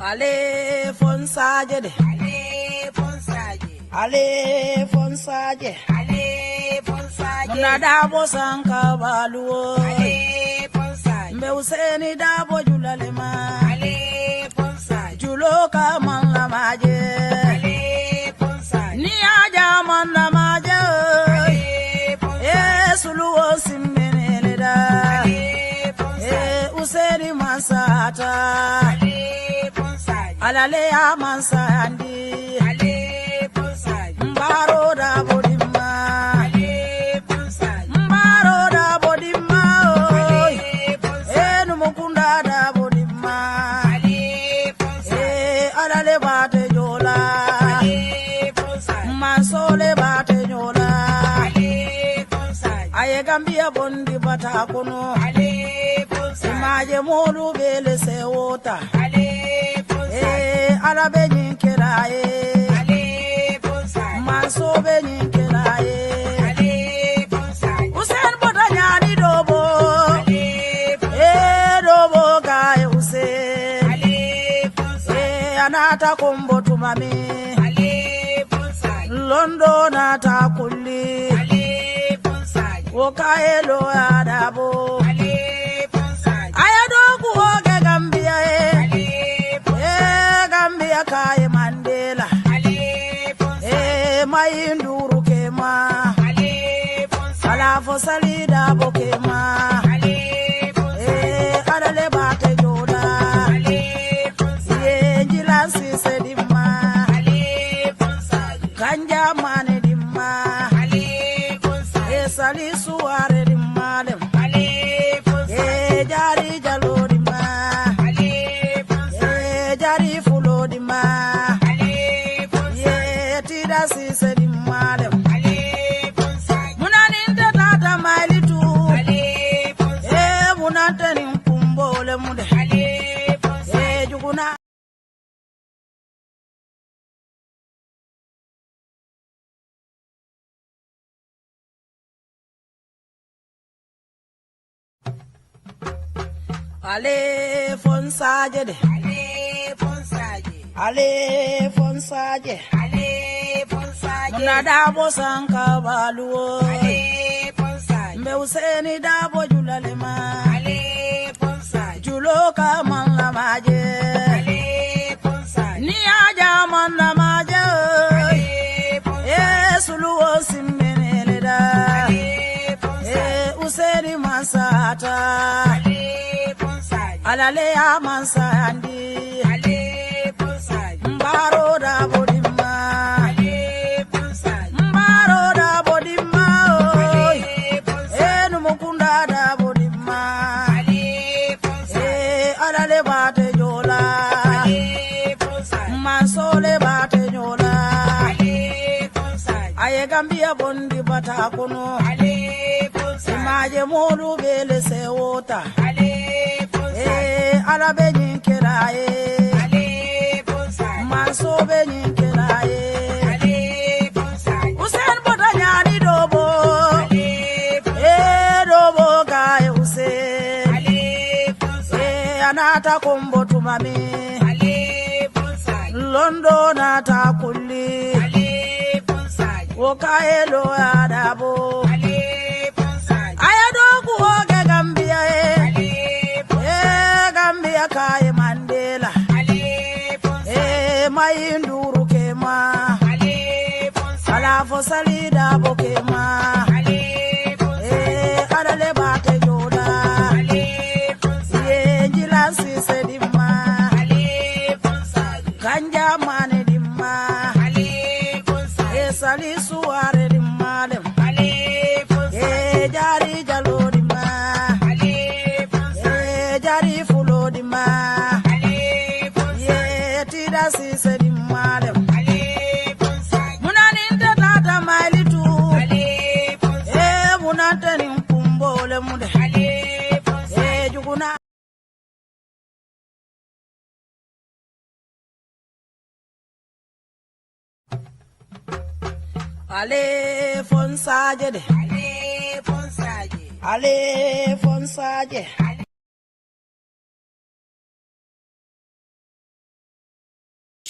Ale fonsaje de. Ale fonsaje. Ale fonsaje. Ale fonsaje. Muna dabo sanka baluo. Ale fonsaje. Mbe useni dabo julalema. Ale fonsaje. Julo ka man la maje. Ale fonsaje. Ni aja man la maje. Ale fonsaje. Suluo simmene da. Ale fonsaje. Useni masata. Ale fonsaje. Alale ya mansandi. Ale fonsaje. Mbaro da bodima. Ale fonsaje. Mbaro da bodima. Ale fonsaje. Numukunda da bodima. Ale fonsaje. Alale bate jola. Ale fonsaje. Mansole bate jola. Ale fonsaje. Aye Gambia bondi bata kono. Ale fonsaje. Imaje modu bele se wota. Ale fonsaje. Alabe nyinkera Ale fonsaje. Manso be nyinkera Ale fonsaje. Usen bota nyani dobo. Ale fonsaje. Dobo gaye Usen. Ale fonsaje. Anata kombo tumami. Ale fonsaje. Londo nata kulli. Ale fonsaje. Wokaye lo adabo. Ale fonsaje. Ayado kuhoge Gambia Ale fonsaje. Gambia kaye Mandela. Ale fonsaje. Mayinduru kema. Ale fonsaje. Alafo salida bokema. Ale fonsaje. Adale bate joda. Ale fonsaje. Jilansi sedima. Ale fonsaje. Kanja mane dimma. Ale fonsaje. Sali suare dimmalem. Ale fonsaje. Jari jalo dimma. Ale fonsaje. Jari fulo dimma. Ale fonsaje. Tida si sedimmalem. Ale fonsaje. Munaninte tata mailitu. Ale fonsaje. Munante ni mkumbole mude. Ale fonsaje. Juguna. Ale fonsaje de. Ale fonsaje. Ale fonsaje. Ale fonsaje. Muna dabo sanka baluo. Ale fonsaje. Mbe useni dabo julalema. Ale fonsaje. Julo ka man la maje. Ale fonsaje. Ni aja man la maje. Ale fonsaje. Suluo simmene da. Ale fonsaje. Useni masata. Ale fonsaje. Alale ya mansandi. Ale fonsaje. Mbaro da bodima. Ale fonsaje. Mbaro da bodima. Ale fonsaje. Numukunda da bodima. Ale fonsaje. Alale bate jola. Ale fonsaje. Mansole bate jola. Ale fonsaje. Aye Gambia bondi bata kono. Ale fonsaje. Imaje modu bele se wota. Ale fonsaje. Alabe nyinkera Ale fonsaje. Manso be nyinkera Ale fonsaje. Usen bota nyani dobo. Ale fonsaje. Dobo gaye Usen. Ale fonsaje. Anata kombo tumami. Ale fonsaje. Londo nata kulli. Ale fonsaje. Wokaye lo adabo. Ale fonsaje. Ayado kuhoge Gambia Ale fonsaje. Gambia kaye Mandela. Ale fonsaje. Mayinduru kema. Ale fonsaje. Alafo salida bokema. Ale fonsaje. Adale bate jola. Ale fonsaje. Jilansi sedima. Ale fonsaje. Kanja mane dimma. Ale fonsaje. Sali suare dimmalem. Ale fonsaje. Jari jalo dimma. Ale fonsaje. Jari fulo dimma. Ale fonsaje. Tida si sedimmalem. Ale fonsaje. Munaninte tata mailitu. Ale fonsaje. Munante ni mkumbole mude. Ale fonsaje. Juguna. Ale fonsaje de. Ale fonsaje. Ale fonsaje.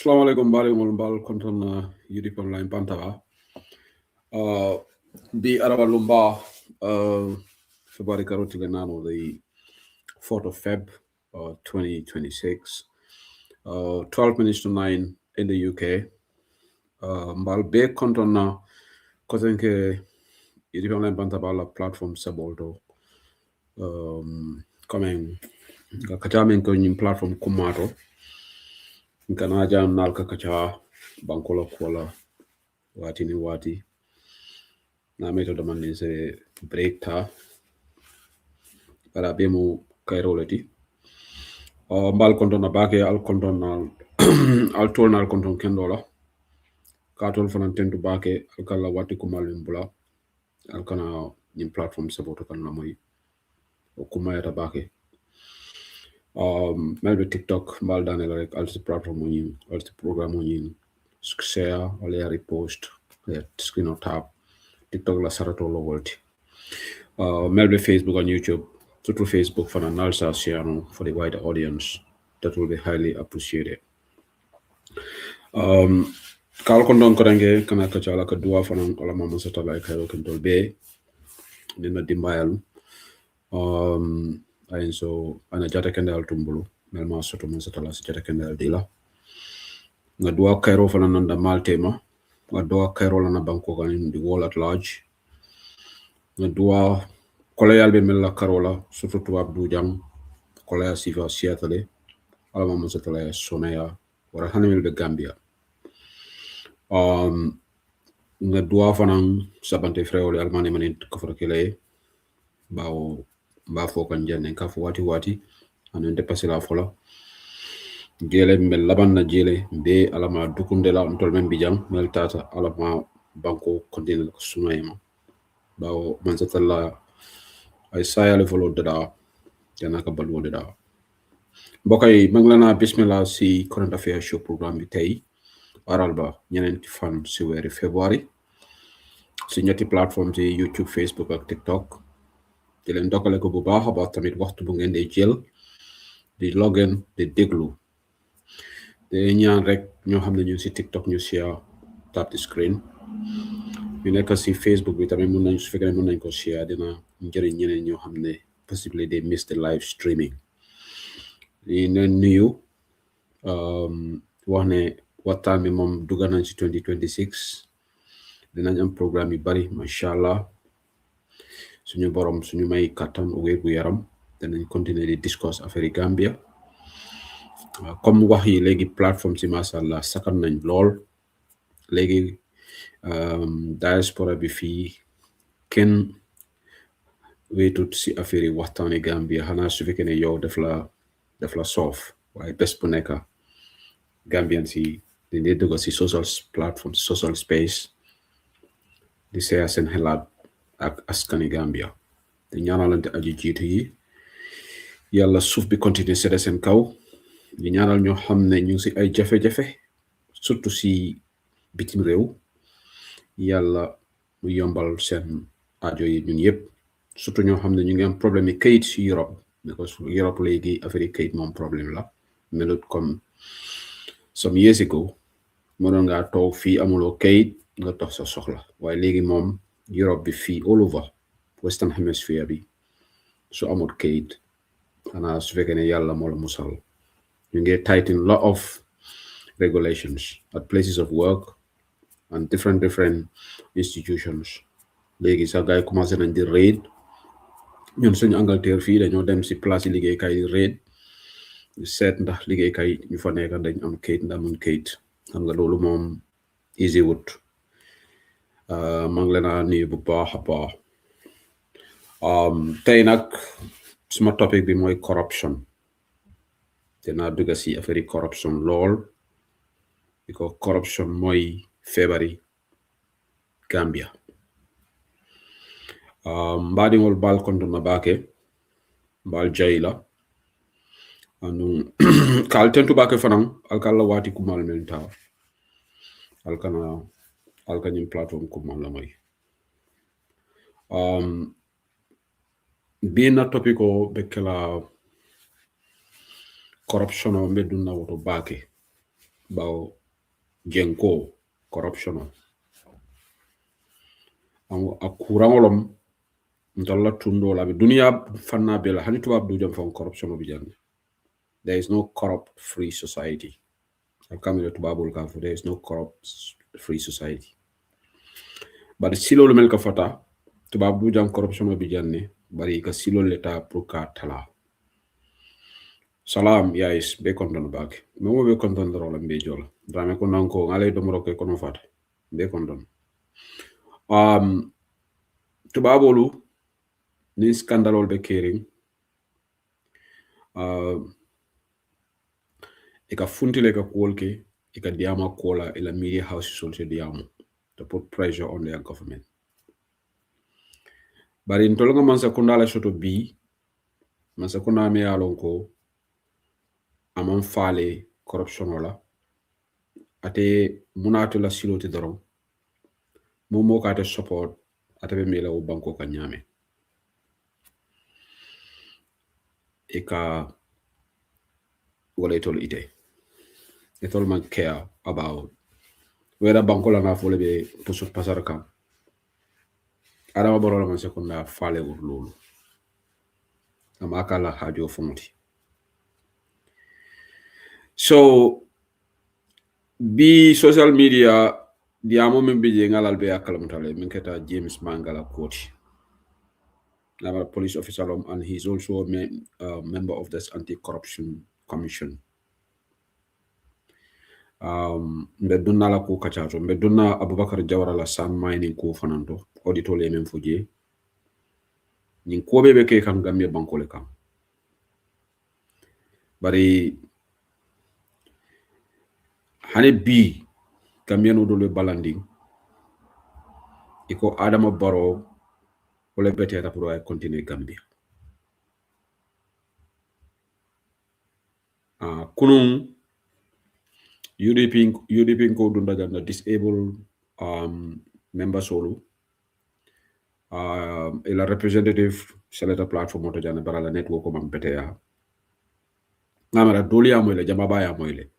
Assalamualaikum barimol mbal konton UDP online pantava. Bi araba lumba February karoti lenano the 4th of Feb 2026. 12 minutes to 9 in the UK. Mbal be konton na kosenke UDP online pantava la platform sabolto. Coming kachamen ko nyim platform kumato. Kana jam nal ka kacha bankola kola wati ni wati na meto da man se break ta para bemu kairo leti mbal konton na bake al konton na al tol na al konton kendola ka tol fanan tentu bake al kala wati ko malum bula al kana nim platform saboto kan la moy o kuma yata bake melbe TikTok mbal dane la rek al platform mo ñin al programme mo ñin share wala repost screen or tab TikTok la sarato lo volti melbe Facebook and YouTube through Facebook for an analysis share for the wider audience. That will be highly appreciated. Kal kondon korange kana kachala ka dua fanan ala mama satala kayo kentol be dina dimbayal ayin so ana jata kendal tumbulu mel ma soto man satala si jata kendal dila nga dua kairo fanan nanda maltema nga dua kairo lana banko kan the world at large nga dua kolayal be mel la karola surtout tuwab du jang kolaya sifa siatale ala mama satala sonaya wara hanamel be Gambia nga dua fanan sabante frewole almane manen ko fotokele bawo ba fo kan janne ka fo wati anen dépasser la fola jele mel laban na jele be alama dukunde la on tol men bijam mel tata alama banko continue ko sunayma bawo man satala ay sayale folo dada yana ka balwo dada bokay manglana bismillah si current affairs show programme bi tay waral ba ñenenti fan ci wéri February ci ñetti plateforme ci YouTube Facebook ak TikTok di leen dokkale ko bu baax ba tamit waxtu bu ngeen di jël di login di déglu de ñaan rek ñoo xam ne ñu ci TikTok ñu share tap the screen ñu nekk ci Facebook bi tamit mën nañ su fekkee mën nañ ko share dina njëriñ ñeneen ñoo xam ne possibly they miss the live streaming di leen nuyu wax ne waxtaan bi moom dugga nañ ci 2026 dinañ am programme yu bari mashallah suñu borom suñu may kattan wér gu yaram dinañ continuer di discuss affaire Gambia comme wax yi léegi plateforme ci mashallah sakan nañ lool léegi diaspora bi fii kenn wéetut ci affaire waxtaani Gambia xanaa su fekkee ne yow def la soof waaye bés bu nekk Gambian si di dugg ci social platform social space di share seen xalaat ak askani Gambia di ñaanalante aji jiitu yi yàlla suuf bi continuer sede seen kaw di ñaanal ñoo xam ne ñu ngi ci ay jafe-jafe surtout ci bitim réew yàlla mu yombal seen aajo yi ñun yëpp surtout ñoo xam ne ñu ngi am problème yi kayit ci Europe because Europe léegi affaire yi kayit moom problème la melut comme some years ago mënoon ngaa toog fii amuloo kayit nga dox sa soxla waaye léegi moom Europe bi fii all over Western Hemisphere bi su amul kayit xanaa su fekkee ne yàlla moo la musal ñu ngi tighten lot of regulations at places of work and different institutions léegi sax gars yi commencé nañ di raid ñun suñu Angleterre fii dañoo dem si place yi liggéeykaay yi raid seet ndax liggéeykaay ñu fa nekk dañ am kayit ndax amuñ kayit xam nga loolu moom easy wut maa ngi leen a nuyu bu baax a baax tey nag suma topic bi mooy corruption dinaa dugga si affaire corruption lool because corruption mooy feebari Gambia mbaɗigol bal kontona bake mbal jayla anu kal tentu bake fanan alkala wati kumal men taw alkanyim platform kumal la may bina topico bekela corruption o meduna woto bake bao genko corruption a kurangolom ntolla tundo la dunia fanna bela hani tubab du jam fon corruption bi janne. There is no corrupt free society. Alkamile tubabul ka fu there is no corrupt free society. But silo le mel ka fata tubab du jam corruption bi janne bari ka silo leta pour ka tala. Salam yais be konton bak. Mo be konton dro la be jol. Drame ko nanko ngale do mo ko no fata. Be konton. Tubabolu ni scandalol be kering eka funtile ka kuolke eka diama kola ila media house solse diamo to put pressure on their government. Bari ntolonga mansa kundala shoto bi mansa kuna me alonko amon fale corruption wala ate munato la siloti doron momo ka te support ate be mela o banko ka nyame eka wala itol ite itol man care about whether banko la na fole be pusut pasar kam adama borola man sekunda fale wur lolu amakala hajo fonti. So bi social media diamo membe je ngalal be akalamtale min keta James Mangala Koti. I'm a police officer and he's also a member of this anti-corruption commission. Mbeduna la ku kachato mbeduna Abubakar Jawara la san mining ku fananto audito le men fuje nyin ko bebe ke kan Gambia banko le kam bari hane bi Gambia no do le balanding iko Adama Barrow wala bete ta pour ay continuer Gambia kunun UDP ko dunda ganda disabled members solo et la representative seleta platform moto jana barala network ko mam beteya ngamara dolia moyle jamaba ya moyle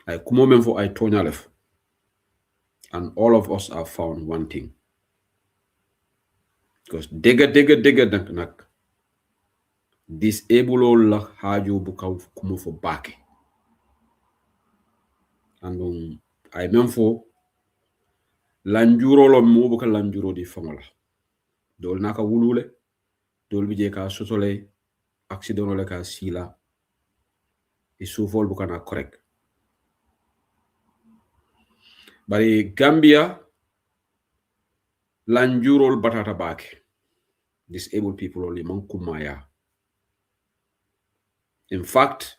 ay kumo men fo ay tonyalef and all of us are found one thing because dega nak disable la hajo bu kaw kumo fo bake and ay men fo lanjuro lo mo bu ka lanjuro di famola dol naka wulule dol bi je ka sotole accident le ka sila e soufol bu kana correct bari Gambia lanjurol batata bake disabled people only man kumaya. In fact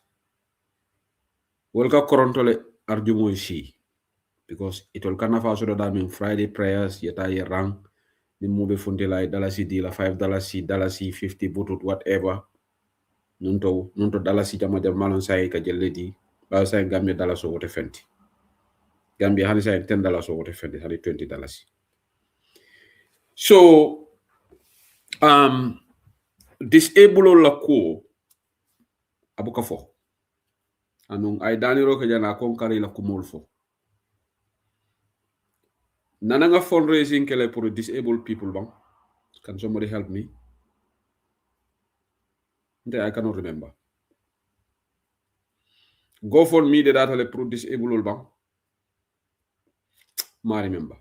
welka korontole arjumo shi because it will kana fa so da min Friday prayers yeta yerang ni mube funde lay dalasi di la $5 dalasi 50 butut whatever nunto dalasi jama malon say ka jelledi ba say Gambia dalaso wote fenti Gambia hani say $10 wote fenti hani $20. So disable la ko abuka fo anong ay daniro ka jana kon kari la kumol fo nananga fundraising kele pour disabled people bang. Can somebody help me? I cannot remember. GoFundMe the data le pour disabled bang. Ma remember.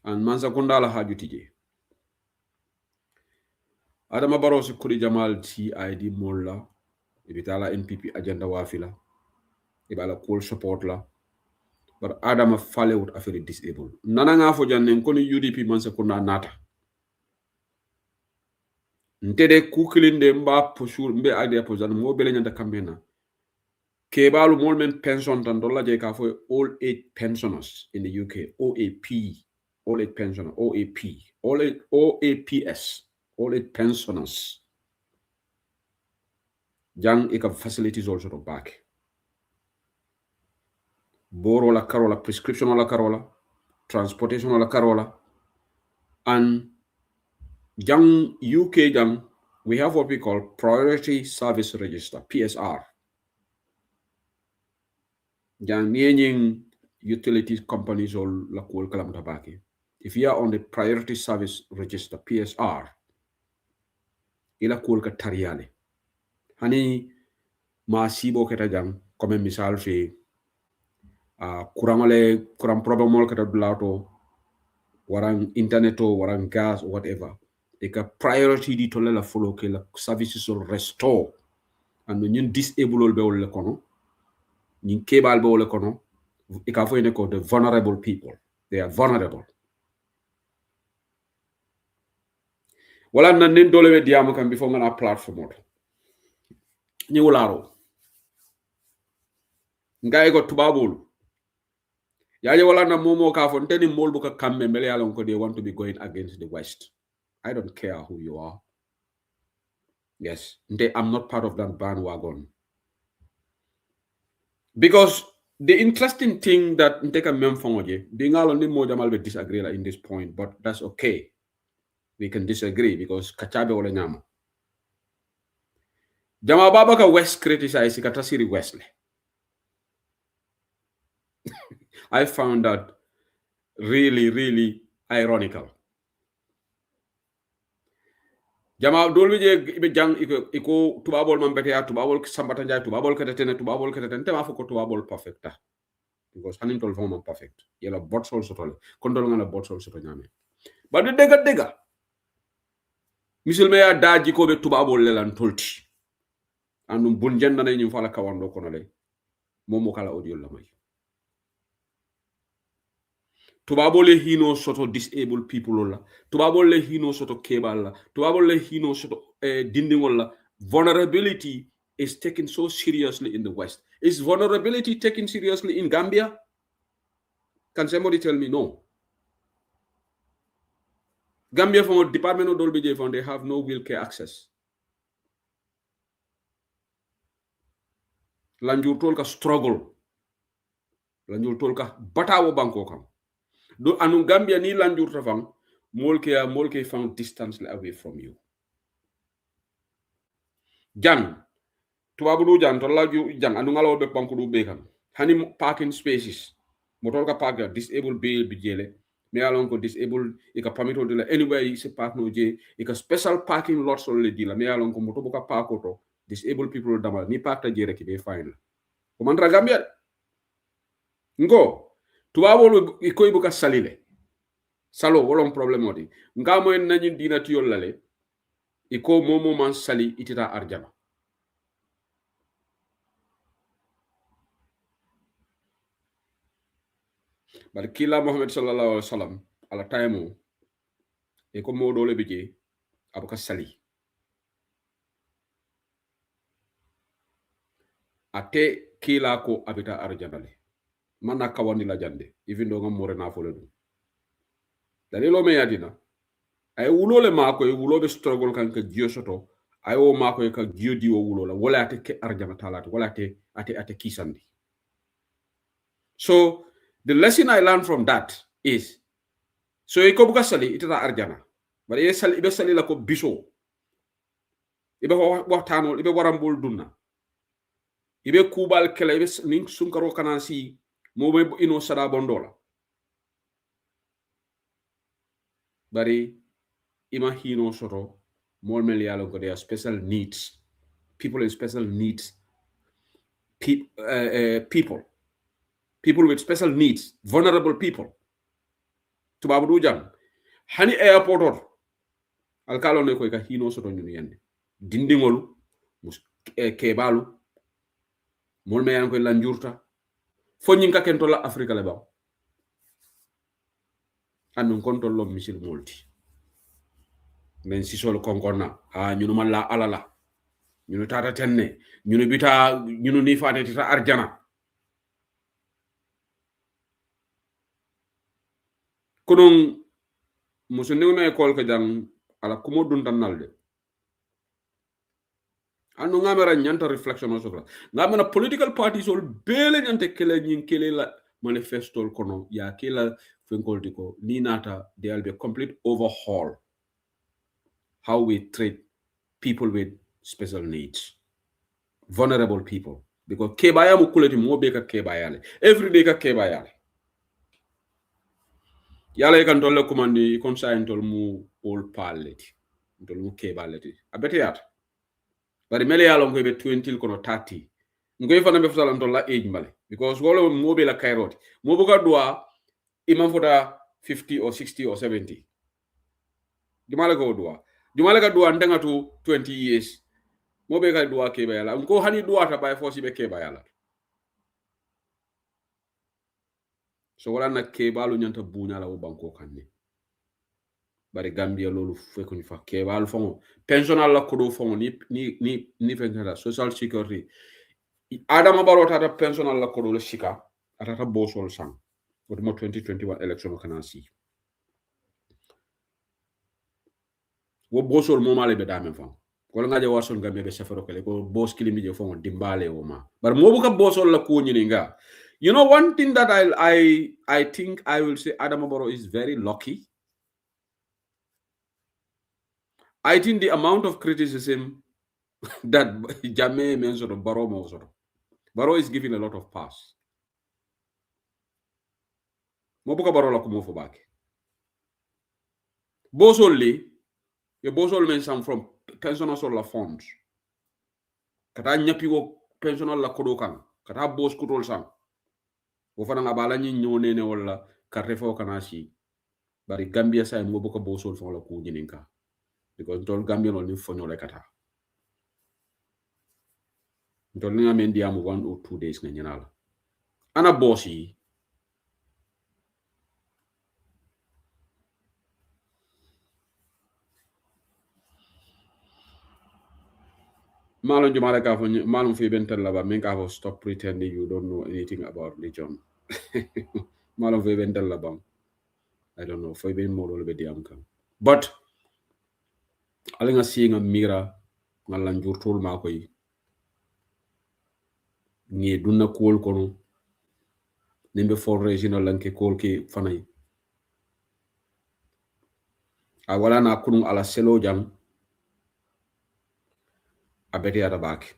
And mansa kunda la haju tije. Adama Barrow si kuri Jamal TID molla ibitala NPP agenda wafila ibala cool support la but Adama fale wut affaire disabled nana nga fo janne ko ni UDP mansa kunda nata ntede kukilinde mba poshur mbe ade pozan mo bele nyanda kambena kebalu mol men pension tan dolla je ka fo all age pensioners in the UK OAP all age pensioner OAP OAPS all age pensioners jang eka facilities also to back boro la carola prescription la carola transportation la carola and jang UK jang we have what we call priority service register PSR Jan yenying utilities companies or la kuol kalam tabaki. If you are on the priority service register PSR, ila kuol ka tariale. Hani ma sibo keta jang comme misal fi kurang problem keta dulato warang internet o warang gas or whatever. Eka priority di tole la follow ke la services will restore. And when you disable be wole kono, you kebal be wole kono, eka fo ene ko the vulnerable people. They are vulnerable. Wala na nin dole we diamu kan before ngana platform oto. Ni wularo. Ngai go tubabul. Yaje wala na momo ka fo nteni mol buka kamme mele yalon ko they want to be going against the West. I don't care who you are. Yes, I'm not part of that bandwagon. Because the interesting thing that Nteka Memfongoje, being all only more Jamal will disagree in this point, but that's okay. We can disagree because Kachabe ole nyama. Jamal Babaka West criticized Katasiri Wesley. I found that really, really ironical. Jamal dolwije ibe jang iko tubabol mambetea tubabol sambatanja tubabol katatene tema foko tubabol perfecta. Because hanin tol fama perfect. Yela botsol sotole. Kondol ngana botsol soto nyame. But the dega. Misil me ya daji ko be tubabol lelan tolti. Andum bunjenda na ñu fala kawando kono le. Momo kala audio la may. Tubabole hino soto disabled people la. Tubabole hino soto kebal la. Tubabole hino soto dindingol la. Vulnerability is taken so seriously in the West. Is vulnerability taken seriously in Gambia? Can somebody tell me no? Gambia from a Department of Dolby Fund, they have no wheelchair access. Lanjur tol ka struggle. Lanjur tol ka batawo banko kam. Do anu Gambia ni lanjur tafang molke found distance away from you. Jang tubabu do jang tola jang anu ngalo be banko do be kan. Hani parking spaces. Motor ka park disabled be bijele. Me alon ko disabled ika permit de la anywhere you se park no je ika special parking lots on le dila me alon ko moto boka park auto disabled people damal ni park ta jere ki be fine ko man ra Gambia ngo tuwabo iko ibuka salile salo wolon problem odi ngamo en nañi dina tiyol lale iko momo man sali itita arjana bar kila Muhammad sallallahu alaihi wasallam ala taymo iko modo le bije abuka sali ate kila ko abita arjana le mana kawandi la jande even do ngam more na fo le dum dalilo me yadina ay wulole mako e wulobe struggle kan ka jio soto ay o mako e ka jio di o wulola wala ate ke arjana talata wala ate kisandi. So the lesson I learned from that is so e ko buka sali itata arjana bari e sali be sali la ko biso ibe waxtano ibe warambul dunna ibe kubal kala ibe ning sunkaro kanasi mo be ino sada bondola bari ima hino soto more melialo ko they are special needs people in special needs people with special needs vulnerable people tubabu du jang hani airport or alkalo ne ko ka hino soto nyunu yende dindingolu kebalu mol me yan ko lanjurta fo nyin ka kento la Afrika le ba anun konto lo misil multi men si solo konkonna ñunu man la alala ñunu tata tenne ñunu bita ñunu ni faate tita arjana konon musu newna école ka jang ala kumo dun tan nalde anu ngamera nyanta reflection o sokla ngamena political parties ol bele nyante kele nyin kele la manifesto kono ya kila fenkoltiko ni nata there will be a complete overhaul how we treat people with special needs, vulnerable people. because kebaya mu kuleti mo be ka kebaya le every day ka kebaya le yalla kan tolle commandi comme ça en tol mu all paleti tol mu kebaleti abete yata bari mele yalla ko be 20 kono 30 ngoy fana be futalan tolla age mbale because wolo mo be la kairoti mo buka dua imam fota 50 or 60 or 70 jumala ko dua ndanga to 20 years mo be ka dua kebayala ko hani dua ta bay fosi be kebayala so wala na kebalu nyanta buñala o banko kanne bari Gambia lolu fekku ñu fa kebalu fongo pensional la ko do fongo ni fekata social security Adama Barrow tata pensional la ko do le shika atata bosol sang woto mo 2021 election kana si wo bosol mo male be dame fam ko nga je wason Gambia be safaro ko bos kilimi je fongo dimbale o ma bar mo bu ka bosol la ko ñini nga. You know, one thing that I think I will say Adama Barrow is very lucky. I think the amount of criticism that Jammeh mentioned Barrow is giving a lot of pass. Mobuka Barrow la kumo back. Bosoli, your Bosol mentioned from pensional solar funds. Kata nyapi wo pensional la kodokan. Kata bos kutol sang. Wofana ngabala nyi nyonene wala karefo kanasi. Bari Gambia sa mobuka Bosol fon la ku nyininka. Because don't Gambia no ni fonyo le kata. Don't nga mendi am 1 or 2 days nga nyinala. Ana bossy. Malon jumala ka fo malon fi bentel la ba men ka fo stop pretending you don't know anything about religion. Malon fi bentel la ba. I don't know for ben mo lo be diam kan. But ali nga si nga mira ngala njurtul ma koy ni dunna kool kono nimbe for regional lanke kool ke fanay a wala na kunun ala selo jam a beti at back,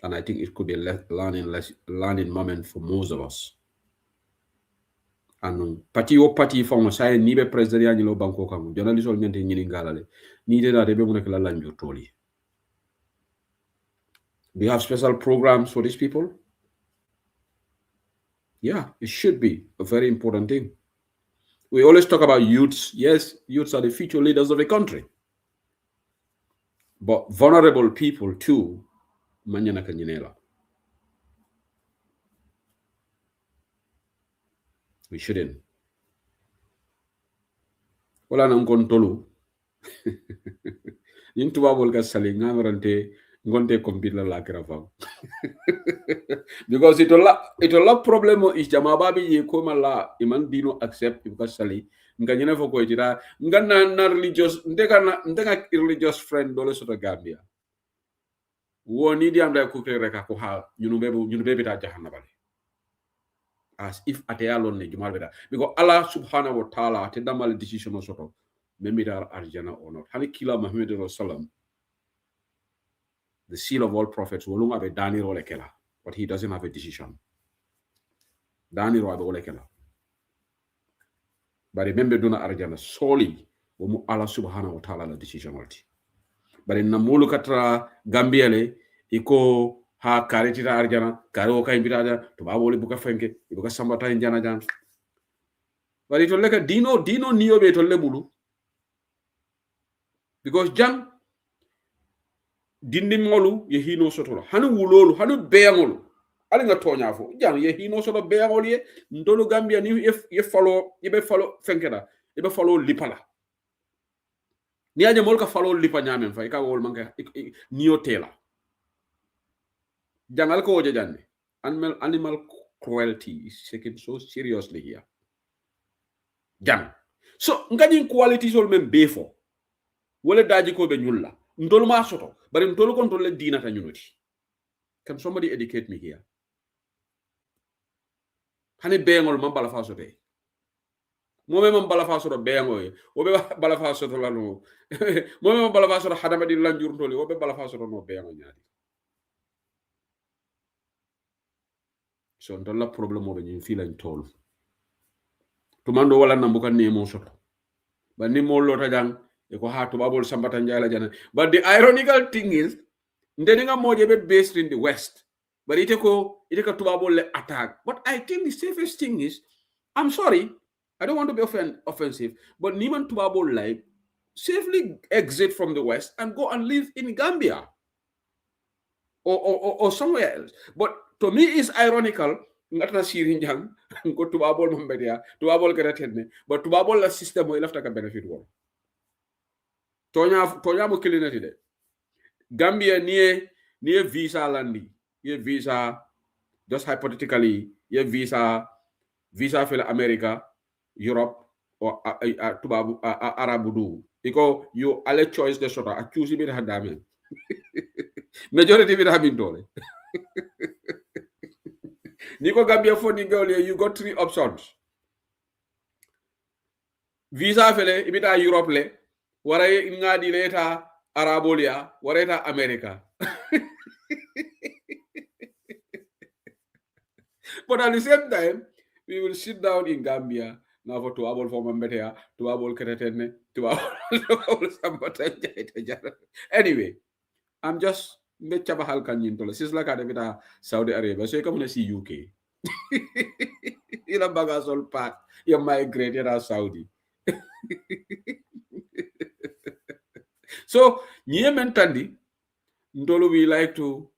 and I think it could be a learning moment for most of us. And party from say ni be president ni lo banko kam journalist ol nyante nyini ngalale ni de na de be mu nek la lanjo toli. Do you have special programs for these people? Yeah, it should be a very important thing. We always talk about youths. Yes, youths are the future leaders of the country. But vulnerable people too, manyana kanyinela. We shouldn't. Wala na tolu. Yin tuba bol ka sali ngamrante ngonte kompila la krafam. Because it a problem is jamababi ye koma la iman dino accept because sali nganyene fo ko itira ngana na religious ndeka religious friend dole soto Gambia. Woni di am da ko reka ko ha ñunu bebe ta jahannabale. As if ate alone ne jumal beta because Allah subhanahu wa ta'ala ate damal decision soto memira arjana or not hani kila Muhammad sallam the seal of all prophets wolung have a dani role kela but he doesn't have a decision dani ro abe kela but remember duna arjana solely wo Allah subhanahu wa ta'ala la decision walti but na mulu katra Gambia le iko ha kariti ta arjana karo kay bitaja to babole buka fenke buka sambata njana jan bari to leka dino niyo be to lebulu because jang dindi molu ye hino soto hanu wulolu hanu beangolu ali nga tonya fo jang ye hino soto beangolu ye ndolu Gambia ni ye follow fenkeda ye follow lipala ni aje mol ka follow lipa nyamen fa ka wol manka niyo tela jangal ko woje janne animal cruelty is taken so seriously here jang so ngani quality sol men befo wala daji ko be nyulla ndol ma soto bari ndol ko ndol dina ta ñunuti. Can somebody educate me here? Hani beengol man bala fa sote moome man bala fa soto beengoy o be bala fa soto lanu moome man bala fa soto hadama di lanjur ndoli o be bala fa soto no beengo ñaadi so ndolla problem o be ñin fi lañ toll tumando wala nambuka nemo soto ba ni mo lota jang e ko ha tubabol sambata njala jana. But the ironical thing is ndeninga moje be based in the west, but ite ka tubabol le attack. But I think the safest thing is, I'm sorry, I don't want to be offensive, but niman tubabol like safely exit from the west and go and live in Gambia or somewhere else. But to me it's ironical ngata sirin jang ko tubabol mambedia tubabol kera tenne, but tubabol la system mo ilafta ka benefit wo tonya mo kilinati de Gambia nie visa landi ye visa just hypothetically ye visa for America, Europe or tubabu Arabu do because you alle choice de sota a choose bi hadame majority bi habin dole niko Gambia for ni gole you got 3 options. Visa fele ibita Europe le wara ngadi leta Arabolia wareta America. But at the same time, we will sit down in Gambia now for tuabol for Mambetea, tuabol Keretene, tuabol. Anyway, I'm just Mechabahal Kanyintola. This is like a Saudi Arabia. So you come to see UK. In a bagasol pack, you migrated as Saudi. So, nye mentandi, ndolo we like to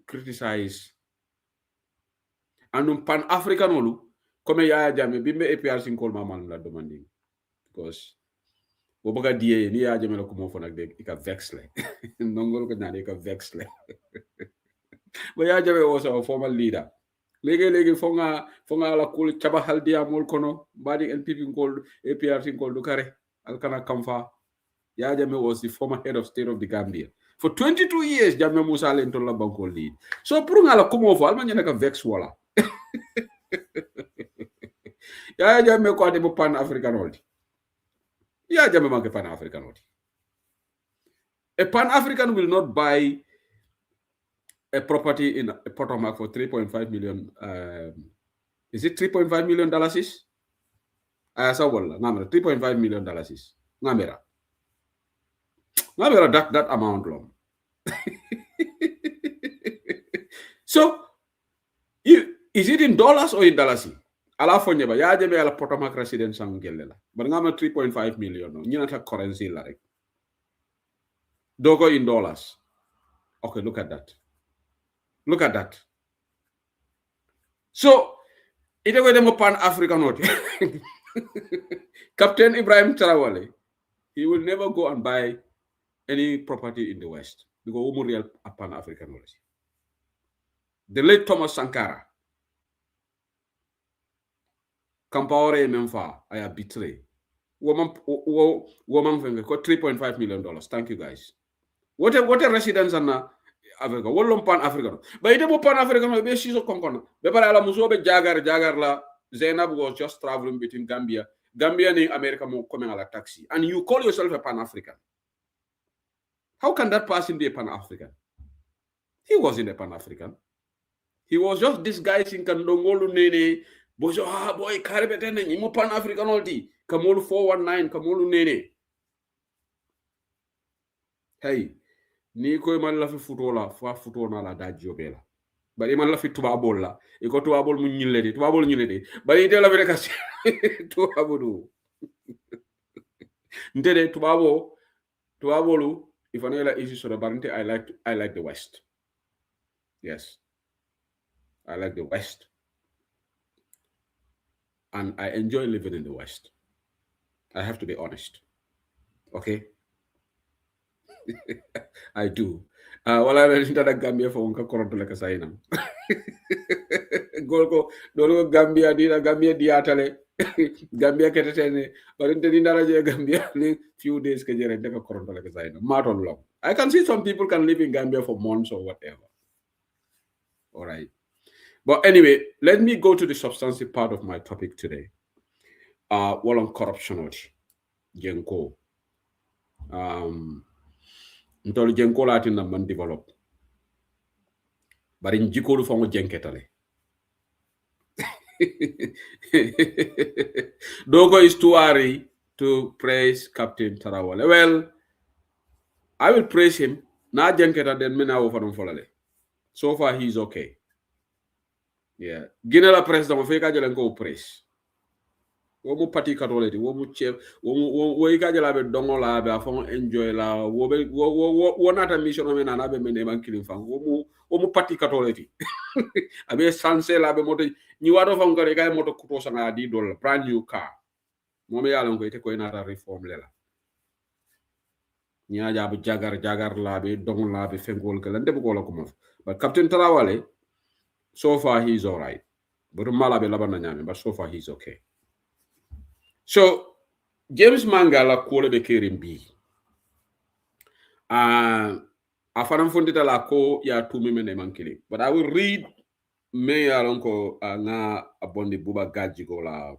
criticize. And pan-African olu, come Yaya Jammeh, bimbe APRC in Kolma man la demanding. Because, wobaga diye, ni Yaya Jammeh la kumo fona de, ika vexle. Nongol ko nani, ika vexle. But Yaya Jammeh was our former leader. Lege fonga la kul chaba haldia mol kono, badi NPP called APRC called Dukare, Alkana Kamfa. Yaya Jammeh was the former head of state of the Gambia. For 22 years, Jammeh Musa Lentola Banko lead. So, prunga la kumo fo, alman yana ka vex wala. Yaya Jammeh ko ade mo pan-African oldi. Yaya Jammeh manke pan-African oldi. A pan-African will not buy a property in Potomac for 3.5 million. Is it 3.5 million dollars? Asa wala, ngamera 3.5 million dollars. Ngamera that amount long. So, is it in dollars or in dollars? Ala fonye ba Yaya Jammeh ala Potomac residence ang gelela. But ngama 3.5 million no. Nyinata currency la rek. Dogo in dollars. Okay, look at that. Look at that. So, ite ko demo pan-African note. Captain Ibrahim Traoré, he will never go and buy any property in the West because we real pan-African knowledge. The late Thomas Sankara, Kampaore Memfa, I have betrayed. Woman for $3.5 million. Thank you guys. What a residence in Africa. What long pan-African? But it was pan-African, be she's a concern. Bepara la musobe jagar la Zainab was just traveling between Gambia and America coming a taxi. And you call yourself a pan-African. How can that person be a pan-African? He wasn't a pan-African. He was just this guy in Kandongolu Nene. Bojo boy karibetene imo pan-African oldi. Kamolu 419 Kamolu Nene. Hey, ni ko man la fi futola fa futona la da jobela. Bari man la fi tubabol la. E ko tubabol mu ñilede, tubabol ñilede. Bari te la fi rek tubabudu. Ndede tubabolu if I know issue so the I like the West. Yes. I like the West. And I enjoy living in the West. I have to be honest. Okay? I do. Well, I don't know Gambia for unka koronto like a sainam. Golko, dolo Gambia diatale. Gambia ketetene. But in the Nindaraja Gambia, few days kajere deka koronto like a sainam. Maton long. I can see some people can live in Gambia for months or whatever. All right. But anyway, let me go to the substantive part of my topic today. Well, on corruption. Jenko. Ntol jenko latin na man develop. Bari njikolu fango jenketale. Dogo is too early to praise Captain Tarawale. Well, I will praise him. Na janketa den mena wo fanum folale. So far he's okay. Yeah. Gina la press dama fe ka jelen ko praise. Wo mu parti katoleti, wo mu chef, wo ka jela be dongo la be afon enjoy la wo be wo nata mission me na be mene man killing fan. Wo mu parti katoleti. Abe sanse la be moto ni wado fam ko kay moto kuto sanga di $10 brand new car. Mome yalon ko ite ko nata reform lela. Ni aja be jagar la be dong la be fengol kala ndebe ko la ko mof. But Captain Tarawale, so far he's all right. But mala be labana nyame, but so far he's okay. So James Mangala kole be kerim bi. Afanam fondita la ko ya tumi mene mankili. But I will read me alonko nga abondi Buba Gajigo la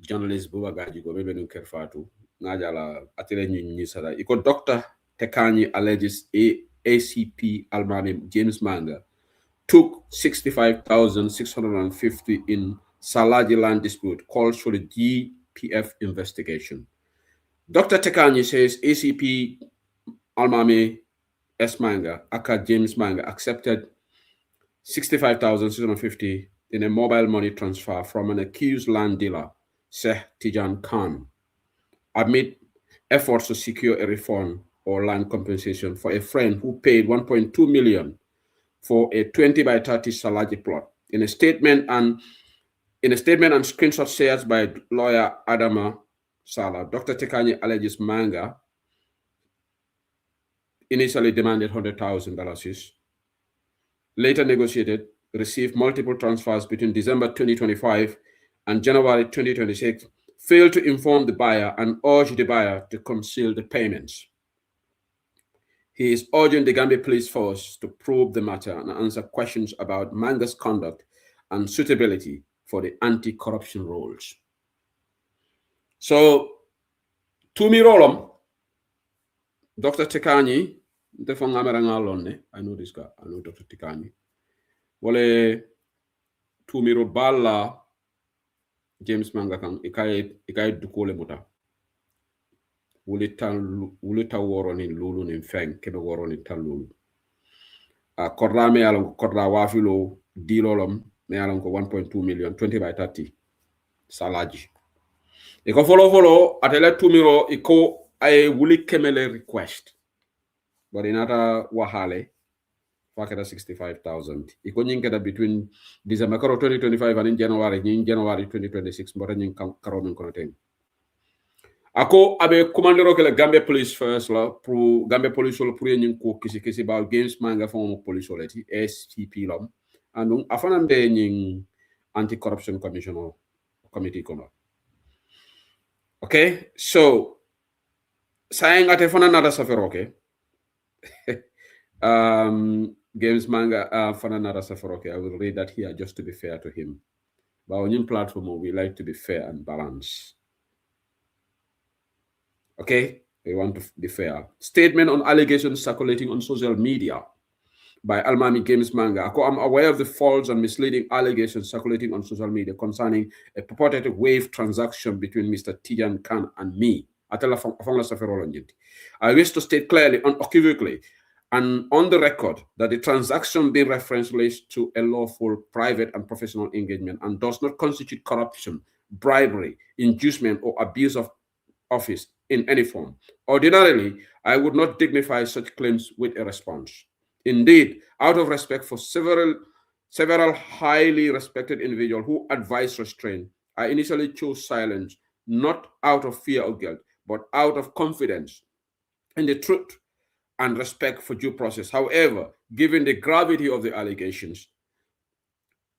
journalist Buba Gajigo bebe nun kerfatu nga jala atele nyi sada. Iko Dr. Tekanyi alleges ACP Almami James Manga took 65,650 in Salaji land dispute, calls for the GPF investigation. Dr. Tekanyi says ACP Almami S. Manga, aka James Manga, accepted 65,650 in a mobile money transfer from an accused land dealer, Sheikh Tijan Khan, amid efforts to secure a refund or land compensation for a friend who paid 1.2 million for a 20 by 30 Salaji plot. In a statement and screenshot shared by lawyer Adama Sala, Dr. Tekanyi alleges Manga initially demanded $100,000, later negotiated, received multiple transfers between December 2025 and January 2026, failed to inform the buyer and urged the buyer to conceal the payments. He is urging the Gambia Police Force to probe the matter and answer questions about Manga's conduct and suitability for the anti-corruption roles. So, to me, Rolom, Dr. Tekanyi, I know this guy, I know Dr. Tekanyi. Wale, to me, Bala, James Manga kan, ikai dukole muta. Wulita woro ni lulu ni feng, kebe woro ni tan lulu. Korla me alon korla wafilo dilolom me alon ko 1.2 million 20 by 30 salaji. Iko follow atele tumiro iko ay wuli kemele request. But inata wahale faketa 65,000. Iko nyinketa between December 2025 and in January 2026 mbota nyink karomen kono ten. Ako abe commandero ke la Gambia Police First la pour Gambia Police la pour yin ko kisi ba James Manga fon police oleti STP lom andung afanam de yin anti-corruption commission committee kono. Okay, so saying ate fana nada safero okay. James Manga fana nada safero okay. I will read that here just to be fair to him. But on your platform we like to be fair and balanced. Okay, we want to be fair. Statement on allegations circulating on social media by Almami James Manga. I'm aware of the false and misleading allegations circulating on social media concerning a purported wave transaction between Mr. Tijan Khan and me. I wish to state clearly, unequivocally, and on the record that the transaction being referenced relates to a lawful, private, and professional engagement and does not constitute corruption, bribery, inducement, or abuse of office in any form. Ordinarily, I would not dignify such claims with a response. Indeed, out of respect for several highly respected individuals who advised restraint, I initially chose silence, not out of fear or guilt, but out of confidence in the truth and respect for due process. However, given the gravity of the allegations,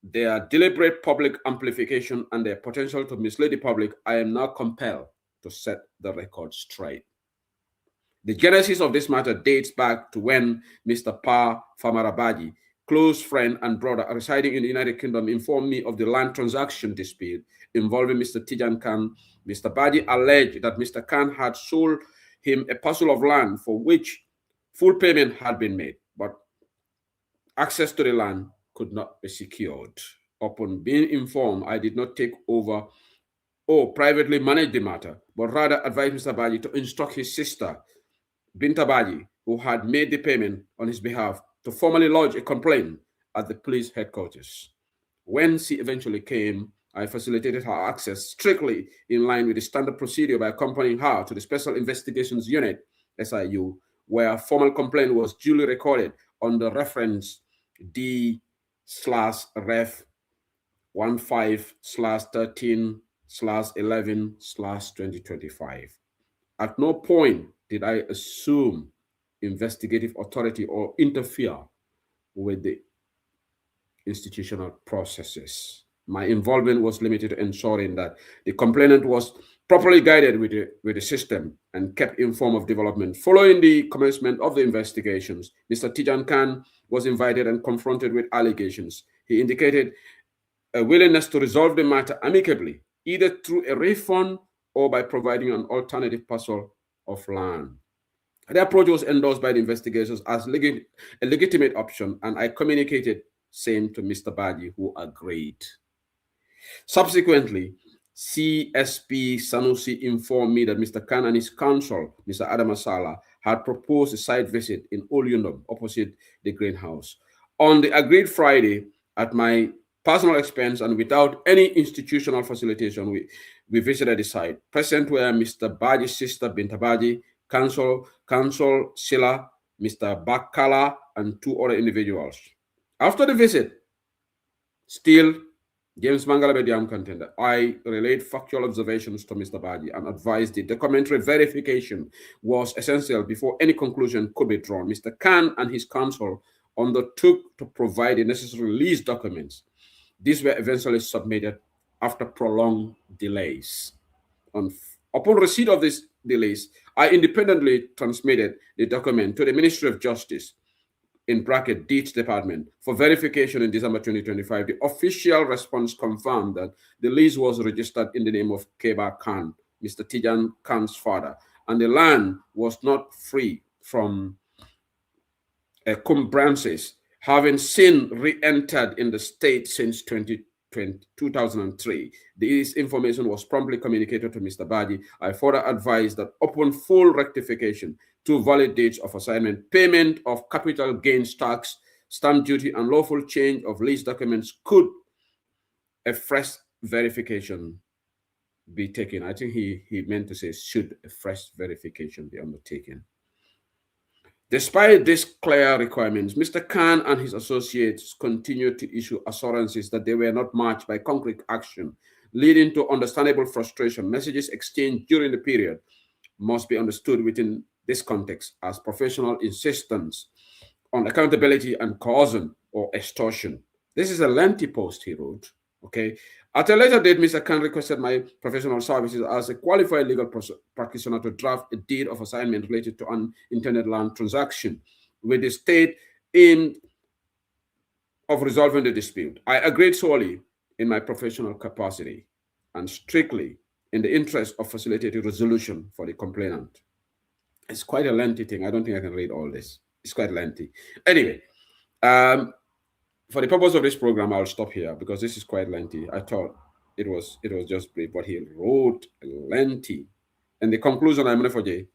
their deliberate public amplification, and their potential to mislead the public, I am now compelled to set the record straight. The genesis of this matter dates back to when Mr. Pa Famarabaji, close friend and brother residing in the United Kingdom, informed me of the land transaction dispute involving Mr. Tijan Khan. Mr. Baji alleged that Mr. Khan had sold him a parcel of land for which full payment had been made, but access to the land could not be secured. Upon being informed, I did not take over or privately manage the matter, but rather advised Mr. Baji to instruct his sister, Binta Baji, who had made the payment on his behalf, to formally lodge a complaint at the police headquarters. When she eventually came, I facilitated her access strictly in line with the standard procedure by accompanying her to the Special Investigations Unit, SIU, where a formal complaint was duly recorded on the reference D/Ref 15/13/11/2025. At no point did I assume investigative authority or interfere with the institutional processes. My involvement was limited to ensuring that the complainant was properly guided with the system and kept informed of development. Following the commencement of the investigations, Mr. Tijan Khan was invited and confronted with allegations. He indicated a willingness to resolve the matter amicably, either through a refund or by providing an alternative parcel of land. The approach was endorsed by the investigators as a legitimate option, and I communicated same to Mr. Baji, who agreed. Subsequently, CSP Sanusi informed me that Mr. Khan and his counsel, Mr. Adam Asala, had proposed a site visit in Olyundum, opposite the greenhouse. On the agreed Friday, at my personal expense and without any institutional facilitation, we visited the site. Present were Mr. Baji's sister, Binta Baji, Counsel Sila, Mr. Bakala, and 2 other individuals. After the visit, still James Mangalabediam contender, I relayed factual observations to Mr. Baji and advised the documentary verification was essential before any conclusion could be drawn. Mr. Khan and his counsel undertook to provide the necessary lease documents. These were eventually submitted after prolonged delays. Upon receipt of these delays, I independently transmitted the document to the Ministry of Justice, in bracket Deeds Department, for verification in December 2025. The official response confirmed that the lease was registered in the name of Keba Khan, Mr. Tijan Khan's father, and the land was not free from encumbrances, having since re-entered in the state since 2003. This information was promptly communicated to Mr. Baji. I further advised that upon full rectification, 2 valid dates of assignment, payment of capital gains tax, stamp duty, and lawful change of lease documents could a fresh verification be taken. I think he meant to say should a fresh verification be undertaken. Despite these clear requirements, Mr. Khan and his associates continued to issue assurances that they were not matched by concrete action, leading to understandable frustration. Messages exchanged during the period must be understood within this context as professional insistence on accountability and coercion or extortion. This is a lengthy post he wrote. Okay. At a later date, Mr. Khan requested my professional services as a qualified legal practitioner to draft a deed of assignment related to an intended land transaction with the state in of resolving the dispute. I agreed solely in my professional capacity and strictly in the interest of facilitating resolution for the complainant. It's quite a lengthy thing. I don't think I can read all this. It's quite lengthy. Anyway, for the purpose of this program, I'll stop here because this is quite lengthy. I thought it was just brief, but he wrote lengthy. And the conclusion I'm going to forget.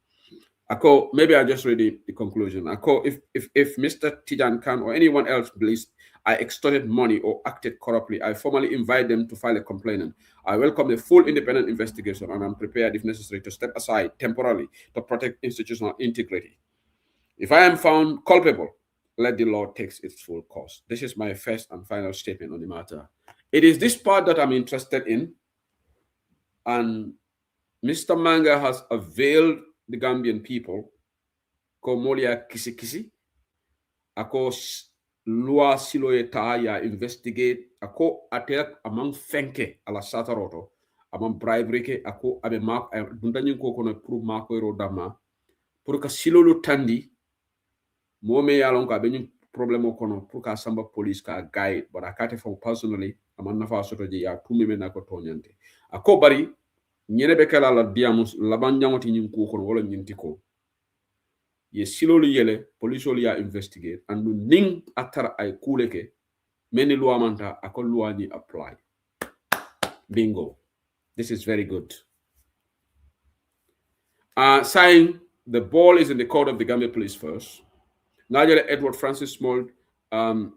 Maybe I'll just read the conclusion. If Mr. Tijan Khan or anyone else believes I extorted money or acted corruptly, I formally invite them to file a complaint. I welcome the full independent investigation, and I'm prepared, if necessary, to step aside temporarily to protect institutional integrity. If I am found culpable, let the law take its full course. This is my first and final statement on the matter. It is this part that I'm interested in, and Mr. Manga has availed the Gambian people, ko molia kisi kisi, ako loi siloeta ya investigate, ako atek among fenke ala sataroto, among bribery ke ako abe mak dundanyin ko kono pour mako ro dama, pour ka silolu tandi, mome yalon ka benyin problème kono pour ka samba police ka guide, but akate for personally aman nafa soto je ya tumi men ko tonyante. Ako bari ñene be kala la diamus la banjangoti ñim ko kono wala ñinti ko ye silolu yele police ya investigate and ning atara ay kuleke many loi manta ako loi ni apply. Bingo. This is very good. Saying the ball is in the court of the Gambia Police first. Najale Edward Francis Small, Fenko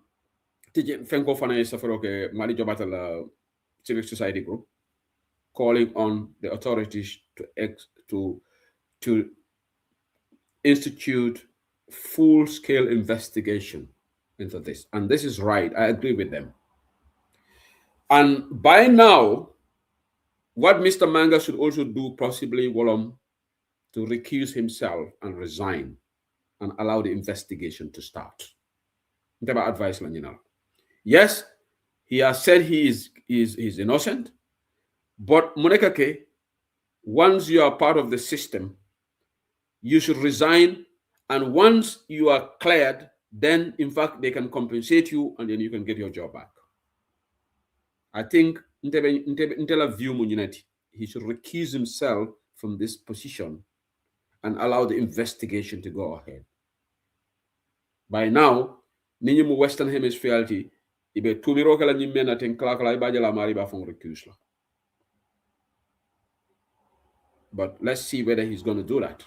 Fana Safaroke, Mali Jobata la Civic Society Group, calling on the authorities to institute full-scale investigation into this. And this is right. I agree with them. And by now, what Mr. Manga should also do, possibly, Wolom, to recuse himself and resign and allow the investigation to start. Advice, yes, he has said he is innocent, but Monekake, once you are part of the system, you should resign, and once you are cleared, then in fact they can compensate you and then you can get your job back. I think Ntela view Mununeti, he should recuse himself from this position and allow the investigation to go ahead. By now, Nimu Western Hemisphere, ibe tumiro kala nyimena ten klakala ibaje la mari ba fon recuse la. But let's see whether he's going to do that.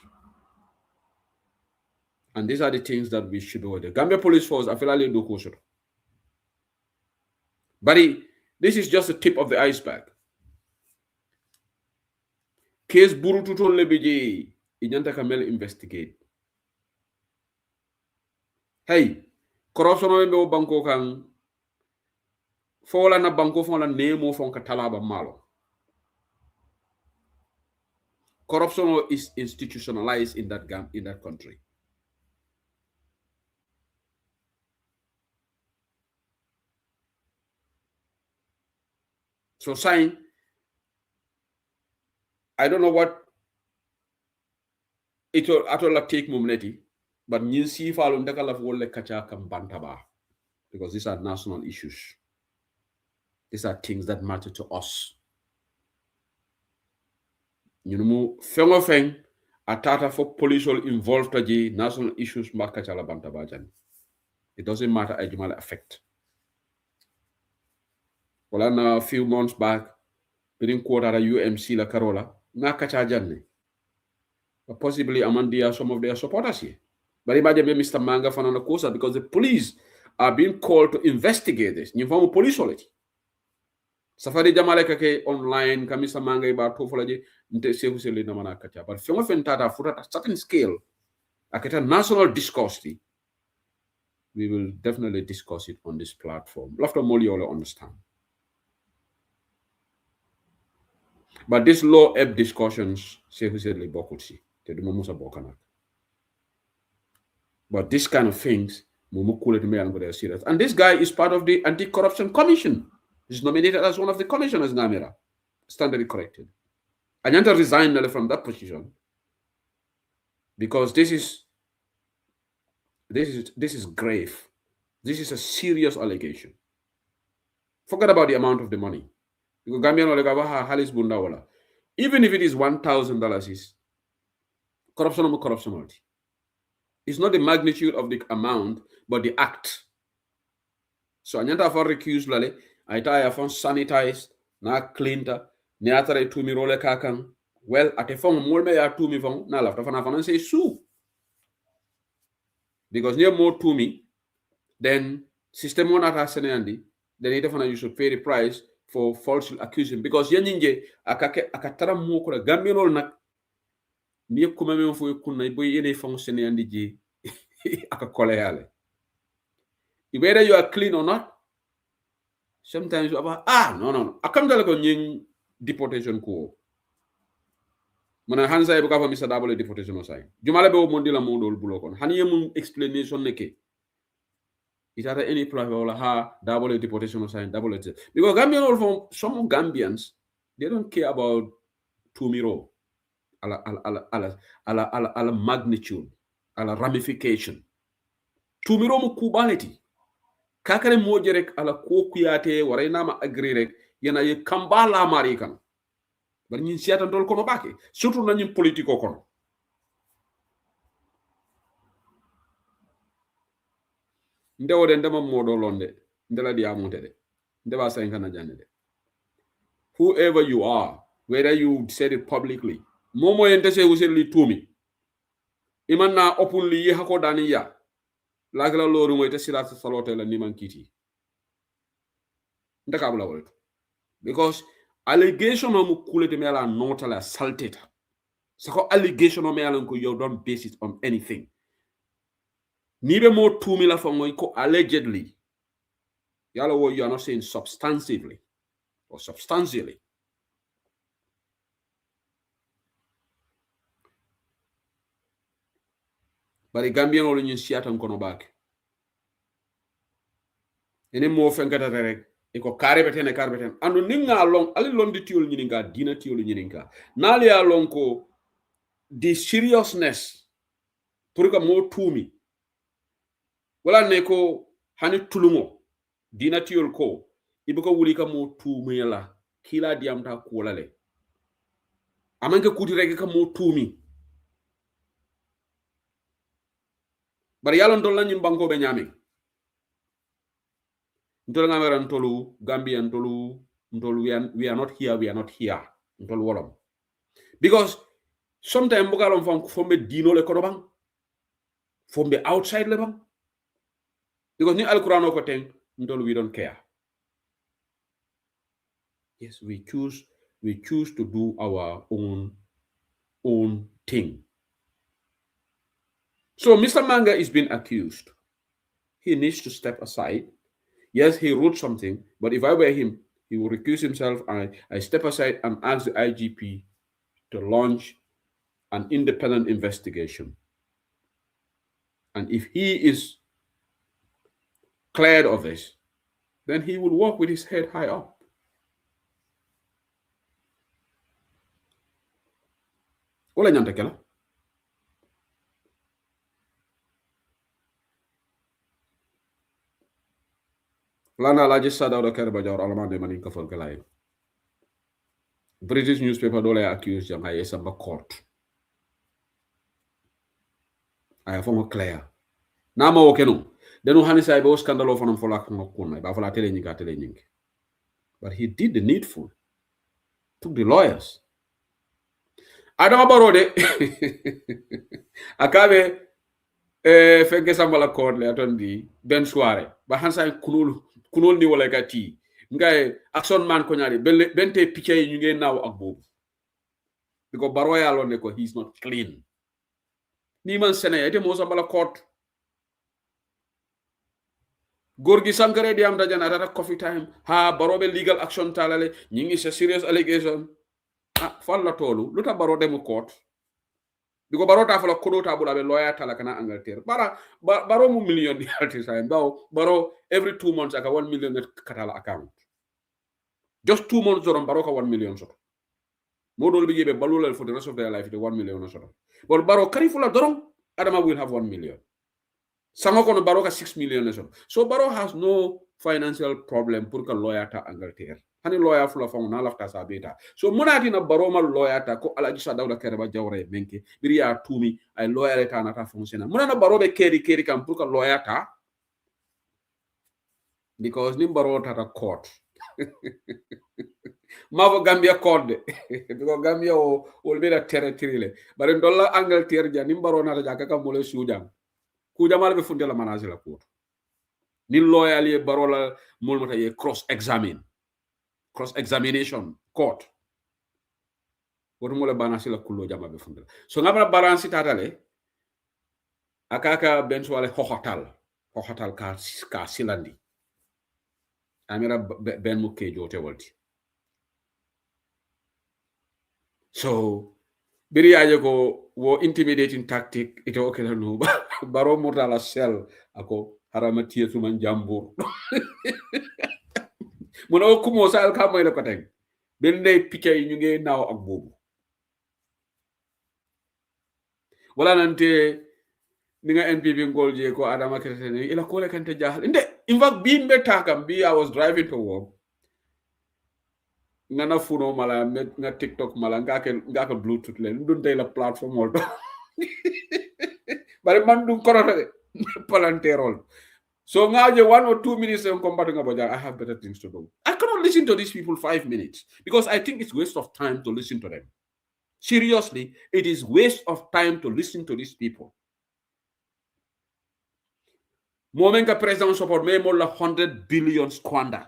And these are the things that we should do. The Gambia Police Force, I feel like do kosher. But this is just the tip of the iceberg. Case Burututon Lebiji, Inyanta Kamel investigate. Hey, corruption o banko kan fola na banko fola nemo fon katalaba malo. Corruption is institutionalized in that country. So saying, I don't know what it will take Mumleti, but Ninsi Falun Dakalaf Wole Kacha Kam Bantaba, because these are national issues. These are things that matter to us. You know, Feng Atata for police will involved to national issues Makachala Bantabajan. It doesn't matter Ajumal effect. Well, a few months back, during quarter UMC La Carola, Nakachajan. Possibly Amandia, some of their supporters here. But imagine Mr. Manga Fanana Kosa, because the police are being called to investigate this. You form police already. Safari Jamaleka ke online, Kamisa Manga about Tofolaji, Nte Sehuseli Namana Kacha. But Fengofentata for at a certain scale, a national discourse, we will definitely discuss it on this platform. Lafta Moli all understand. But this low ebb discussions, Sehuseli Bokulsi. But this kind of things, and this guy is part of the Anti-Corruption Commission. He's nominated as one of the commissioners, Namira. Standardly corrected. Anyanta resigned from that position because this is grave. This is a serious allegation. Forget about the amount of the money. Even if it is $1,000, is corruption. It's not the magnitude of the amount, but the act. So anyanta for recuse lale, aita for sanitize, na cleanta, ne atare tumi role kakan. Well, at a phone more me ya tumi phone, na lafta fana say sue. Because near more tumi, then system one at Seneandi, then it you should pay the price for false accusation. Because yeninje akatara mo kura Gambian na ni kumeme mfu kuna boy ene function and ji akakole yale. Whether you are clean or not, sometimes you about no. Akamdala ko nying deportation ko. Mana hansa e buka fa Mr. Double deportation osai. Jumala be o mondila modol bulokon. Hani yemu explanation neke. Is there any problem double deportation osai double it. Because Gambian all from some Gambians, they don't care about Tumiro. A la magnitude, a la ramification. Tumiro mu kubality. Kakare mojerek a la kokuyate warenama agrerek yana ye kambala American. But nyin siatan tol kono bake. Surtout na nyin politiko kono. Ndewo den dama modo londe. ndela di amonte de ndeba sa kana janne de whoever you are, whether you said it publicly momo yente se useli tumi iman na openly ye hako dani ya lagla loru moy te silat salote la niman kiti ndaka bula wala because allegation mo kulete mela nota la salteta sako allegation o mela ko you don't base it on anything nibe mo tumi la fango ko allegedly yalla wo you are not saying substantively or substantially. Bari Gambian olu ñin siatan kono baake ene mo fenkata rek e ko karbeten ando ninga long ali londi tiol ñini nga dina tiol ñini nga nali ya long ko the seriousness pour que mo tumi wala ne ko hani tulumo dina tiol ko ibe ko wuli ka mo tumi la kila diamta ko lale amanke kuti rek ka mo tumi bari yalon don lañu banko be ñami ntol ngamara ntolu Gambia ntolu we are not here ntol wolom because sometimes bugalom fam fombe dino le ko bang fombe outside le bang because ni alquran ko ten ntol we don't care. Yes, we choose to do our own thing. So Mr. Manga is being accused. He needs to step aside. Yes, he wrote something, but if I were him, he will recuse himself. I step aside and ask the IGP to launch an independent investigation. And if he is cleared of this, then he will walk with his head high up. Ola nyanta kela. Lana la just sada oda kerba jawr alamande manin ka fol kelay. British newspaper dole accused jam haye samba court. Aya fongo clear. Nama wokeno. Denu hani say be scandalo fanam fola ko kunna ba fola tele nyinga. But he did the needful. Took the lawyers. Adama Barode akabe fenke sambala court le atondi ben soirée ba hansa kunul ni wala gati ngay action man ko nyari bente pichay ñu ngey naw ak bobu biko Baro ya lone ko he's not clean ni man sene ete mo sambala court gorgi sankare di am dajana rata coffee time ha Baro be legal action talale ñi ngi sa serious allegation falla tolu luta Baro demu court biko Baro ta fala kodo ta bula be lawyer tala kana Angleterre Baro mu million di artista ndaw Baro every 2 months aka 1 million net katala account just 2 months zorom Baro ka 1 million soto modol bi yebe balulal for the rest of their life the 1 million soto but Baro karifula dorom Adama will have 1 million sango kono Baro ka 6 million soto so Baro has no financial problem pour ka lawyer ta Angleterre hani lawyer fula fong na lafta sa beta so munati na Baro mal lawyer ta ko Alaji Sadawda Kereba Jawre menke biriya tumi ay lawyer ta na ta fonctionner munana Baro be keri kam pour ka lawyer ta because nim Baro ta court mavo Gambia court de because Gambia will be a territory le bare ndolla Angleterre ja nim Baro na ta jaka kam mole sujam ku jamal be fundela manage la court ni lawyer li Baro la mol mata ye cross examination court woto mo le banasi la kullo jama be fundela so ngabra balansi tatale akaka ben swale hohotal ka silandi amira ben mo ke jote walti so biri aje ko wo intimidating tactic ite okela no Baro mortala sel ako harama tietu man jambur mono ko mo sal ka moy la ko tek ben day piqué ñu ngey naw ak bobu wala nante ni nga NPP ngol je ko Adama Kretene ila ko le kante jahal inde in fact bi mbe takam bi I was driving to work ngana funo mala nga TikTok mala ngaka Bluetooth le ndun tay la platform molto bare man dum korota de palanterol So now 1 or 2 minutes I'm combating about that. I have better things to do. I cannot listen to these people 5 minutes because I think it's waste of time to listen to them. Seriously, it is waste of time to listen to these people. Momenka president support me more 100 billion squander.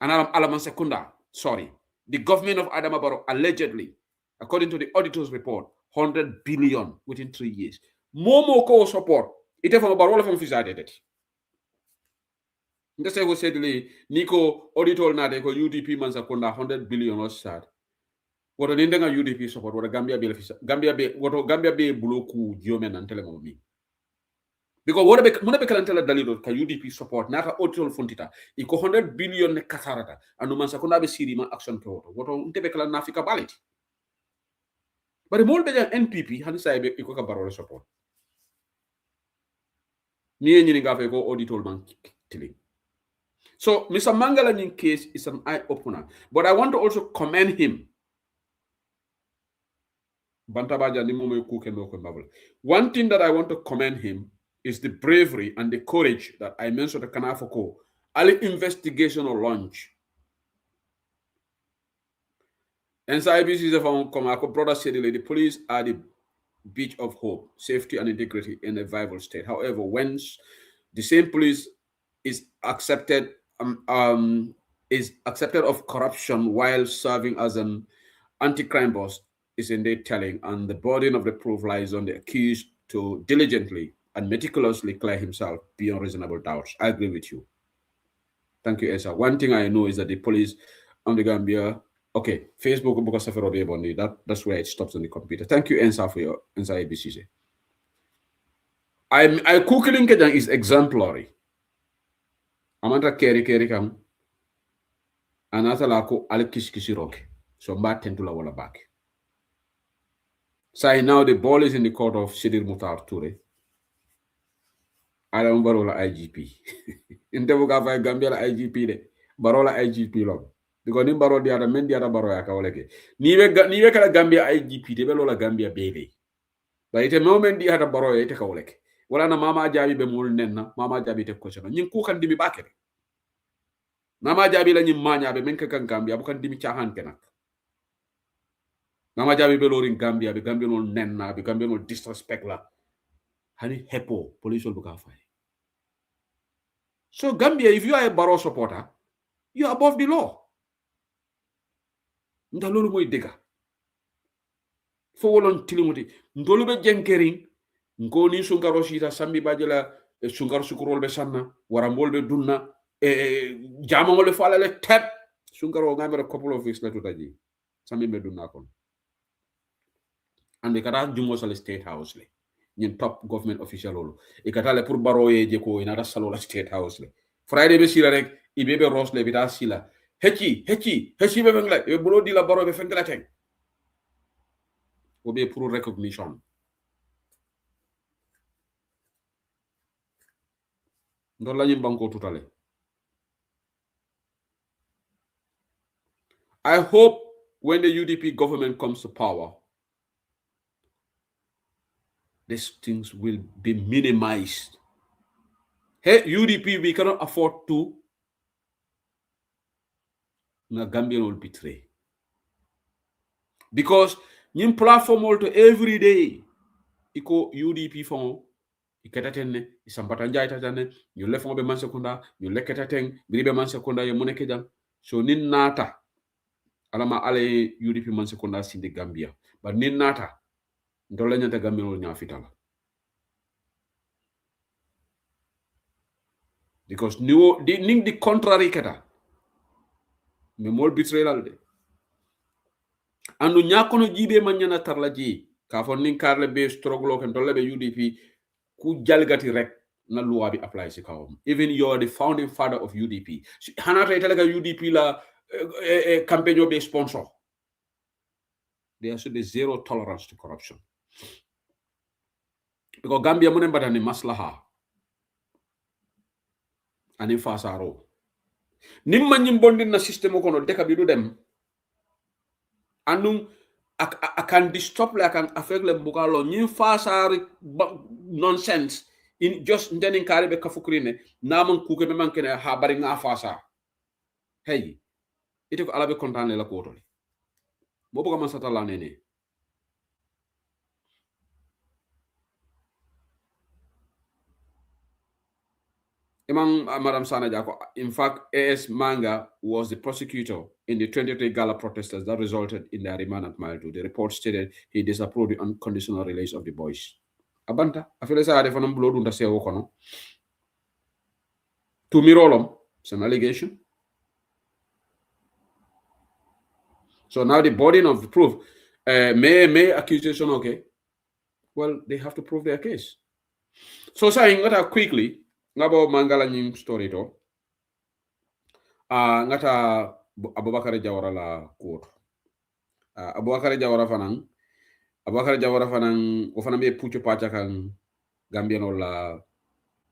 And Alaman Sekunda, sorry. The government of Adama Barrow allegedly, according to the auditor's report, 100 billion within 3 years. Momo ko support. Ite from Barrow from Fizade. Ndese go said Nico auditor na de ko UDP man Sekunda 100 billion or sad. What an Indian UDP support, what a Gambia be Gambia be bloku Diomen and Telemomi. Because what be kalantela dalido ka UDP support nata auditor funtita iko 100 billion ne kasarata anu man Sekunda be sirima action ke woto unte be kala nafika baliti. But the more be NPP han say be iko ka Barrow support. Ni nyini nga fe ko auditor man tili. So Mr. Mangalanin case is an eye opener, but I want to also commend him. One thing that I want to commend him is the bravery and the courage that I mentioned at Kanafoko. Ali investigation or launch. And so IBC from Komako brother said the police are the beach of hope, safety and integrity in a viable state. However, when the same police is accepted of corruption while serving as an anti-crime boss is indeed telling, and the burden of the proof lies on the accused to diligently and meticulously clear himself beyond reasonable doubts. I agree with you. Thank you, Esa. One thing I know is that the police on the Gambia, okay, Facebook, that's where it stops on the computer. Thank you, Ensa, for your Ensa ABCC. I cooking is exemplary. Amanda keri kam anata lako ale kisi roke. So mba tentula wala back. So now the ball is in the court of Sidir Mutar Toure. Adam Barola IGP. Intebuka fa Gambia la IGP de. Barola IGP lo. Because ni baro diara men diara baro ya kawleke. Niwe kala Gambia IGP de belola Gambia bebe. But ite moment diara baro ya ite kawleke. Wala na mama jabi be mul nenna, mama jabi te kochana. Nyin ku kan dimi bakere. Mama jabi la nyin manya be men ka kan Gambia bukan dimi chahan kenak. Mama jabi be lorin Gambia be Gambia no nenna be Gambia no disrespect la. Hani hepo police will buka fay. So Gambia, if you are a Barrow supporter, you are above the law. Ndalolu moy dega. Fo wolon tilimuti. Ndolu be jenkering ngoni sungaro shita sambi bajela sungaro sukurol be sanna warambol be dunna jamangol be falale tep sungaro ngamere a couple of weeks later taji sambi be dunna kon. And they kata jumo sale state house le. Nyen top government official lolu e kata le pour Barrow ye jeko inata salola state house le. Friday be sila rek ibebe rose le bita sila hechi be bengla e bulo di la Barrow be fengla teng obe pour recognition. Ndola nyim banko tutale. I hope when the UDP government comes to power, these things will be minimized. Hey, UDP, we cannot afford to. Na Gambian will betray. Because you platform all to every day. Iko UDP fond. Ikatatene, isampatanjai tatane, you left on be mansekunda, you lekatateng, gribe mansekunda, you monekejam. So nin nata. Alama ale UDP mansekunda sin the Gambia. But nin nata. Ndola nyanta Gambia no nyafitala. Because the contrary kata. Me mol betrayal de. Andu nyakono jibe manyana tarlaji. Kafon nin karle be struggle ken tolle be UDP ku jalgati rek na loi bi apply ci kawam. Even you're the founding father of UDP. Hanata italega UDP la campaign be sponsor. There should be zero tolerance to corruption. Because Gambia munen batani maslaha. Ani fasaro. Nimma nyimbondin na system kono deka bi du dem. Anum akan distop le akan affect le bukalo nyin fasari nonsense in just ndeni kare be kafukrine naman kuke be mankene ha bari nga fasa hey ite ko alabe kontane la ko to mo buga man satala nene Imam Madam Sana Jako, in fact, AS Manga was the prosecutor in the 23 Gala protesters that resulted in their remand at Mile 2. The report stated he disapproved the unconditional release of the boys. Abanta, I feel like I have a blood under say Okono. To Mirolom, it's an allegation. So now the burden of the proof, may accusation, okay. Well, they have to prove their case. So saying that quickly, ngabo mangala nyim story to. Ngata Abubakar Jawara la court. Abubakar Jawara fanang o fana be puccu pacha kan Gambian la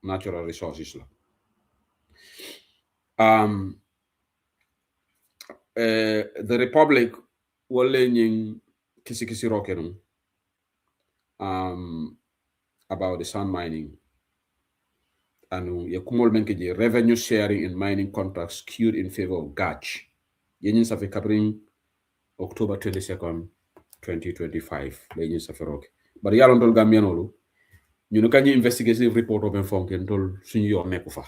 natural resources la. The Republic wole nying kisi rokenum about the sand mining. And yakumol menkeji revenue sharing in mining contracts skewed in favor of GACH. Yenyin safi kabring October 22nd, 2025. Yenyin safi roke. But yalon tol Gambian olu. You know, can you investigative report open from Kentol Sunyo Mekufa?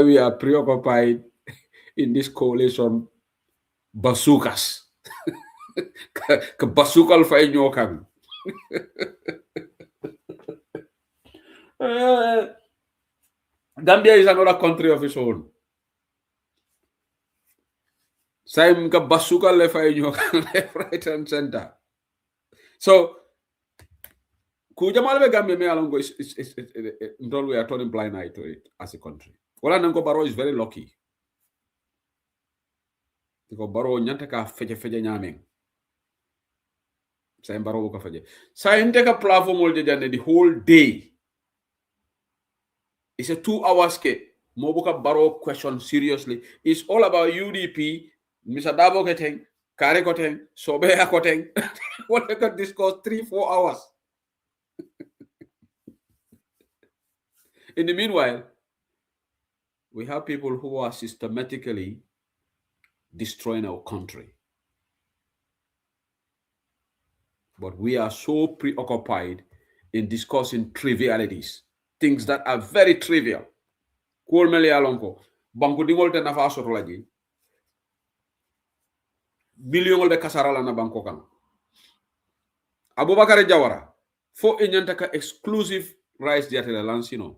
We are preoccupied in this coalition bazookas. Bazooka fay ñokam. Gambia is another country of its own. Same ka bazooka le fay ñokam left, right, and center. So Kujamal Gambia me along we are turning blind eye to it as a country. Wala Nanko Baro is very lucky. Because Baro nyanta ka feje nyaming. Sa Baro ka feje. Sa ka platform all the whole day. It's a 2 hours ke. Mobuka Baro question seriously. It's all about UDP, Mr. Dabo Keteng, Kare Koteng, Sobeya Koteng. What they can discuss 3-4 hours. In the meanwhile, we have people who are systematically destroying our country. But we are so preoccupied in discussing trivialities, things that are very trivial. Kuolmeli alonko, banku dingol te nafa sotolaji. Million be kasarala na banko kan. Abubakar Jawara, fo enyantaka exclusive rights diatele lansino.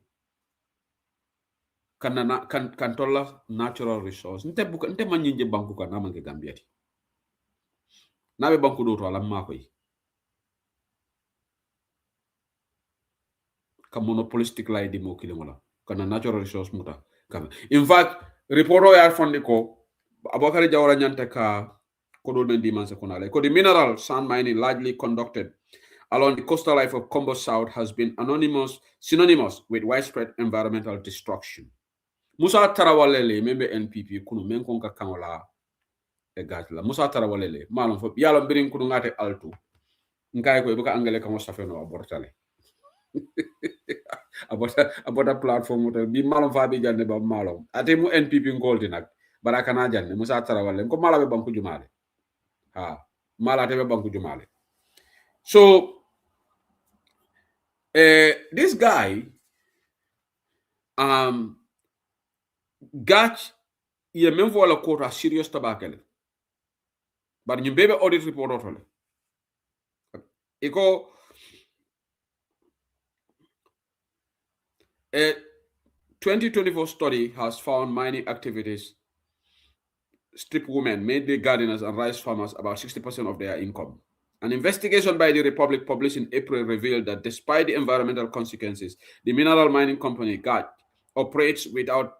Kan tolla natural resource nte manyinje banku kan namange Gambiati nabe banku do to ala makoy ka monopolistic lay di mo kilimola kana natural resource muta kam in fact reporto ya fondi ko Abubakar Jawara nyanta ka kodo men dimanse konale ko the mineral sand mining largely conducted along the coastal life of Combo South has been synonymous with widespread environmental destruction. Musa Tarawalele, member NPP, kunu menkonka kangola egatla. Musa Tarawalele, malon fo yalo birin kunu ngate altu. Nkai ko ibuka angele kango safeno abortale. Abota platform muta bi malon fa bi janne ba malon. Ate mu NPP ngolti nak. Baraka na janne Musa Tarawalele ko malabe banku jumale. Ha, mala tebe banku jumale. So this guy Gach ye même vola kota serious tabakele but ñu bebe audit report otole iko a 2024 study has found mining activities strip women, mainly gardeners and rice farmers, about 60% of their income. An investigation by the Republic published in April revealed that despite the environmental consequences, the mineral mining company GAT operates without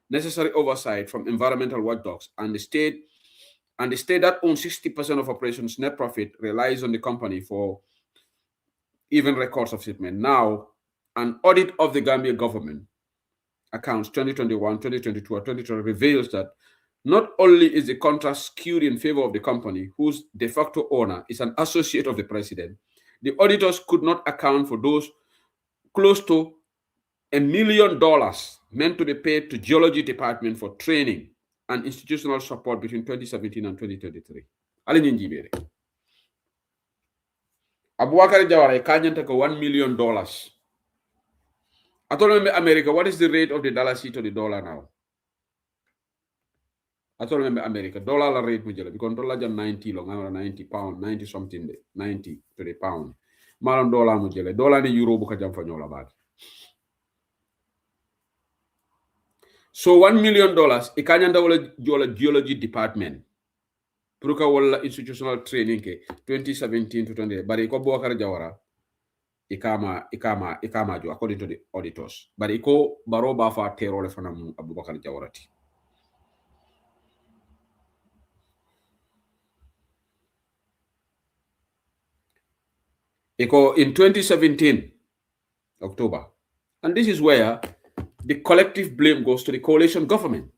necessary oversight from environmental watchdogs, and the state that owns 60% of operations net profit relies on the company for even records of shipment. Now, an audit of the Gambia government accounts 2021, 2022, and 2020 reveals that Not only is the contract skewed in favor of the company, whose de facto owner is an associate of the president, the auditors could not account for those close to $1 million meant to be paid to Geology Department for training and institutional support between 2017 and 2023. Ali njibere. Abubakar Jawara kanyanta ko $1 million. Atolo America, what is the rate of the dollar to the dollar now? Atolo America, dollar la rate mujela because dollar jam 90 long, 90 pound, 90 something, 90 to the pound. Malon dollar mujela, dollar ni euro buka jam fanyola bag. So $1 million, ikanyanda wala Geology Department. Pruka wala institutional training ke 2017 to 20. But iko Abubakar Jawara, ikama jo according to the auditors. But iko baro bafa terror fanam Abubakar Jawarati. Iko in 2017 October, and this is where the collective blame goes to the coalition government.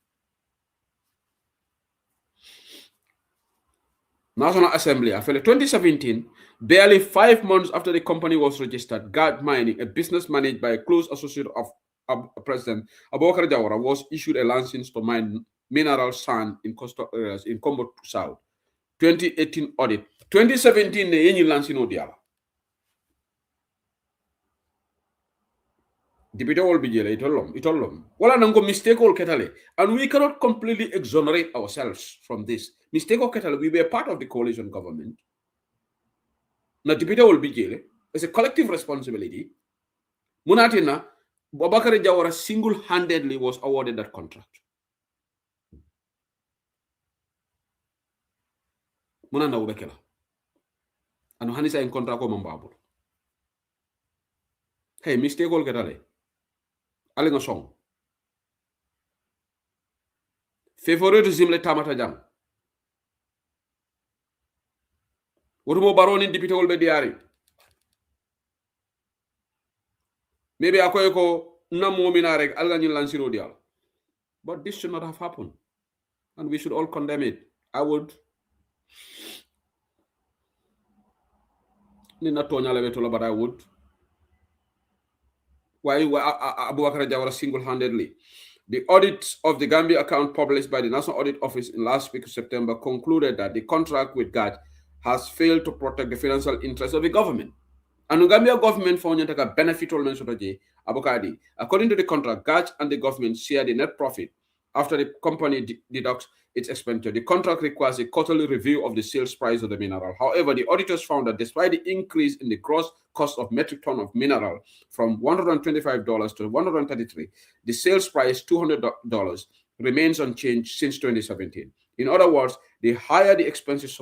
National Assembly, after 2017, barely 5 months after the company was registered, Guard Mining, a business managed by a close associate of President Abubakar Jawara, was issued a license to mine mineral sand in coastal areas in Kombo South. 2018 audit. 2017, the any license odiala. Deputy will be jailed, itolom. Wala nango mistake all ketale. And we cannot completely exonerate ourselves from this. Mistake or ketale, we were part of the coalition government. Now, deputy will be jailed. It's a collective responsibility. Munatina, Abubakar Jawara single-handedly was awarded that contract. Munana ubekela. Anu hanisa in contract ko mambabu. Hey, mistake all ketale. Alinga song. Favoritism le tamata jam. Wotumo baroni député wol be diari. Maybe akoy ko namo mina rek alga ñu lansiro dial. But this should not have happened. And we should all condemn it. I would. Nina tonya le betola, but I would. Why Abubakar Jawara single-handedly? The audit of the Gambia account published by the National Audit Office in last week of September concluded that the contract with GAT has failed to protect the financial interests of the government. And the Gambia government found a benefit all Abukadi. According to the contract, GAT and the government share the net profit after the company deducts its expenditure. The contract requires a quarterly review of the sales price of the mineral. However, the auditors found that despite the increase in the gross cost of metric ton of mineral from $125 to $133, the sales price, $200, remains unchanged since 2017. In other words, the higher the expenses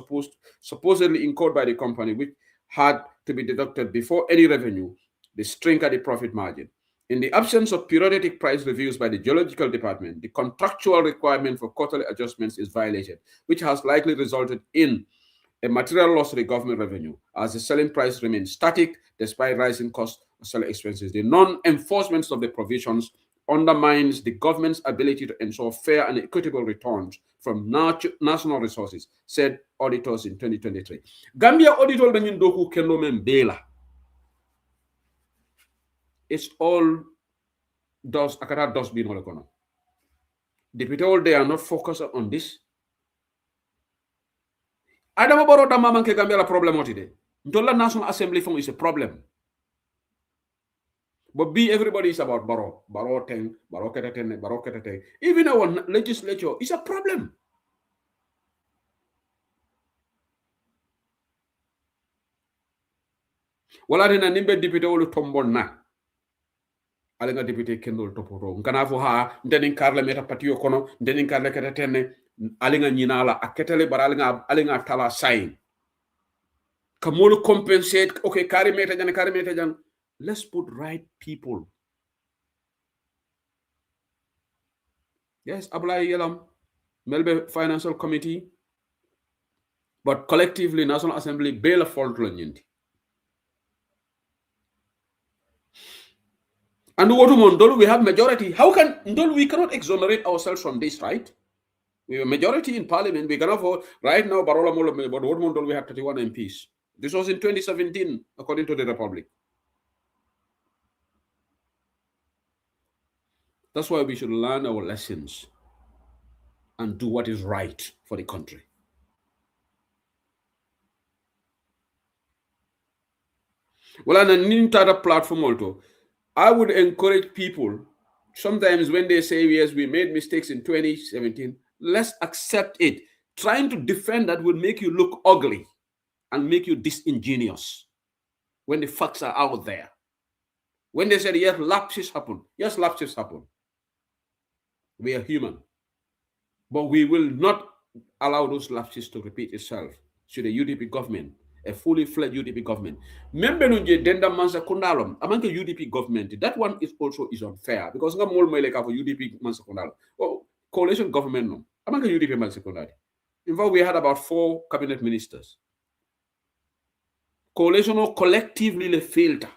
supposedly incurred by the company, which had to be deducted before any revenue, the strengthened the profit margin. In the absence of periodic price reviews by the Geological Department, the contractual requirement for quarterly adjustments is violated, which has likely resulted in a material loss to the government revenue, as the selling price remains static despite rising costs of selling expenses. The non-enforcement of the provisions undermines the government's ability to ensure fair and equitable returns from national resources, said auditors in 2023. Gambia auditor benyin doku kendo membela. It's all akata does being all economy. The people, they are not focused on this. Adama Barrow dama manke Gambia la problem today. Ntola National Assembly fund is a problem. But everybody is about Barrow. Barrow kete. Even our legislature is a problem. Wala dina nimbe deputy wolu tombon na. Alenga député kendol topoto ngana fo ha ndeni karle meta patio kono ndeni karle kete tenne alenga nyinala aketele bar alenga tala sign kamolu compensate okay kari meta jan let's put right people. Yes, Ablaye Yelam Melbe Financial Committee, but collectively National Assembly bail a fault lonyenti. And we have majority. How can we cannot exonerate ourselves from this, right? We were majority in parliament. We're gonna vote right now. Barola Mola, but what month we have 31 MPs. This was in 2017, according to the Republic. That's why we should learn our lessons and do what is right for the country. Well, on an entire platform also, I would encourage people, sometimes when they say, yes, we made mistakes in 2017, let's accept it. Trying to defend that will make you look ugly and make you disingenuous when the facts are out there. When they said, yes, lapses happen. Yes, lapses happen. We are human. But we will not allow those lapses to repeat itself. Should the UDP government, a fully fledged UDP government, member nunje denda mansa kondalom among the UDP government, that one is also unfair because nga mol moy leka for UDP mansa kondalom. Oh, coalition government no. Among the UDP mansa kondalom. In fact, we had about 4 cabinet ministers. Coalition or collectively le filter.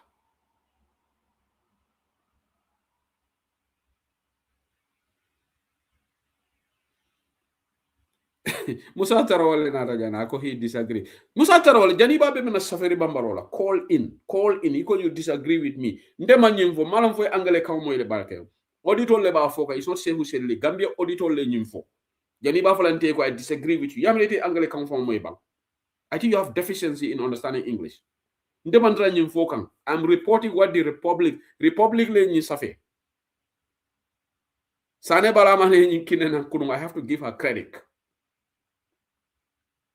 Musa Tarawale na rajana ako he disagree. Musa Tarawale jani ba be mena safari bambarola call in you disagree with me. Ndema nyimfo malam fo angale kaw moy le barke. Auditor le ba foka is not say who said le Gambia auditor le nyimfo. Jani ba falante ko I disagree with you. Yamlete angale kaw fo moy bang. I think you have deficiency in understanding English. Ndema ndra nyimfo kan. I'm reporting what the republic le nyi safe. Sane bala ma ne kinena kunu I have to give her credit.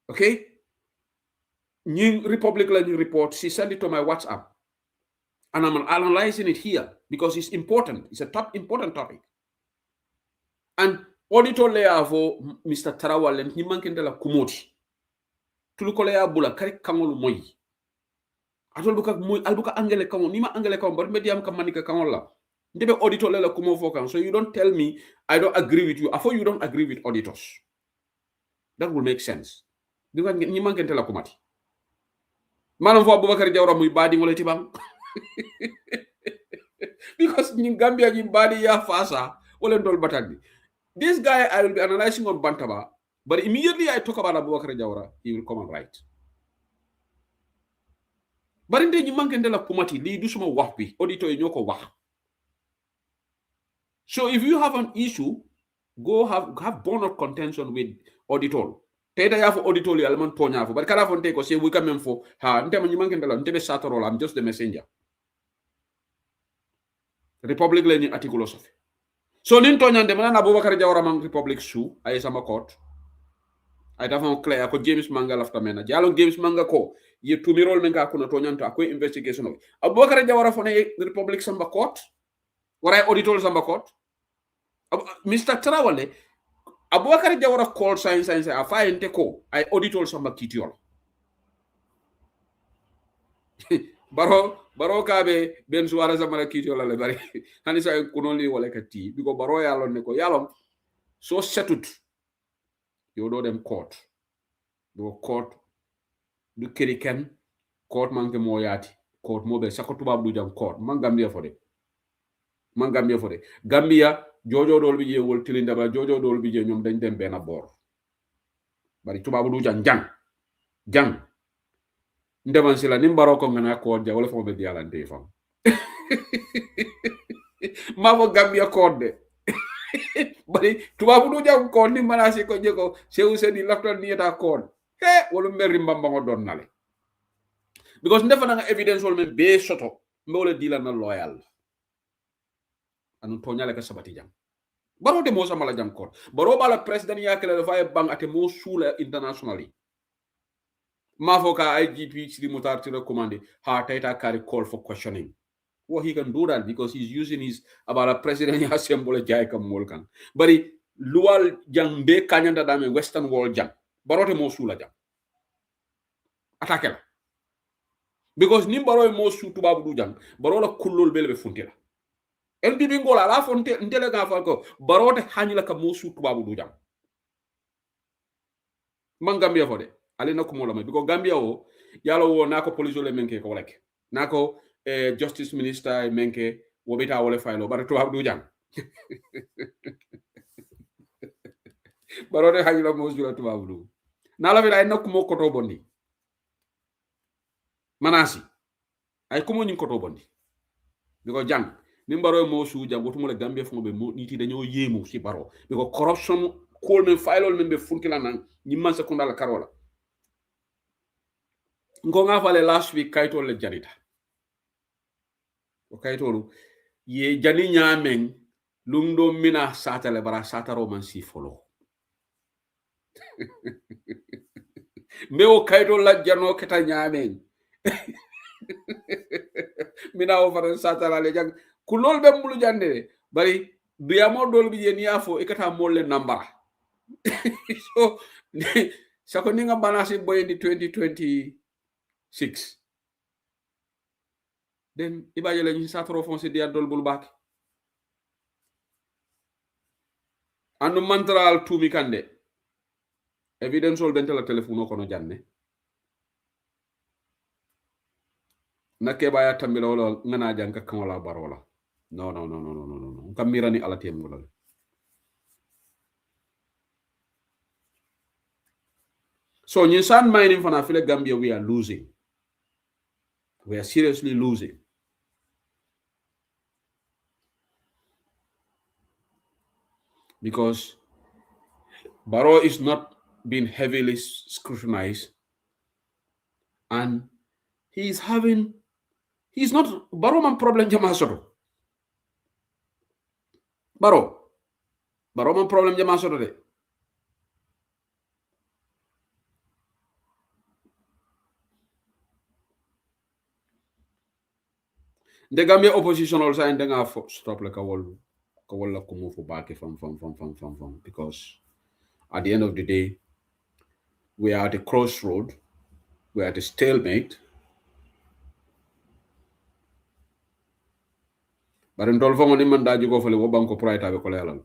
Okay? New Republic report, she sent it to my WhatsApp. And I'm analyzing it here because it's important. It's a important topic. And auditor layer for Mr. Tarawale, he mankin de la kumoti. Tulukolea bula kari kangolu moyi. Albuka angele kango, nima angele kango, but medium kamanika kangola. Ndebe auditor la kumo fokan. So you don't tell me I don't agree with you. I thought you don't agree with auditors. That will make sense. Because ni manken tela kumati manam fo Abubakar Jawara muy badi ngoleti bang because ni Gambia ji badi ya fasa wala ndol batandi. This guy I will be analyzing on Bantaba, but immediately I talk about Abubakar Jawara, he will come and write. But in the ni manken tela kumati li du suma wax bi auditor yi ñoko wax. So if you have an issue, go have bone of contention with auditor. Teda ya fo auditor ya man tonya fo but kala fonte ko se we quand même fo ha ntema ñu manken dala ntebe satoro I'm just the messenger. Republic le ni article sofi. So nin tonya ndema na Abubakar Jawara man Republic su ay sama court. Ay dafa clear ko James Manga lafta mena. Jalo James Manga ko ye tumirol menga ko na tonya to akoy investigation. Abubakar Jawara fo ne Republic samba court. Wara auditor samba court. Mr. Tarawale Abubakar Jawara call science a fine ko I auditor samba kitiol. baro kabe ben suara zamara kitiol le bari hani sa kunoli wala kati because baro yalon ne ko yalom so setut you do them court du keriken court manke moyati court mobe sakotuba du jam court man Gambia fo de Gambia jojo dol bi je wol tilinda ba jojo dol bi je ñom dañ dem ben bor bari tubabu du jang ndeman sila nim baro ko ngana ko ja wala fo be dialante fam ma fo Gambia ko de bari tubabu du jang ko ni manasi ko jeko sew seni lafton ni eta ko wala meri mbamba ngo don nale because ndefa nga evidence wol men be soto mbole dila na loyal anu tonyale ka sabati jam baro de mo samala jam ko baro bala president yakele fa bang ate mo sula internationally ma foka IGP Sri Mutar to recommend ha tata carry call for questioning. Well, he can do that because he's using his about a president assembly jay kam molkan bari lual jang be kanyanda dame western world jang baro de mo sula jam attaque la because nim baro mo su tubabu du jang baro la kullol belbe funtila LDB ngola la fonte ndele ga fa ko barote hanyila ka musu tubabu du jam man Gambia fo de ale na ko mo la may because Gambia o yalo wo nako police le menke ko lek nako justice minister menke wo beta wole faylo bar tubabu du jam baro de hajula mo jula tuba bulu nala bi ay nak mo koto bondi manasi ay ko mo nyin koto bondi biko jang ni baro mo su jang gotumo le gambia fo be mo niti dañoo yemu ci baro biko corruption ko men faylol men be funkila nan ni man sekunda la karola ngo nga fale last week kayto le janita o kaytolu ye jani nyamen lundo mina satale bara sataro man si folo me o kayto la jano keta nyamen mina o fara satala le jang kulol be mulu jande bari duyamo dol bi yen yafo ikata molle nambara so sako ninga banasi boy di 2026 then ibaje la ñu sataro foncé dia dol bul bak anu mantral tumi kande evidence ol dentela telefono kono janne nakke baya tambila wala ngana janka kamala barola no kamirani ala tem ngolal so ñin san mining fana file Gambia we are losing, we are seriously losing. Because Barrow is not being heavily scrutinized, and he's not Barrow man problem jama soto. Barrow man problem jama soto de. The Gambia opposition also and then stop like a wall la kumu for back from because at the end of the day we are at a crossroad, we are at a stalemate. But in Dolphin on him daji go for the Wobanko Pride have a colleague.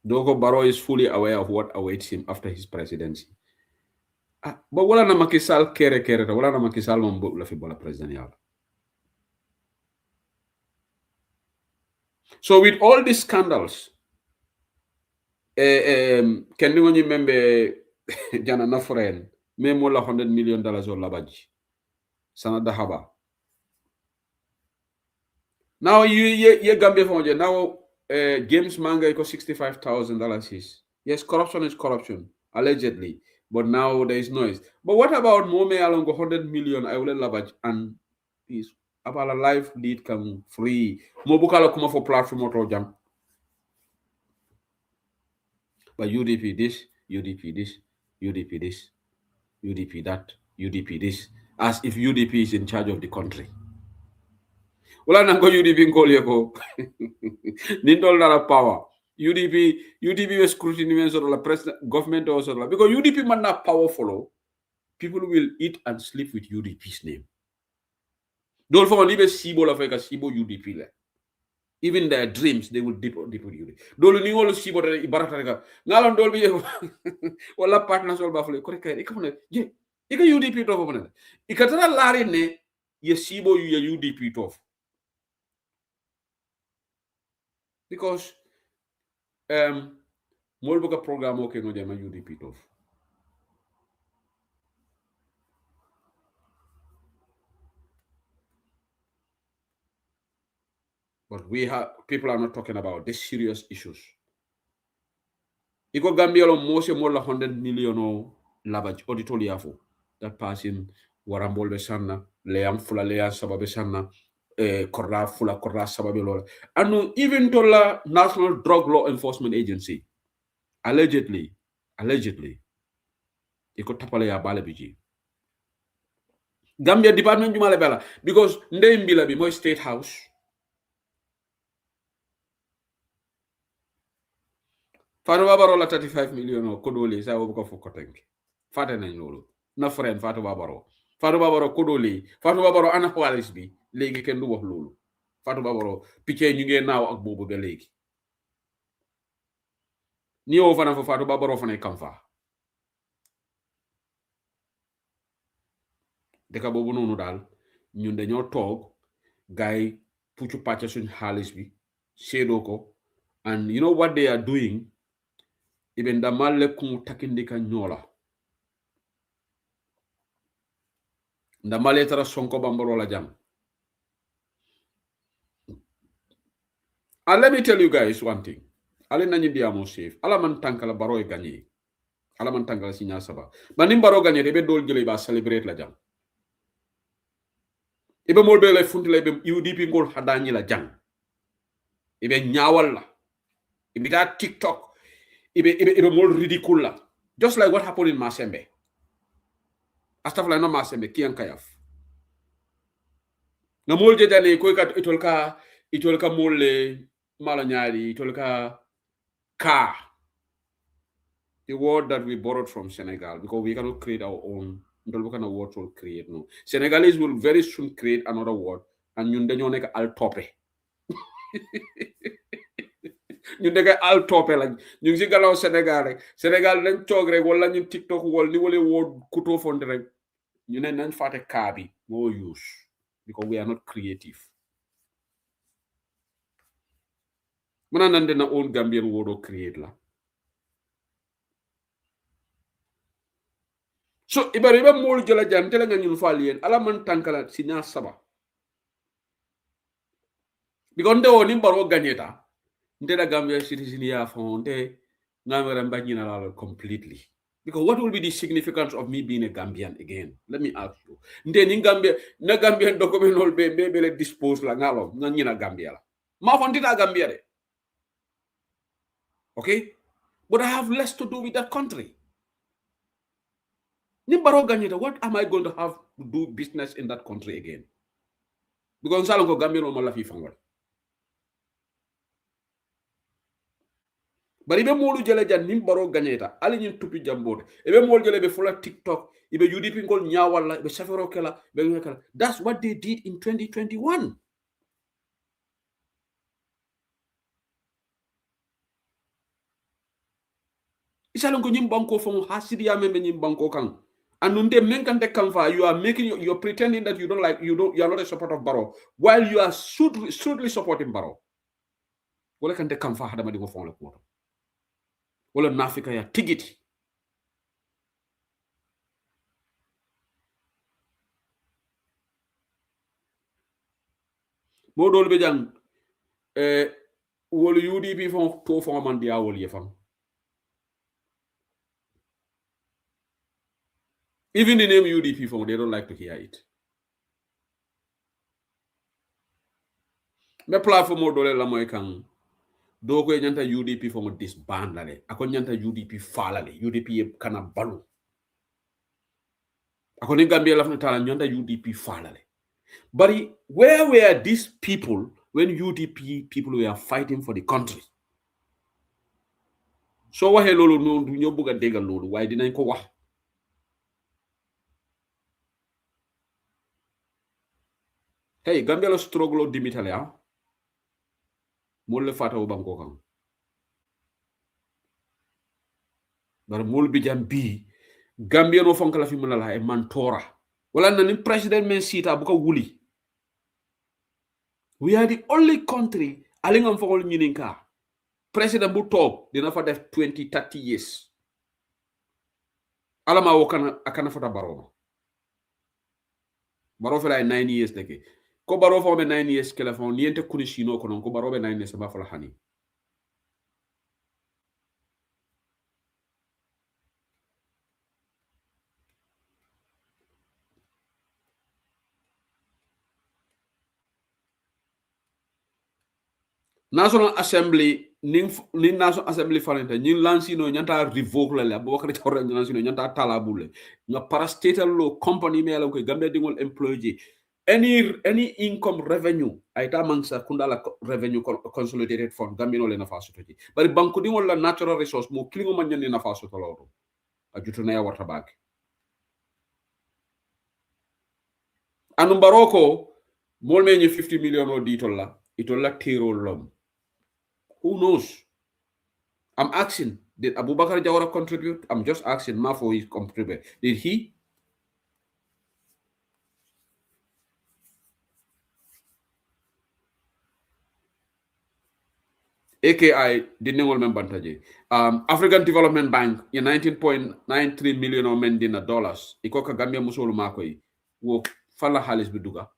Dogo Barrow is fully aware of what awaits him after his presidency. But wala na makisal kere wala na makisal mambo la fi bola presidential. So with all these scandals, can you remember Jana na friend me mola $100 million or labaji sana dahaba. Now you Gambia for now James Manga equals $65,000. Yes, corruption is corruption, allegedly. But now there is noise. But what about Mome along 100 million? I will love and is about a life lead come free. Mobukala come for platform or jam. But UDP this, UDP this, UDP this, UDP that, UDP this, as if UDP is in charge of the country. Wala nango UDP ngoli ko nindol dara power UDP was scrutiny men sort of president government or sort of because UDP man not powerful, people will eat and sleep with UDP's name. Don't for live sibo la feka sibo UDP le. Even their dreams they will dip UDP. Dolu ni ngolo sibo de ibarata reka ngalon dol bi wala partner sol ba fle ko rek ikamone je ika UDP to fo ne ikatara lari ne ye sibo yu UDP to. Because Molbuka program okay no jama UDP tof. But people are not talking about these serious issues. Iko Gambia lo mose mola 100 million o labaj auditoriafo that passing warambol be sanna leam fula leya sababe sanna korra fula korra sababe lola. And even to la National Drug Law Enforcement Agency allegedly iko tapale ya bale biji Gambia department jumale bela because ndey mbila bi moy State House Fatou Babaro la 35 million o kodoli sa wo ko foko tank faté nañ lolu na friend Fatou Babaro kodoli Fatou Babaro ana xwalis bi légui ken du wax lolu Fatou Babaro picé ñu ngé naaw ak bobu ba légui ni o fana fo Fatou Babaro fana kam fa deka bobu nonu dal ñun dañoo toog gaay puccu pàcca suñ xaalis bi séedoo ko and you know what they are doing ibe ndamalle kumu takindika ñoola ndamale tara sonko bambaro la jam. And let me tell you guys one thing. Ale nanyi diamo safe. Ala man tankala baro e gagné. Ala man tankala sinya saba. Banim baro gagné be dol jele ba celebrate la jam. Ibe mol be lay funti lay be UDP ngol hadani la jam. Ibe nyawal la. Ibe ta TikTok. Ibe mol ridicule la. Just like what happened in Masembe. Astafla no Masembe kian kayaf. Na mol je dane ko kat itolka mol le mala ñaari itolka ka. The word that we borrowed from Senegal, because we cannot create our own. Ndolbukana word will create no. Senegalese will very soon create another word, and ñun dañoo nekk al toppe. ñun nekk al toppe lañ ñu ngi si galaw Sénégal rek Sénégal dañ toog rek wala ñun TikTok wala ni wala word kuto fonde rek ñu ne nañ fàtte kaa bi moo use because we are not creative. Muna nande na own Gambian word or create la. So ibariba mol jala jantela nga ñun falien ala man tankala sinya saba because nde woni baro gagneta nde da Gambia citizen ya fonde ngamara mbagina la completely because what will be the significance of me being a Gambian again? Let me ask you. Nde ni Gambia na Gambian document hol be le dispose la ngalo ngina Gambia la ma fondita Gambia de. Okay, but I have less to do with that country. What am I going to have to do business in that country again? Because Salongo Gambia no malafi fangol. But ibe molu jele jan nim baro ganyeta ali ñin tupi jambote ibe molu jele be fula TikTok ibe UDP ngol ñawalla ibe safaro kala be kala. That's what they did in 2021. Isalongo ñim banko fon hasidi ya membe ñim banko kan. And you are making, you're pretending that you are not a supporter of Barrow, while you are shrewdly supporting Barrow. Wala kan de kamfa hadama di go fon la ko. Wala nafika ya tigiti. Mo dol be jang wala UDP fon to fon man dia wol yefam. Even the name UDP phone, they don't like to hear it. Me platform mo dole la moy kan do ko nyanta UDP phone disband la le akon nyanta UDP fala le UDP kana balu akon ni Gambia la fa tala nyanta UDP fala le. But where were these people when UDP people were fighting for the country? So waxe lolu no ñu bëgga dégal lolu waye dinañ ko wax. Hey, Gambia lo struggle dimitale ha. Mol le fata o banko kan. Bar mol bi jam bi Gambia no fonka la fi mëna la e mantora. Wala na ni president men sita bu ko wuli. We are the only country alingam fokol ñininka. President bu top dina fa def 20-30 years. Alama wo kana akana fota Barrow. Barrow fa 9 years deke. Ko Barrow fa 9 years kala fa niente kuni shino ko non ko Barrow 9 years ba fa la hani. National Assembly ning National Assembly falenta ñi lansino ñanta revoke la bo wakati tawra lansino ñanta talabule nga parastatal law company me la ko Gambia dingol employee any income revenue aita mangsa kundala revenue consolidated fund Gambia no le na faso toji bari banku dingol la natural resource mo klingo man ñani na faso to lawdo ajuto na ya warta bag anu baroko mol me ñi 50 million o ditolla itolla tiro lom. Who knows? I'm asking, did Abubakar Jawara contribute? I'm just asking Mafo is contribute. Did he? AKI dinengol men bantaje. African Development Bank ye 19.93 million o men dina dollars. Iko ka Gambia musolu makoy wo fala halis biduga.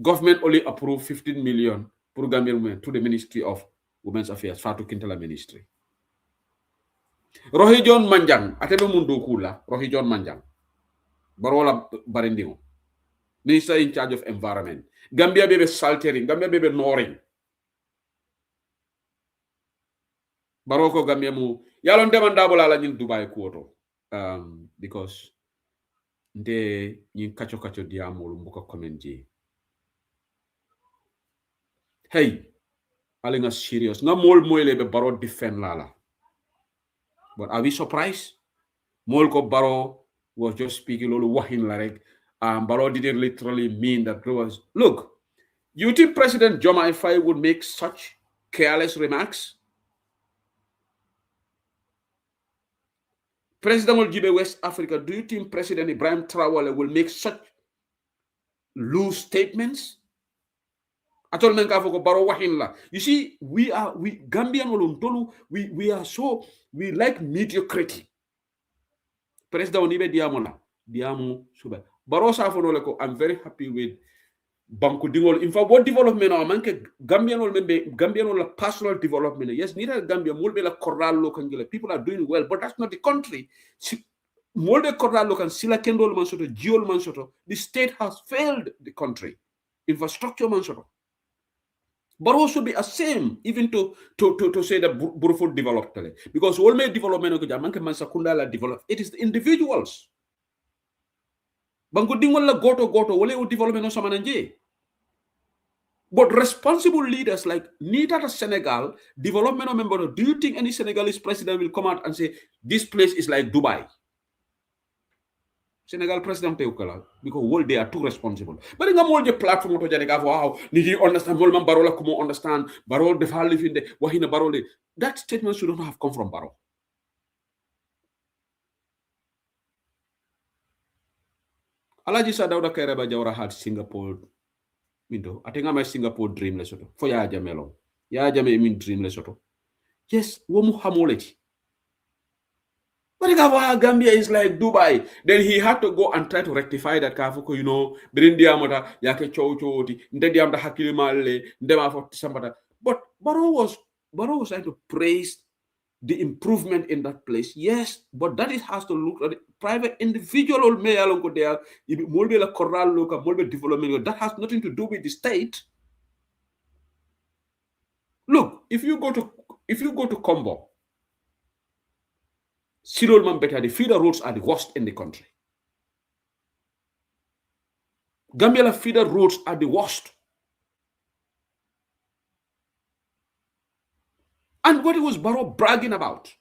Government only approved 15 million for Gambian women to the Ministry of Women's Affairs, Fatou Kintala Ministry. Rohi John Manjang, atebe mundu kula, Rohi John Manjang. Barola Barindingo. Minister in charge of environment. Gambia bebe saltering, Gambia bebe noring. Baroko Gambia mu yalon demandable ala nyin Dubai kuoto. Because nde nyin kacho diamol mbuka komenji. Hey, alinga serious. Nga mol moyle be baro defend lala. But are we surprised? Molko Baro was just speaking lolu wahin larek. Baro didn't literally mean that there was. Look, you think President Jomai Faye would make such careless remarks? President Oljibe West Africa, do you think President Ibrahim Traore will make such loose statements? You see, we Gambian we are so, we like mediocrity. President Onibe Diamu Suba. Barosa Fonoleko, I'm very happy with Banku Dingol. In fact, what development are manke Gambian personal development. Yes, neither Gambia, Molbe la Corral local people are doing well, but that's not the country. Molbe Corral local Sila Kendol Mansoto, Giol Mansoto, the state has failed the country. Infrastructure Mansoto. But also be a same, even to say that Burford developed. Because all my development develop. It is the individuals. Bangu la goto wale development samananje. But responsible leaders like Nita Senegal, development member, do you think any Senegalese president will come out and say this place is like Dubai? Senegal president because all they are too responsible. But in the platform to Janika, wow, did you understand Molman Barola Kumo understand Barol de live in the Wahina Barole? That statement should not have come from Baro. Alaji Sadauda Kereba Jawara had Singapore window. I think I'm a Singapore dream lesoto. For ya jamelo. Ya jame mean dream lesoto. Yes, womu hamoleti. But Gambia is like Dubai. Then he had to go and try to rectify that kafuko, you know, Brindiamota, Yake Chouchoti, Ndediam the Hakilimale, Ndema for Sambata. But Baro was trying to praise the improvement in that place. Yes, but that has to look at the private individual may along there, Molbe la Corral local, Molbe development. That has nothing to do with the state. Look, if you go to Combo, Cyril Mambeta, the feeder roads are the worst in the country. Gambia feeder roads are the worst. And what he was Baro bragging about,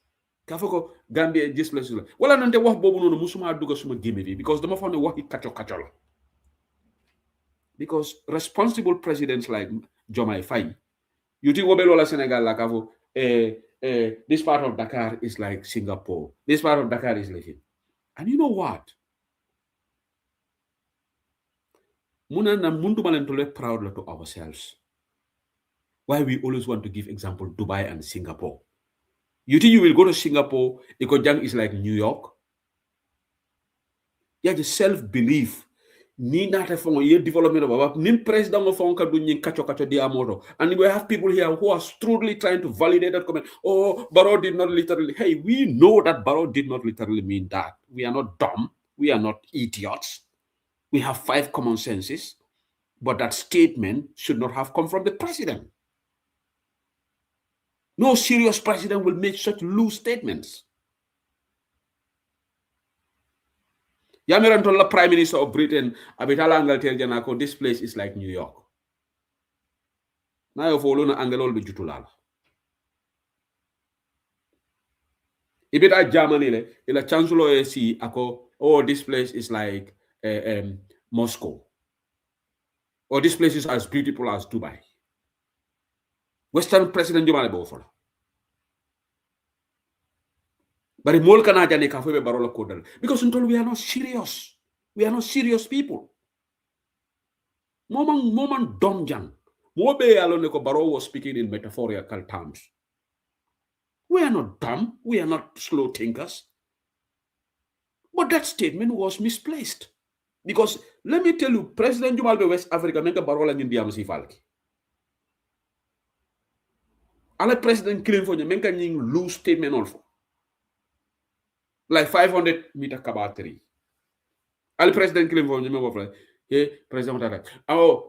Kafoko Gambia this place. Well, I know what Bobo no Musuma Duga Suma Gimevi because the more found the work kachola. Because responsible presidents like Jomai Faye, you think Wobelola Senegal Lakavo, this part of Dakar is like Singapore. This part of Dakar is like it. And you know what? Muna na mundu malentole proud to ourselves. Why we always want to give example Dubai and Singapore. You think you will go to Singapore, Ikojang is like New York? Yeah, the self-belief. Ni nata fongo ye development of nim president of fonka do nyin kacho diamoto. And we have people here who are strongly trying to validate that comment. Oh, Baro did not literally. Hey, we know that Baro did not literally mean that. We are not dumb. We are not idiots. We have 5 common senses. But that statement should not have come from the president. No serious president will make such loose statements. Yamiran told the Prime Minister of Britain, Abitala Angal Janako, this place is like New York. Now you follow na Angelol be jutulala. Ibita Germany, ila Chancellor see ako, oh, this place is like Moscow. Or this place is as beautiful as Dubai. Western President Jumale Bofora. But because until we are not serious. We are not serious people. Moment domjang. Mobe alone ko Barrow was speaking in metaphorical terms. We are not dumb. We are not slow thinkers. But that statement was misplaced. Because let me tell you, President Jumalbe West Africa menka Barrow la India masi falki. Ale President Clinton menka nying loose statement also. Like 500-meter kabateri. Ale President Clinton menka President Tata.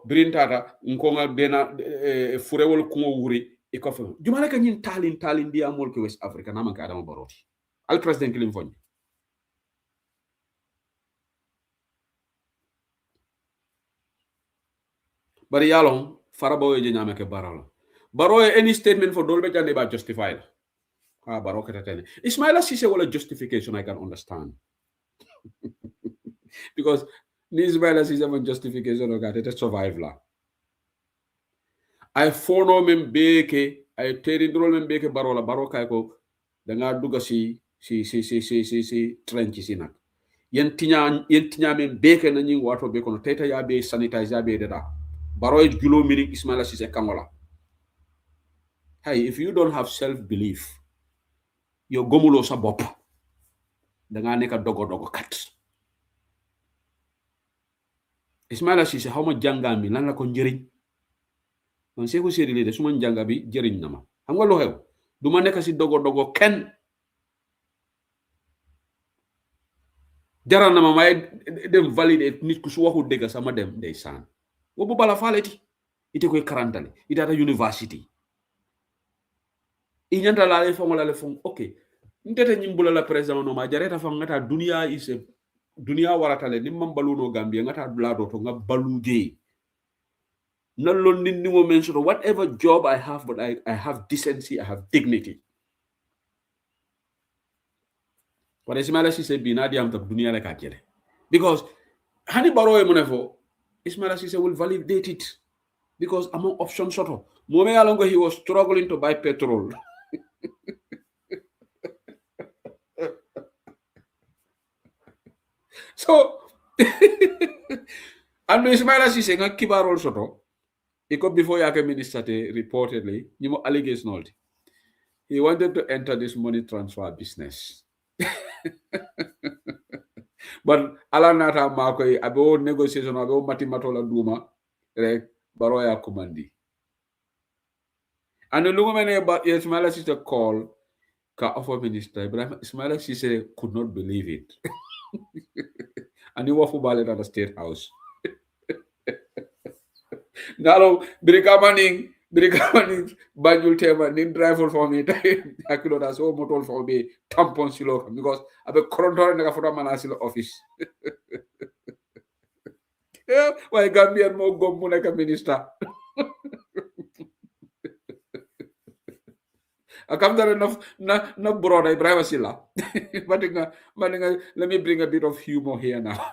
Birin Tata nkonga bena furewol kungo wuri ikofa. Jumala ka nying talin dia mol ke West Africa namanka Adama Baroti. Ale President Clinton. Bari yalong farabo je nyame ke baralo. Baro any statement for dolbe jande ba justify. Baro ketatene. Ismaila Cisse wala justification I can understand. Because Ismaila Cisse man justification oga tete survive la. I fono men beke ay teri drol men beke baro la baro kay ko da nga duga si trench si nak. Yen tinya men beke na nyi wato be kono teta ya be sanitize ya be deda. Baro julo mini Ismaila Cisse kangola. Hey, if you don't have self-belief, you're gomulo sa bop. Danga neka dogo kat. Ismaila Cisse how ma janga mi lan la ko njeriñ. Man seko seri le de suma janga bi jeriñ na ma. Xam nga lo xew? Duma neka si dogo ken. Jaral na ma may dem valider nit ku su waxu dega sama dem ndeysaan. Wo bu bala faleti. Ite koy karantale. Itata university. Inyanta la le fong okay ntete nyimbula la president no ma jareta fam ngata dunia waratale ni mambalu no Gambia ngata blado to nga baluje na lon ni mo mention whatever job I have, but I have decency, I have dignity. But Ismaila Cisse bina di am tab dunia la ka jere because hani baro e monefo Ismaila Cisse will validate it because among options soto mo me alongo he was struggling to buy petrol. So, and Ismaila Cisse nga kibarol soto, iko before yake minister reportedly, nimo allegation he wanted to enter this money transfer business. But ala nata mako abo negotiation abo matimatola duma rek baro ya komandi. And the lungo mene Ismaila Cisse call ka offer minister Ismaila Cisse could not believe it. And he wafu ballet at the State House. Nalo birikamaning banjul tema nin drive for me akilo da so motor for be tampon silo because abe korontor nga foto manasilo office. Why Gambian mo gom mu nek minister. Akam dara na broda Ibrahim Silla. But let me bring a bit of humor here now.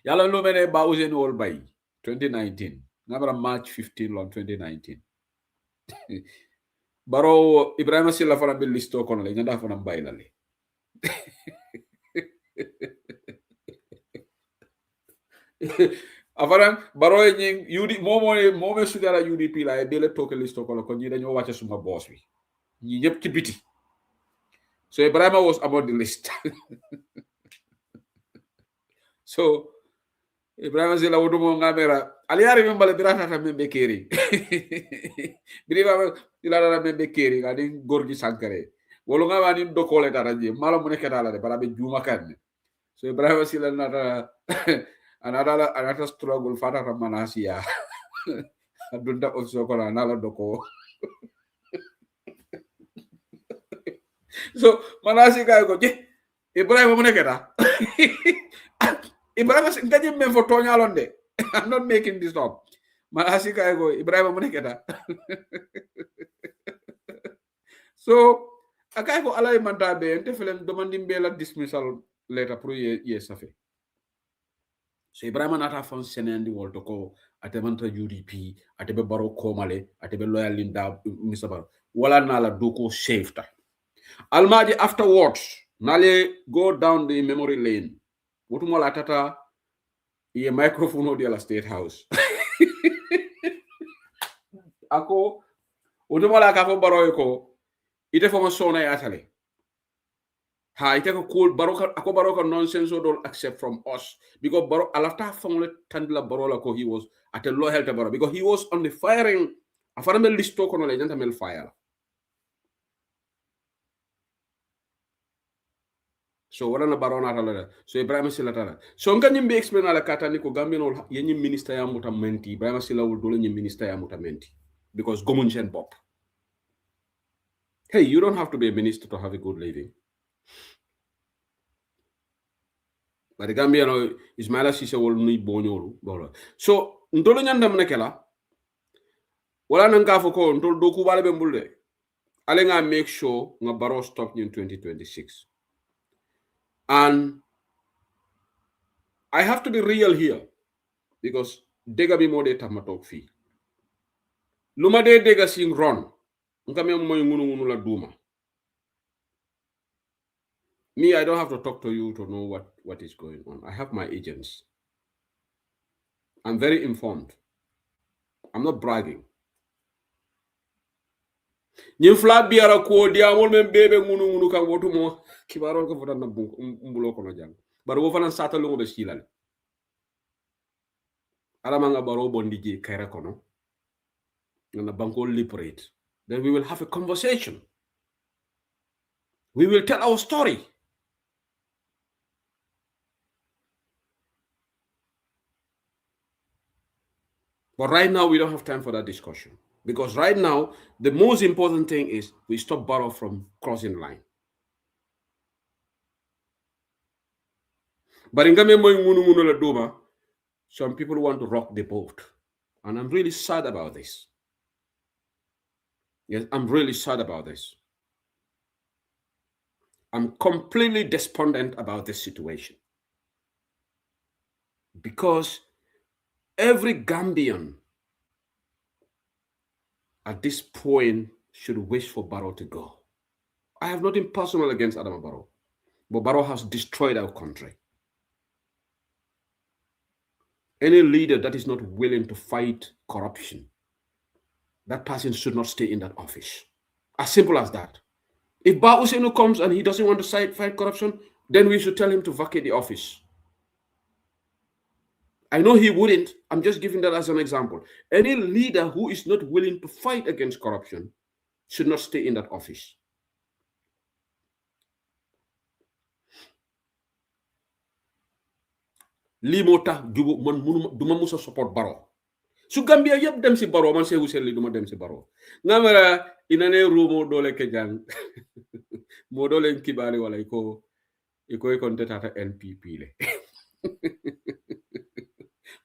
Yala lo mene ba usen all by 2019. Nabra March 15 on 2019. Baro Ibrahim Silla fana be listo kono le ngada fana bay lale. Afara baro nying UD momo sudara UDP la e dele toke listo kono ko ñi dañu wacce suma boss bi. Ñi ñep ci biti. So Ibrahim was about the list. So Ibrahim Silla wodumo ngamera aliari membale birata ta membe keri. Biriba ilara membe keri ngadi gorgi sankare. Wolo ngawani dokole taraje mala mu nekata la de bara be juma kan. So Ibrahim Silla nata another struggle fata manasia. Adunda also kola nala doko. So manasi kay ko Ibrahim mo nekata. Ibrahim ngaji men for tonyalon de. I'm not making this up. Manasi kay ko Ibrahim mo nekata. So akay ko alay mantabe ente felen demanding bela dismissal letter pour yes safe. So Ibrahim nata fon senendi wolto ko atemanta UDP atebe baro komale atebe loyal linda misaba wala nala doko safeta. Almaji afterwards nale go down the memory lane. Wotumola tata ye microphone di la State House. ako utumala ka fo baro ko ite fo sona yatale ha ite ko cool baro ko nonsense don't accept from us because baro alafta fongle tandla baro la ko he was at a low health baro because he was on the firing afara mel listo ko no le janta mel fire so wala na baro na tala so Ibrahima Silla tala so nga nyimbe explain ala katani ko gambino yenyi minister ya mutamenti Ibrahima Silla wul dole nyi minister ya mutamenti because gomun sen bop hey you don't have to be a minister to have a good living. But the Gambia no Ismaila Cisse wol nuy boñolu bolo so ndolo nyanda mnekela wala nanga foko ndol do ku bale be mbulde ale nga make sure nga baro stop in 2026 and I have to be real here because dega bi mo de tax ma tok fi luma de dega sing ron ngame moy ngunu la duma. Me, I don't have to talk to you to know what is going on. I have my agents. I'm very informed. I'm not bragging. Nyim flat biara ko diamol men bebe ngunu kan wotu mo kibaro ko fotan na mbulo ko no jang bar wo fanan sata lu be silal ala manga baro bondi je kayra kono na banko liberate then we will have a conversation, we will tell our story. But right now, we don't have time for that discussion. Because right now, the most important thing is we stop Barrow from crossing the line. But in Ghana, some people want to rock the boat. And I'm really sad about this. Yes, I'm really sad about this. I'm completely despondent about this situation. Because every Gambian at this point should wish for Barrow to go. I have nothing personal against Adama Barrow, but Barrow has destroyed our country. Any leader that is not willing to fight corruption, that person should not stay in that office. As simple as that. If Ba Usenu comes and he doesn't want to fight corruption, then we should tell him to vacate the office. I know he wouldn't. I'm just giving that as an example. Any leader who is not willing to fight against corruption should not stay in that office. Limota jubu man duma musa support Barrow. Su Gambia yeb dem si Barrow man Sehu Selli duma dem si Barrow. Ngamara inane rumo dole ke jang. Mo dole kibali wala iko konte tata NPP le.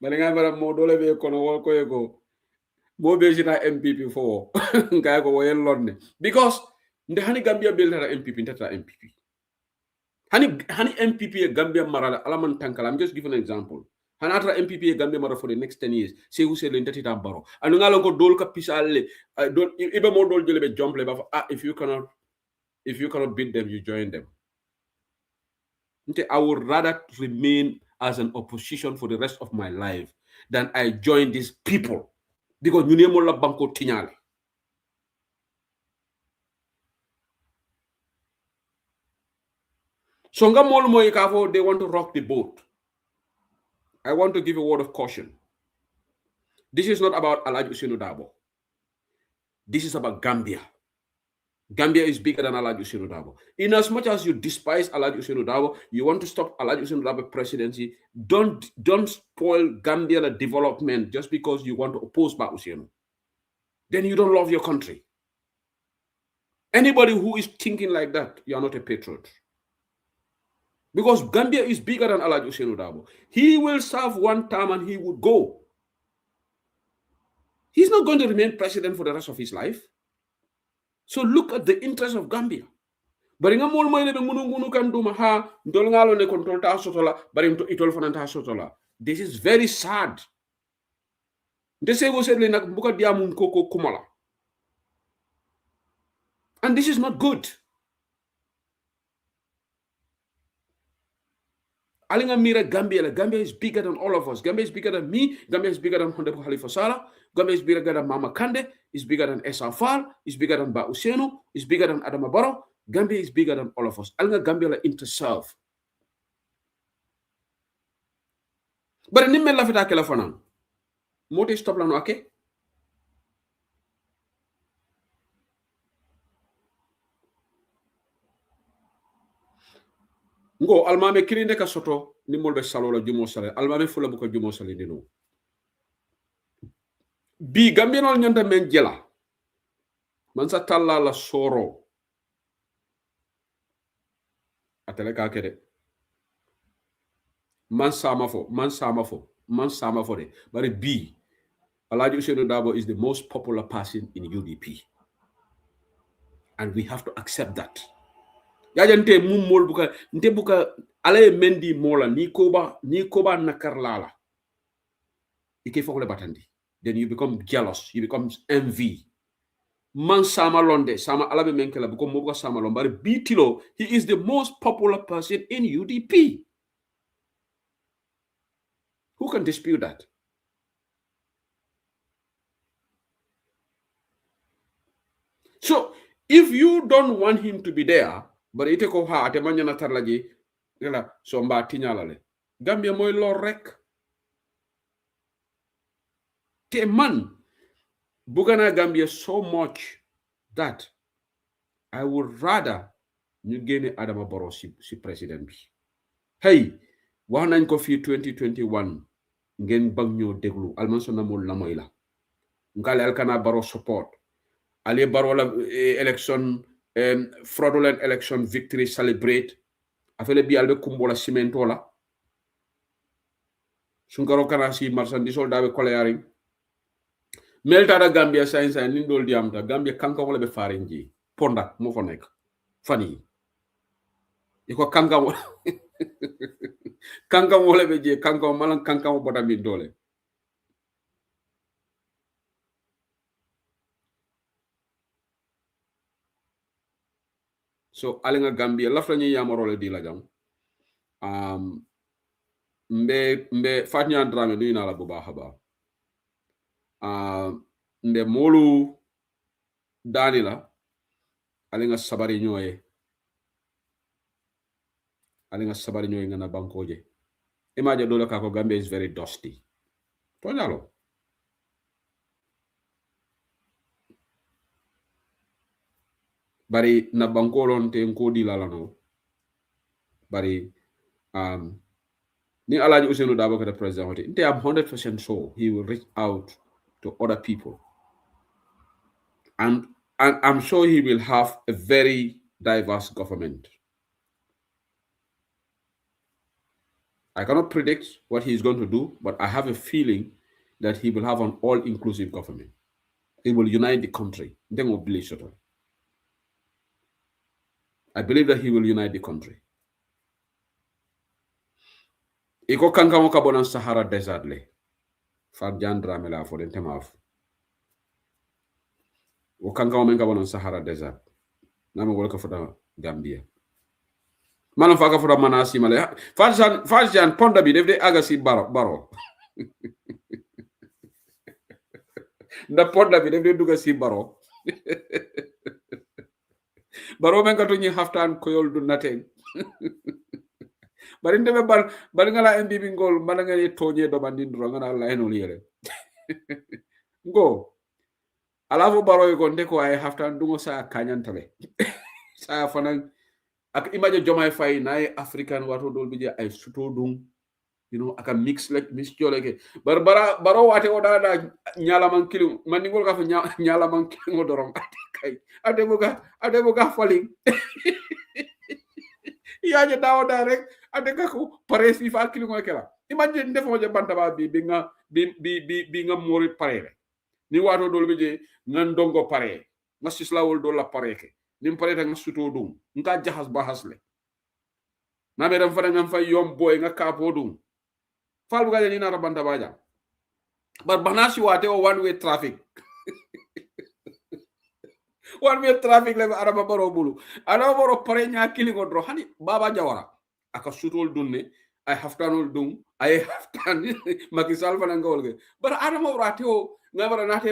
Malinga bara mo dole be kono wol ko yego mo be jita MPP fo nga ko woyen lonne because nde hani Gambia bel tata MPP tata MPP hani MPP e Gambia marala alaman tankala. I'm just giving an example. Hanatra MPP e Gambia mara for the next 10 years se usele ntatita Barrow anu ngalo ko dol ka pisale don ibe mo dol jele be jump le ba if you cannot beat them, you join them. I would rather remain as an opposition for the rest of my life than I join these people because you name all banko tinyale. Songa mol moy kafo they want to rock the boat. I want to give a word of caution. This is not about Alhaji Ousainou Darboe. This is about Gambia. Gambia is bigger than Alhaji Ousainou Darboe. In as much as you despise Alhaji Ousainou Darboe, you want to stop Alhaji Ousainou Darboe presidency, don't spoil Gambia development just because you want to oppose Ba Ousainou. Then you don't love your country. Anybody who is thinking like that, you are not a patriot. Because Gambia is bigger than Alhaji Ousainou Darboe. He will serve one term and he would go. He's not going to remain president for the rest of his life. So look at the interest of Gambia. Bari nga mol moy lebe munu kan duma ha ndol ngalo ne control ta sotola bari itol fananta sotola. This is very sad. Ndese go sedle nak buka diamun koko kumala. And this is not good. alinga mira Gambia. Gambia is bigger than all of us. Gambia is bigger than me. Gambia is bigger than Honorable Khalifa Sallah. Gambia is bigger than Mama Kande. Is bigger than Essa Fall. Is bigger than Ba Usenu. Is bigger than Adama Barrow. Gambia is bigger than all of us. Alinga Gambia la interserve. But nimme la fita kala fanan. Mote stop la no ake. Ngo almame kirinde ka soto ni molbe salola jumo sale. Almame fula buko jumo sale dino. Bi Gambia no nyanda men jela. Mansa talla la soro. Atele ka kede. Man sama fo de. But B, Alhaji Ousainou Darboe is the most popular person in UDP. And we have to accept that. Yajante mum buka nte buka alaye mendi mola ni koba nakarlala. Ike fokole batandi. Then you become jealous, you become envy. Man sama londe, sama alabe menkela buko mobuka sama lombari bitilo, he is the most popular person in UDP. Who can dispute that? So, if you don't want him to be there, but ite ko ha ate manya na tarlaji, ngela so mba tinyalale. Gambia moy lor rek. Te man bugana Gambia so much that I would rather ñu gene Adama Barrow si president bi. Hey, wax nañ ko fi 2021 ngeen bang ñoo déglu almanso namul lamoy la. Ngale alkana Barrow support. Ali Barrow la election fraudulent election victory celebrate afele bi albe kumbola cimento la sunkaro kana si marchandise dabe koleyaring melta da Gambia science ni dol diamta Gambia kanka wala be farinji ponda mo fa nek fani iko kanka kanka wala be je kanka malan kanka mo boda mi dole. So alinga Gambia lafla ñi yamarole di la jam mbe Fatnya Dramé nuyu na la bu baaxa ba mbe molu dani la alinga sabari ñoye ngana bankoje imaje dole ka ko Gambia is very dusty to ñalo bari na bankolon te ngodi la no bari ni Alhaji Ousainou Darboe the president they am 100% sure he will reach out to other people and I'm sure he will have a very diverse government. I cannot predict what he's going to do, but I have a feeling that he will have an all-inclusive government. He will unite the country. I believe that he will unite the country. Iko kankamo kabonan Sahara Desert le. Fatnya Dramé la for den temaf. O kankamo men kabonan Sahara Desert. Nama wala ka fota Gambia. Manam faka fota manasi male. Fatjan ponda bi def de agasi baro. Nda ponda bi def de duga si baro. Baro men kato ñi haftan koyol du naten. Bari ndebe bari ngala MB bi ngol mana nga toñe do bandindro ngana la enol yele. Ngo alafo baro ko ndeko ay haftan dungo sa kanyantale. Sa fanan ak imaje Jomai Faye na African wato dol bi je ay suto dum aka mix joleke baro wate o da nyala man kilu man ngol ka fa nyala man kilu dorom kay ade buga falling yaje dawo da rek ade ka ko pare fi fa kilu ngol kala imagine defo je bantaba bi nga mori pare ni wato dol bi je ngan dongo pare nga sislawol do la pare ke nim pare ta nga suto dum nga jahas bahas le na be dam fa ngam fa yom boy nga kapo dum fal buga ni na rabanda baja but banasi wate o one way traffic le Adama Barrow bulu Adama Barrow pare nya kili godro hani Baba Jawara aka sutol dunne I have done dung I have done Macky Sall fana ngol ge but adama rate o ngabara nate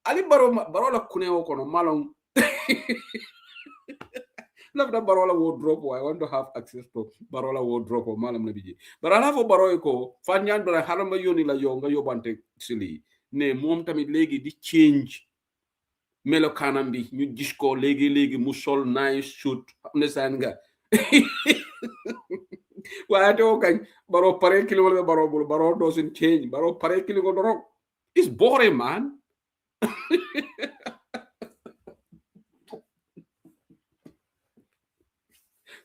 ali baro la kune o kono malong lafta barola wardrobe I want to have access to barola wardrobe o malam nabiji but ala fo baro ko fanyan bara harama yoni la yonga yobante sili ne mom tamit legi di change melo kanam bi ñu gis ko legi mu sol nice suit understand nga waaye to kañ baro pare kilo wala baro bul baro doesn't change baro pare kilo ko doro it's boring man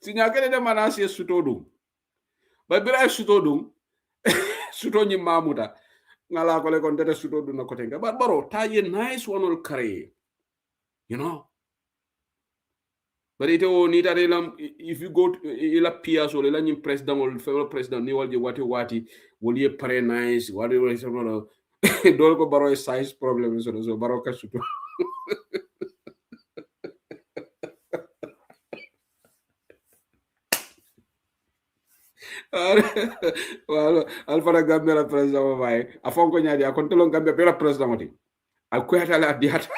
si ñakene de manasi suto dum ba bira suto dum suto ñi mamuta ngala ko le kon tete suto dum na ko tenga ba baro ta ye nice wonol kare you know but ite o ni tare lam if you go to ila pias or ila nyim president or fellow president ni walje wati woli pare nice wali so no dol ko baro size problem so baro ka suto wala alfara Gambia la president vai afonko nyaadi akontelo Gambia pera president moti akwata la diata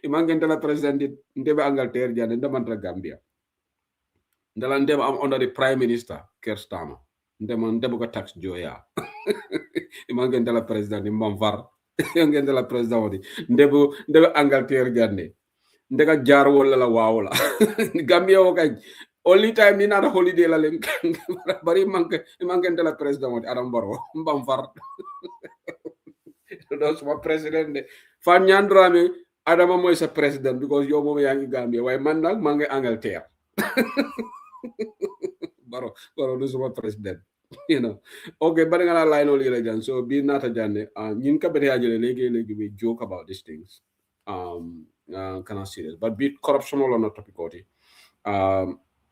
imangenta la president ndebe Angleterre jande ndamanta Gambia ndala ndebe am under the prime minister Keir Starmer ndebe ko tax joya imangenta la president mbam var ngenta la president moti ndebe Angleterre jande ndega jaar wala la wawla Gambia o kay only time ni nata holiday la len bari manke la president moti Adam Barrow mbam far do suma president de fan ñandrame Adama moy sa president because yo mom yaangi Gambia way man nak mangi Angleterre Barrow do suma president you know okay bari nga la line oli la jan so bi nata janne ñin ka bete ajele legi we joke about these things kind of serious but be corruption or not topic oti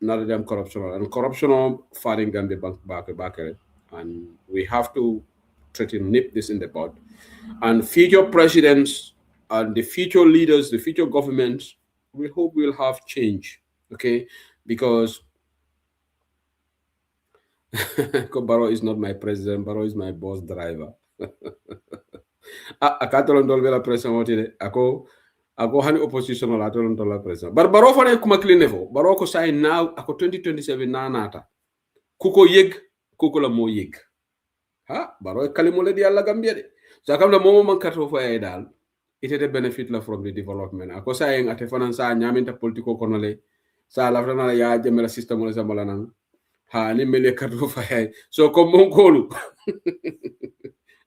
not them corruption and corruption fighting Gambia back and we have to try to nip this in the bud and future presidents and the future leaders the future governments we hope will have change okay because Barrow is not my president Barrow is my boss driver akatolon dolbe la president ako hani opposition wala tolon tola president bar Barrow fane kuma clean fo Barrow ko say now ako 2027 nanata kuko yeg kuko la mo yeg ha Barrow kalimo le di alla Gambia de so kam la momo man karto fo ay dal ite benefit la from the development ako say en ate fanan sa nyaminta politiko kono le sa la fana ya jemela system wala samala nan ha ni mele karto fo ay so ko mon kolu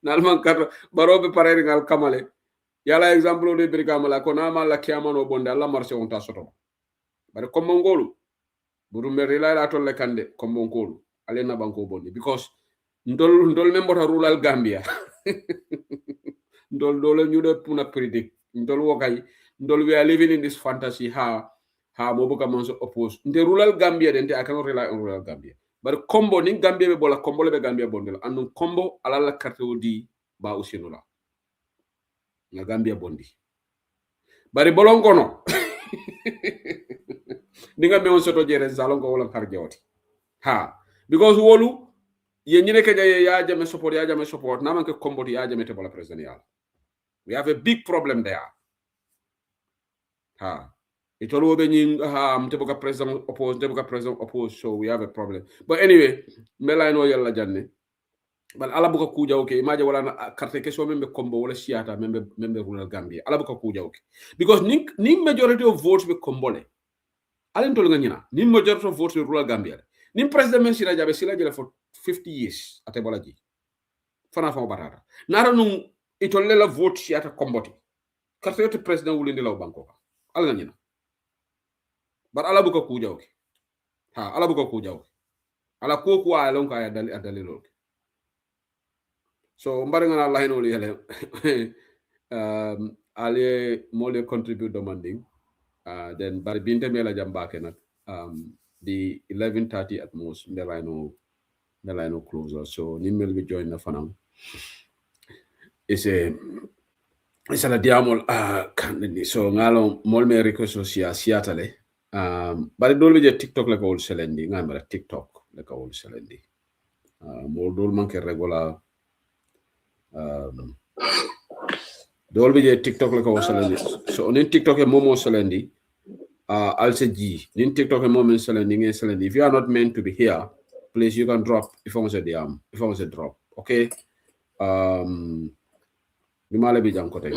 nalman karto Barrow be parere ngal kamale yala exemple de brigamala ko na mala kiamano bonde alla marché on ta soto bare ko mongolu buru mere la tolle kande ko mongolu ale na banko bonde because ndol membota rural Gambia ndol ñu de puna predict ndol wokay ndol we are living in this fantasy ha mo buka monso oppose nde rural Gambia dente I cannot rely on rural Gambia bare combo ni Gambia be bola combo le be Gambia bonde la andun combo ala la carte di ba usino la nga Gambia bondi bari bolongono dinga me on soto jere zalongo wala karjawti ha because wolu ye ñine ke ya jame support na man ke komboti ya jame te bola president yalla we have a big problem there ha itolo be ñi ha mte boka president oppose so we have a problem but anyway mela no yalla janne bal ala buka kuja okay imaje wala na carte question membe combo wala siata membe rural Gambia ala buka kuja okay because ni majority of votes be combole alen tol nga ñina ni majority of votes be rural Gambia ni president men sila jabe for 50 years ate bola ji fana fa batata nara nu itolle la vote siata komboti carte yote president wulinde law banko ala nga ñina bar ala buka kuja okay ha ala buka kuja okay ala ko ko ala on ka ya dali lol so mbari ngana Allah no yele ale mole contribute demanding then bari binte mela jambake nak the 11:30 at most Melano closer so nimel be join na fanam it's a diamol kan so ngalo mol me request so siatale bari dole je TikTok la ko selendi ngam TikTok le ka wol selendi mo dol man ke regular dol bi je TikTok le ka wol selendi so on TikTok e momo selendi also G nin TikTok e momo selendi nge selendi if you are not meant to be here please you can drop if I was a drop okay Gimale bi jang ko tay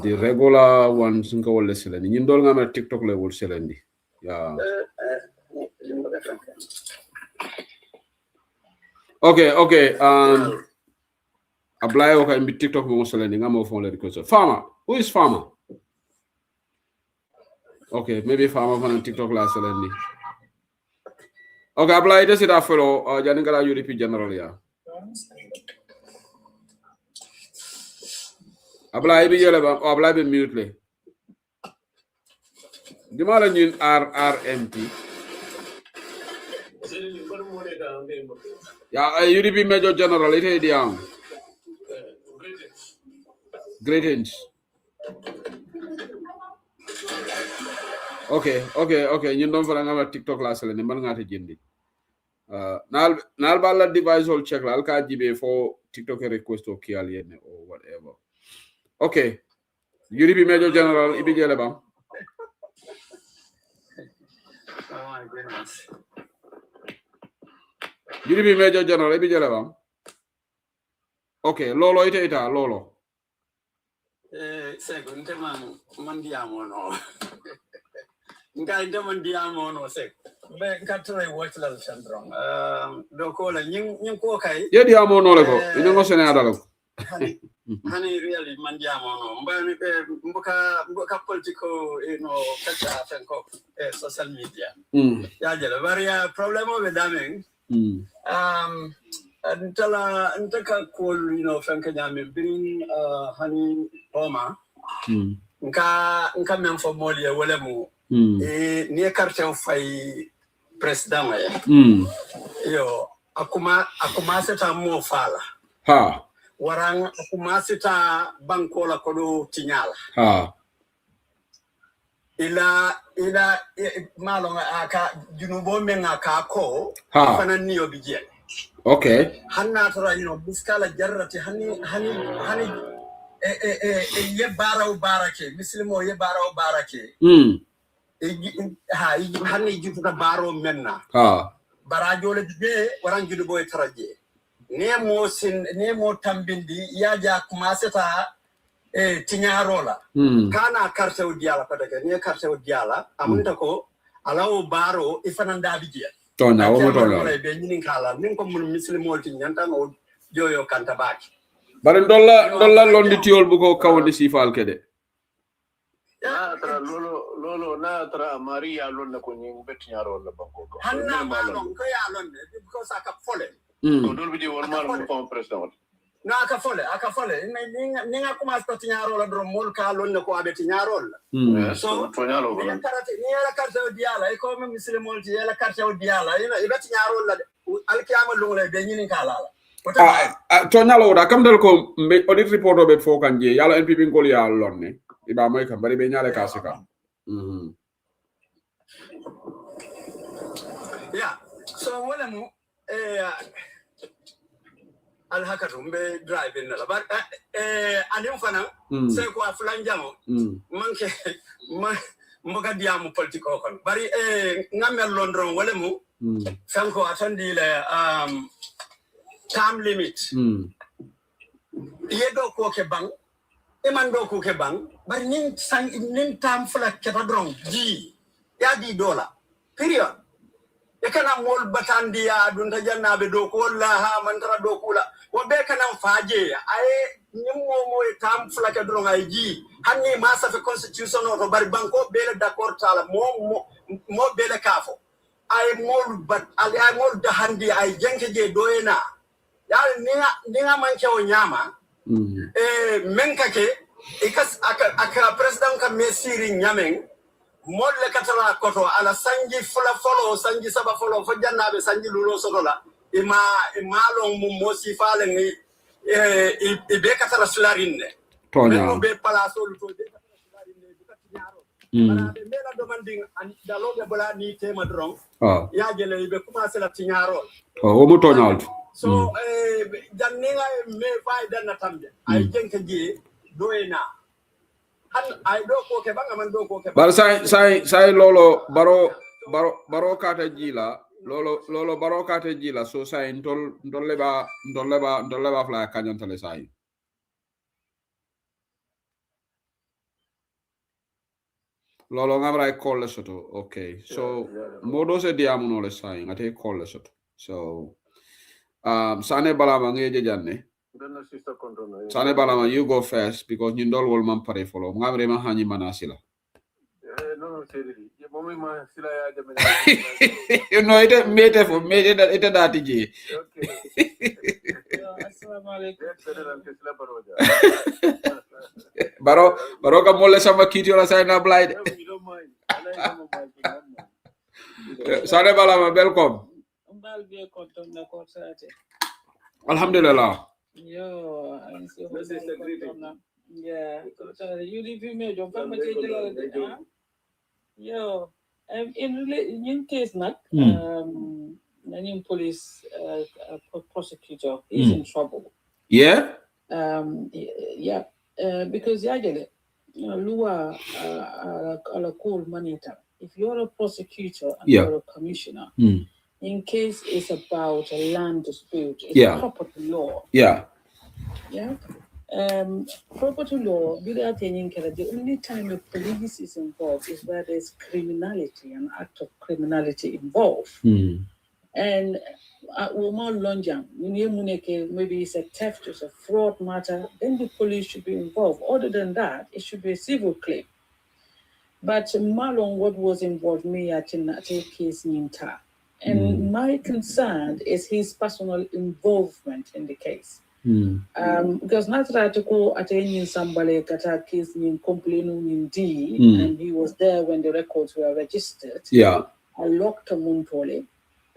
the regular ones nga wol selendi ñin dol nga ma TikTok le wol selendi yeah okay apply okay in TikTok mo selendi nga mo fon le request Farmer who is Farmer okay maybe Farmer on TikTok la selendi okay apply this it follow jani ngala UDP general ya apply bi yele ba apply bi mute le dimala ñun RRMP ya UDP major general ite diam greetings okay ñun don fa nga TikTok la sele ni man nga ta jindi nal balla device all check la ka jibe for TikTok request or kial yene or whatever okay UDP major general ibi jele bam oh my goodness UDP major general ibi jele bam okay lolo ite lolo seko nte man diamo no nka nte man diamo no seko be nka try watch la chandrong do ko la nyin ko kay ye diamo no le ko ina ngo sene adalo hani really man diamo no mbani be mbuka political kata fenko social media ya jela varia problemo be daming Ntaka call Franka Jami bring honey Oma nka memfo molia walemu ni carte fay president yo akuma seta mo fala ha warang akuma seta banko la kodo tinyala ha ila malonga aka junubo menga ka ko fana niyo bijel okay hanna tora buskala jarrati hani ye barake muslimo ye barake hani jututa baro menna barajole be waran judu boy taraje nemo tambindi yaja kumaseta tinyarola kana carte o diala patake ne carte o diala amunta ko alawo baro ifananda bijel tonya wo tonya be nyinin kala nin ko mun muslimo ti nyanta no joyo kanta baki bare dolla londi tiol bu ko kawde sifal kede tra lolo na tra Maria lonna ko nyi betti nyaro la banko ko hanna malon ko ya londe because aka fole ko dol bi wol mal ko president na aka fole ninga kuma sto nyaro la dro mol ka lonne ko abeti nyaro la so to nyaro ko ni karate ni la carte o diala e ko men muslimo ti la carte o diala ina ibeti nyaro la alkiyama lungle be nyinin kala to nyalo da kam dal ko audit report be fo kanje yalla NPP ngol ya lonne iba moy kam bari be nyale ka sika yeah so wala mo al hakatum be driving la bar anim fana c'est quoi flanjamo manke mboga diamu politiko kon bari ngamel londron wala mo sanko atandi le time limit yedo ko ke bang iman do ko ke bang bari nin tam fla ke padron ji ya di dola period e kana mol batandi ya dun ta jannabe do ko la ha man tara do kula wo be kana faaje ay nyimmo moy tam fla ke dron ay ji hanni ma sa fe constitution o to bari banko be le d'accord tala mo be le kafo ay mol bat ay mol da handi ay jenke je doyena ya ninga manke o nyama menkake ikas aka president ka mesiri nyamen molle katala koto ala sanji fula folo sanji saba folo fo jannabe sanji lulo sotola ima lo mo sifale ngi be katala slarine tonya be palaso lu to be katala slarine du katnyaro Mana be mela demanding and the lobe bala ni tema drong. Ya jele be commencer la tiñarol. O mo toñal. So janninga me fayda na tambe. Ay jenke ji doyna. I do ko ke banga man do ko ke. Bar sai lolo baro kata jila. Lolo baro kata jila so sai ndolle ba fla kanyantale sai. Lolo ngabra call soto. Okay. So modo se diamuno le sai ngate call soto. So Sane Balama ngeje janne. Sane Balama, you go first because you don't will man pare follow. Ngamre ma hani manasila. No, you know it made it that ji. Okay. Baro ka molle sama kiti wala say na blind. Sane Balama, welcome. Alhamdulillah. Yo, yeah. You leave me your family. Yo, in case not, any police prosecutor is in trouble. Yeah. Yeah. Because Lua ala call monitor. If you're a prosecutor and you're a commissioner, in case it's about a land dispute, it's property law. Yeah. Yeah. Property law, the only time the police is involved is where there's criminality, an act of criminality involved. And maybe it's a theft, it's a fraud matter, then the police should be involved. Other than that, it should be a civil claim. But Malong, what was involved me at a case Ninta. And my concern is his personal involvement in the case. Because not that to go attending somebody kata case in complaining in D, and he was there when the records were registered. Yeah. I locked Muntole.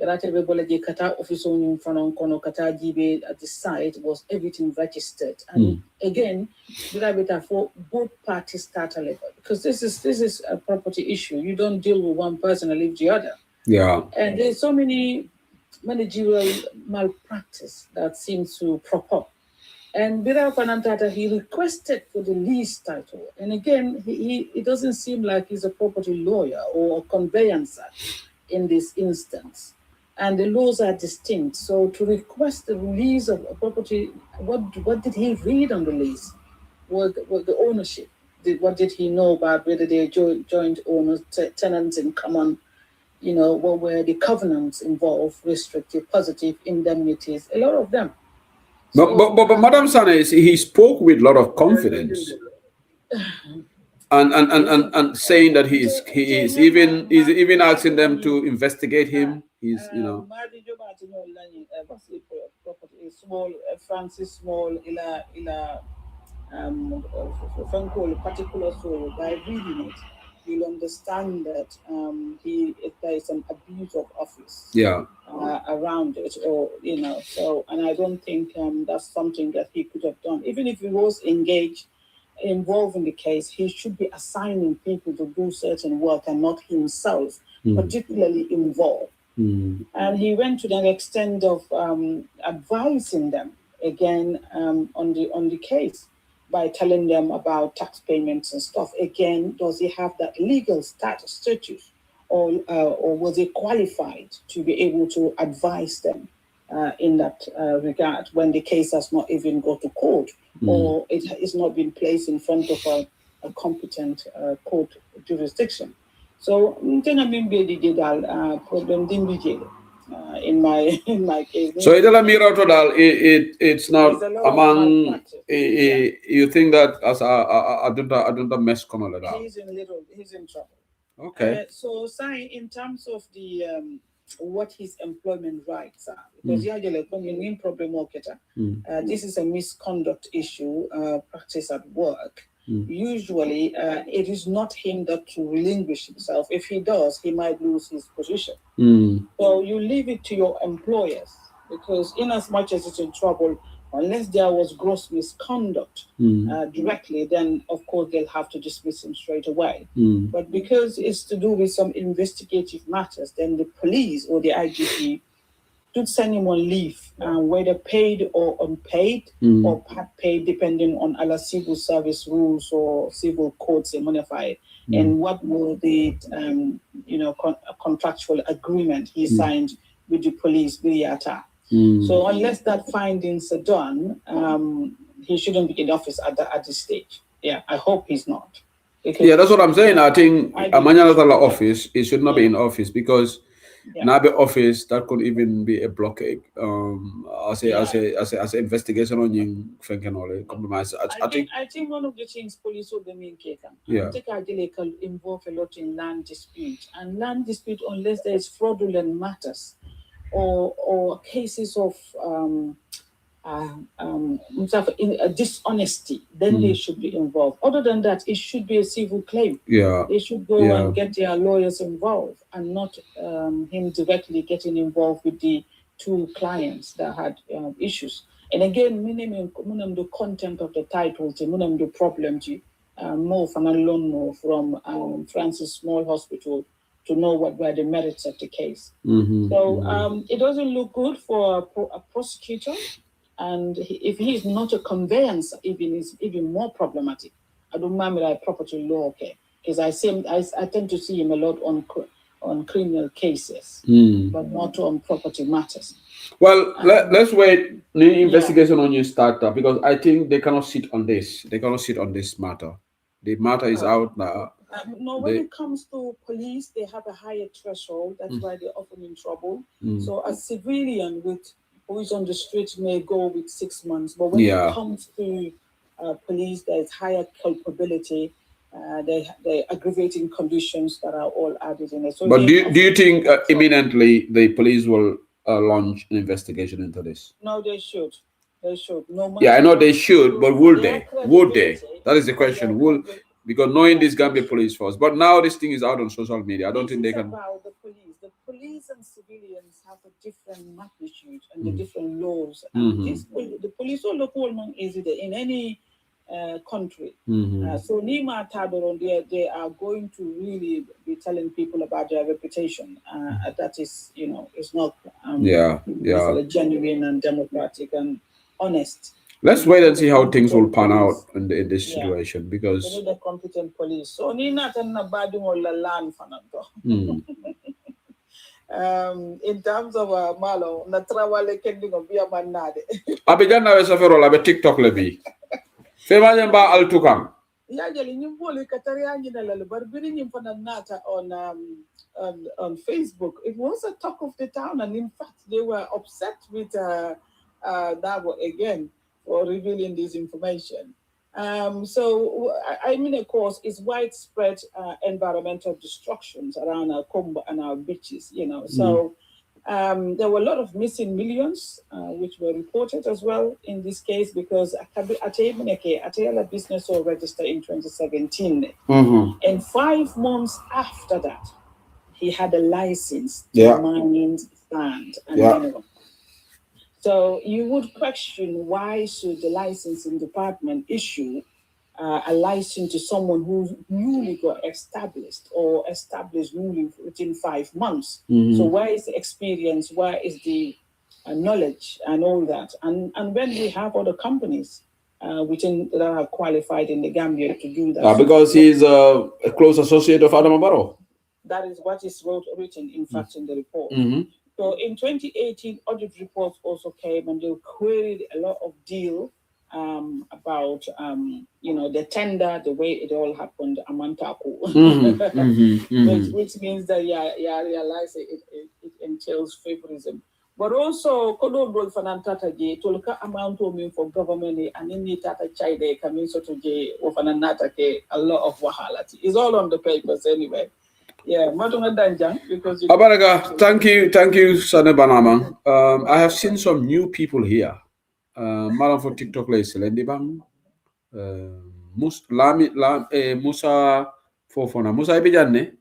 Kata office on front kono kata jibe at the site was everything registered. And again, for both parties start a level because this is a property issue. You don't deal with one person and leave the other. Yeah. And there's so many managerial malpractice that seems to prop up. And Bira Panantata, he requested for the lease title. And again, it doesn't seem like he's a property lawyer or a conveyancer in this instance. And the laws are distinct. So to request the release of a property, what did he read on the lease? What the ownership? What did he know about whether they're joint owners, tenants in common? You know, what were the covenants involved, restrictive, positive, indemnities, a lot of them. But Madam Sana, he spoke with a lot of confidence. And saying that he is even asking them to investigate him. He's Francis Small particular soul by reading it, you'll understand that there is an abuse of office around it, or so. And I don't think that's something that he could have done. Even if he was involved in the case, he should be assigning people to do certain work and not himself particularly involved. And he went to the extent of advising them again on the case by telling them about tax payments and stuff. Again, does he have that legal status, or was he qualified to be able to advise them in that regard when the case has not even go to court or it has not been placed in front of a competent court jurisdiction? So, problem in my case. So it's not among you think that as I don't mess he's in trouble. Okay. So saying in terms of the what his employment rights are, because this is a misconduct issue, practice at work. Usually it is not him that to relinquish himself. If he does, he might lose his position. So you leave it to your employers, because in as much as it's in trouble, Unless there was gross misconduct directly, then of course they'll have to dismiss him straight away. But because it's to do with some investigative matters, then the police or the IGP should send him on leave, whether paid or unpaid, or part paid, depending on other civil service rules or civil codes modified, and what will the contractual agreement he signed with the police be at. So unless that findings are done, he shouldn't be in office at this stage. Yeah, I hope he's not. Yeah, that's what I'm saying. I think Amanyala office, he should not be in office because now the office that could even be a blockade. As an investigation on you compromise. I think one of the things police will be I think they involve a lot in land dispute, and land dispute unless there is fraudulent matters or cases of dishonesty, then they should be involved. Other than that, it should be a civil claim. Yeah, they should go and get their lawyers involved, and not him directly getting involved with the two clients that had issues. And again, minimum the content of the title, minimum the problem, more from alone from Francis Small Hospital to know what were the merits of the case. So it doesn't look good for a prosecutor. And if he is not a conveyancer, is even more problematic. I don't mind like property law, okay? Because I tend to see him a lot on criminal cases, but not on property matters. Well, let's wait the investigation on your starter, because I think they cannot sit on this. They cannot sit on this matter. The matter is out now. No, when it comes to police, they have a higher threshold. That's why they're often in trouble. So a civilian who is on the street may go with 6 months, but when it comes to police, there's higher culpability. The aggravating conditions that are all added in it. So but do you think imminently the police will launch an investigation into this? No, they should. They should. No. I know they should, but would they? Would they? That is the question. Because knowing this Gambia police force, but now this thing is out on social media. I don't think they can. About the police. The police and civilians have a different magnitude and the different laws. And the police all local is in any country. So Nima Tadoron, they are going to really be telling people about their reputation. That is, it's not it's genuine and democratic and honest. Let's wait and see how things will pan out in this situation, because they need a competent police. So Nina land in terms of Malo, Natrawale Kending of Via Manade. Abidjan na Safero Abe TikTok lebi. Femanyamba Altukam. Yajali Nimboli Katarianina Barbiri Nimpanata on Facebook. It was a talk of the town, and in fact they were upset with Dabo again for revealing this information. So, I mean, of course, it's widespread environmental destructions around our Kombo and our beaches, So, there were a lot of missing millions, which were reported as well in this case, because Atela business or registered in 2017. And 5 months after that, he had a license to mine sand and mineral. So you would question, why should the licensing department issue a license to someone who newly got established newly within 5 months? So where is the experience? Where is the knowledge and all that? And when we have other companies that are qualified in the Gambia to do that. Because he's a close associate of Adama Barrow. That is what is written, in fact, in the report. So in 2018, audit reports also came, and they queried a lot of deal about, the tender, the way it all happened, Amantaku, which means that realize it entails favorism. But also, Kodo Fanantata J, Tolka amount to me for government, and in the Tata Chide, Kamiso J, or Fananatake, a lot of wahalati. It's all on the papers anyway. Yeah, because Abaraga, thank you, Sane Banama. I have seen some new people here. Madam for TikTok lace Lendibang. Musa Fofona. Musa Ibijane.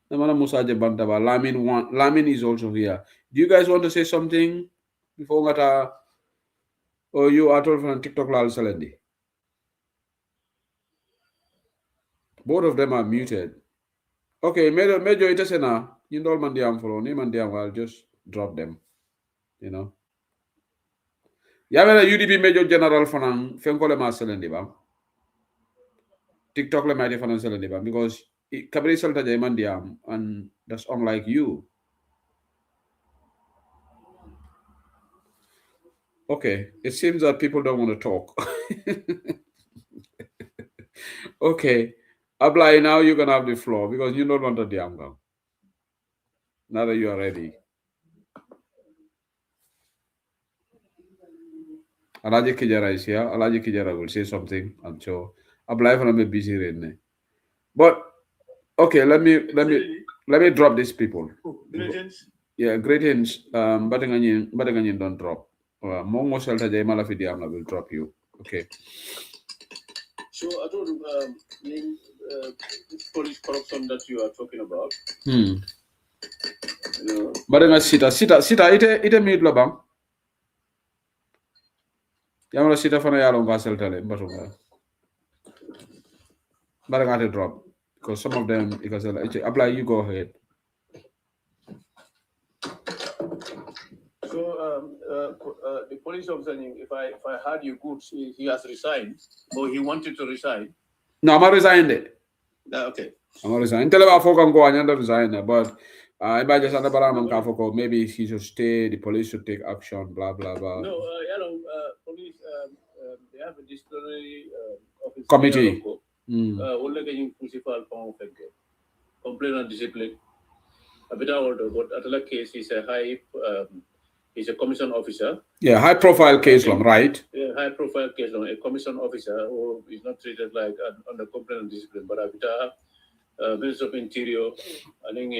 The Madam Musa Jabantaba. Lamin is also here. Do you guys want to say something before Ngata Oh, you are told from TikTok lal salendi. Both of them are muted. Okay, major it is na. You don't mandiam follow. Ni mandiam, I'll just drop them. You know. Yamela UDP major general fanang fenkole ma salendi ba. TikTok le mighty fanan salendi ba because kabri salta jay mandiam and that's unlike you. Okay, it seems that people don't want to talk. Okay, Ablai, now you're gonna have the floor because you don't want to diam. Now that you are ready. Alaji Kijara is here. Alaji Kijara will say something. I'm sure. Ablai from a busy right. But okay, let me drop these people. Greetings. Yeah, greetings. Batanganyin don't drop. Mongo Shelta Jaimala Fidiamla will drop you. Okay. So I told this police corruption that you are talking about. You know. Badanga sita ite mute la bang. Yamala sita fana yalo nga Shelta le batunga. Badanga to drop because some of them because apply you go ahead. So the police officer, if I heard you good, he has resigned, or he wanted to resign. No, I'm resigned. Okay. I'm resigned. Tell about folk go and resign, but I just under maybe he should stay. The police should take action. Blah blah blah. No, police. They have a disciplinary office committee. Complaint on discipline. A bit older, but at the case, he's a he's a commission officer. Yeah, high profile case long, right? Yeah, high profile case long. A commission officer who is not treated like under complaint on discipline, but a Minister of Interior, I think,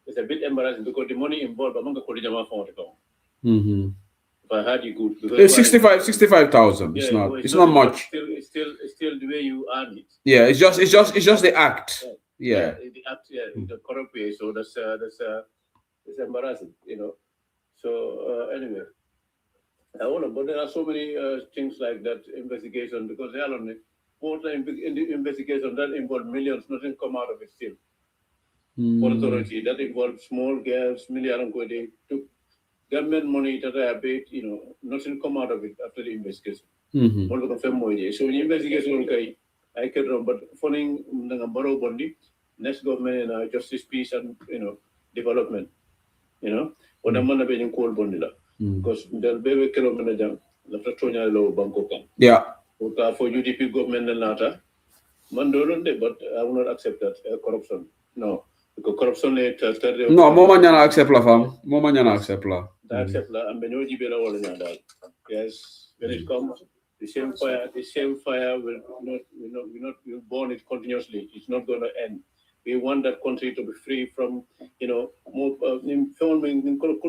it's a bit embarrassing because the money involved among the Kodijama phone account. If I heard you good, it's 65,000. Yeah, it's not much. It's still the way you earn it. Yeah, it's just the act. Yeah, the act. Yeah, the corrupt way. So that's it's embarrassing, So anyway, but there are so many things like that investigation because they are on in the investigation that involve millions, nothing come out of it still. For authority that involves small girls, million they took government money that I paid, nothing come out of it after the investigation. So the investigation I can run, but following the Borough Bondi, next government and justice, peace and development. What I'm gonna be in cold Bondi because there'll be a kilometer after Tonya Low Bangkok. Yeah. For UDP government and later, but I will not accept that corruption. No. Because corruption no, more man accept la fam. More man accept la. Accept la. And when you be la yes, when it comes, the same fire will not burn it continuously. It's not going to end. We want that country to be free from more filming. Look,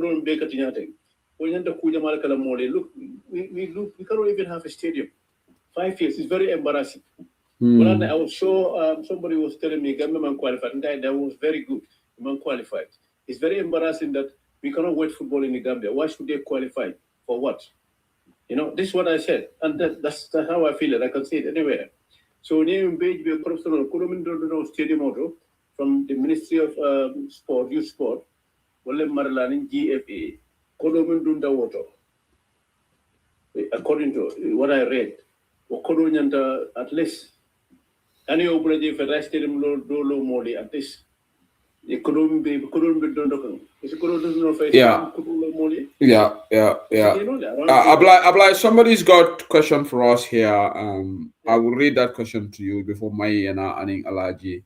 we cannot even have a stadium. 5 years is very embarrassing. But I was sure somebody was telling me government qualified, and that was very good. Man qualified. It's very embarrassing that we cannot watch football in the Gambia. Why should they qualify? For what? This is what I said, and that's how I feel it. I can see it anywhere. So new page we corruption stadium auto from the Ministry of Sport, Youth Sport, Wale Marlanin GFA, Kolomindunda water. According to what I read, at least. Any operative for rest in Lolo Moli at this. It couldn't be done. Yeah. Abla, somebody's got question for us here. I will read that question to you before Mai and Aning Alaji.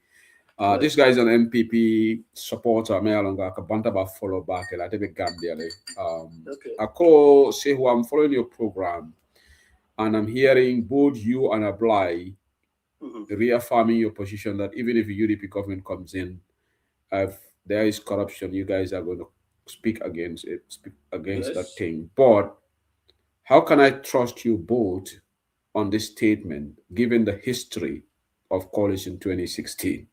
This guy is an MPP supporter. Me alonga kabanta ba follow back. I take a Gambia. I call say who I'm following your program, and I'm hearing both you and Ablai reaffirming your position that even if the UDP government comes in, if there is corruption, you guys are going to speak against it, that thing. But how can I trust you both on this statement, given the history of Coalition 2016?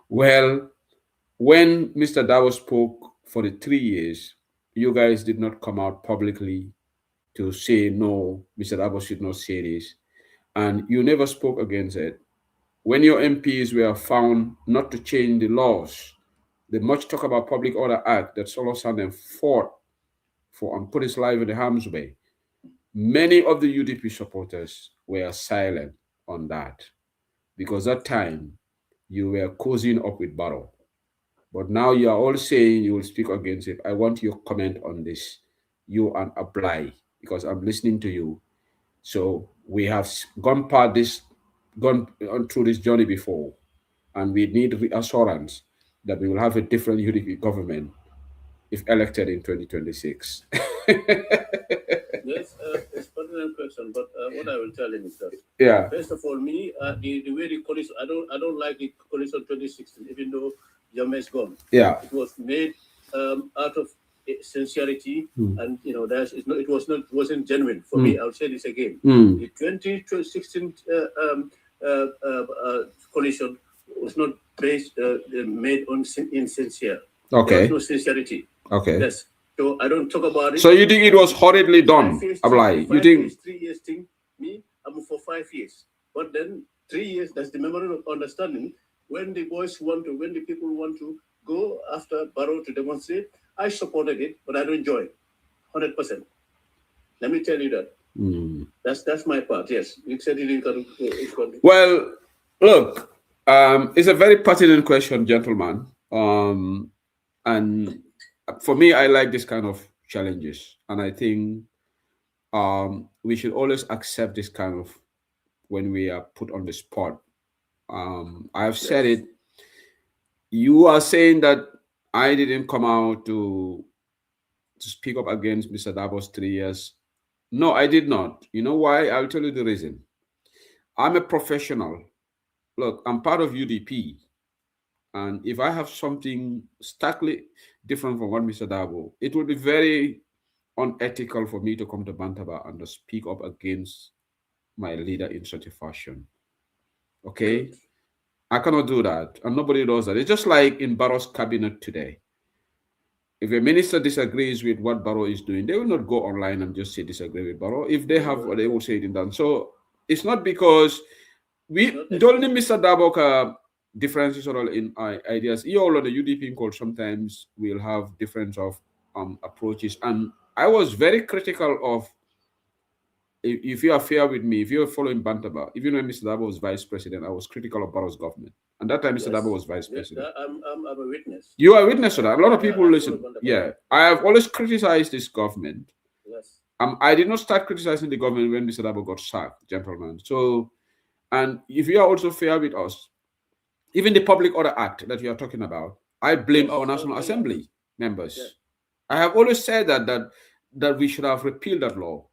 Well, when Mr. Dawo spoke for the 3 years, you guys did not come out publicly to say no, Mr. Dabo should not say this, and you never spoke against it. When your MPs were found not to change the laws, the much talk about Public Order Act that Solo Sandem fought for and put his life in the harm's way, many of the UDP supporters were silent on that because that time you were cozying up with Barrow. But now you are all saying you will speak against it. I want your comment on this, you and Apply, because I'm listening to you. So we have gone on through this journey before, and we need reassurance that we will have a different UDP government if elected in 2026. Yes, it's a pertinent question, but what I will tell him is that, yeah. First of all, me, the way the coalition, I don't like the coalition 2016, even though Jammeh is gone. Yeah. It was made out of sincerity, and it wasn't genuine for me. I'll say this again. The 2016 coalition was not made on insincere. Okay. There was no sincerity. Okay. Yes. So I don't talk about it. So you think it was horridly done, Ablai? You think 3 years thing? Me, I'm for 5 years. But then 3 years, that's the memorandum of understanding. When the people want to go after Barrow to demonstrate, I supported it, but I don't join 100%. Let me tell you that. That's my part. Yes, you said you can. Well, look, it's a very pertinent question, gentlemen. And for me, I like this kind of challenges, and I think we should always accept this kind of when we are put on the spot. I have said it. You are saying that I didn't come out to speak up against Mr. Dabo's 3 years. No, I did not. You know why? I'll tell you the reason. I'm a professional. Look, I'm part of UDP. And if I have something starkly different from what Mr. Dabo, it would be very unethical for me to come to Bantaba and to speak up against my leader in such a fashion. Okay? I cannot do that. And nobody does that. It's just like in Barrow's cabinet today. If a minister disagrees with what Barrow is doing, they will not go online and just say disagree with Barrow. If they have, they will say it in done. So it's not because we don't need Mr. Dabo differences or all in ideas. You all on the UDP call sometimes we'll have difference of approaches. And I was very critical of, if you are fair with me, if you're following Bantaba, even when Mr. Dabo was vice president, I was critical of Barrow's government. And that time, Mr. Dabo was vice president. I'm a witness. You are a witness to that. A lot of people listen. Yeah. I have always criticized this government. Yes. I did not start criticizing the government when Mr. Dabo got sacked, gentlemen. So, and if you are also fair with us, even the Public Order Act that you are talking about, I blame our National Assembly members. Yes. I have always said that we should have repealed that law.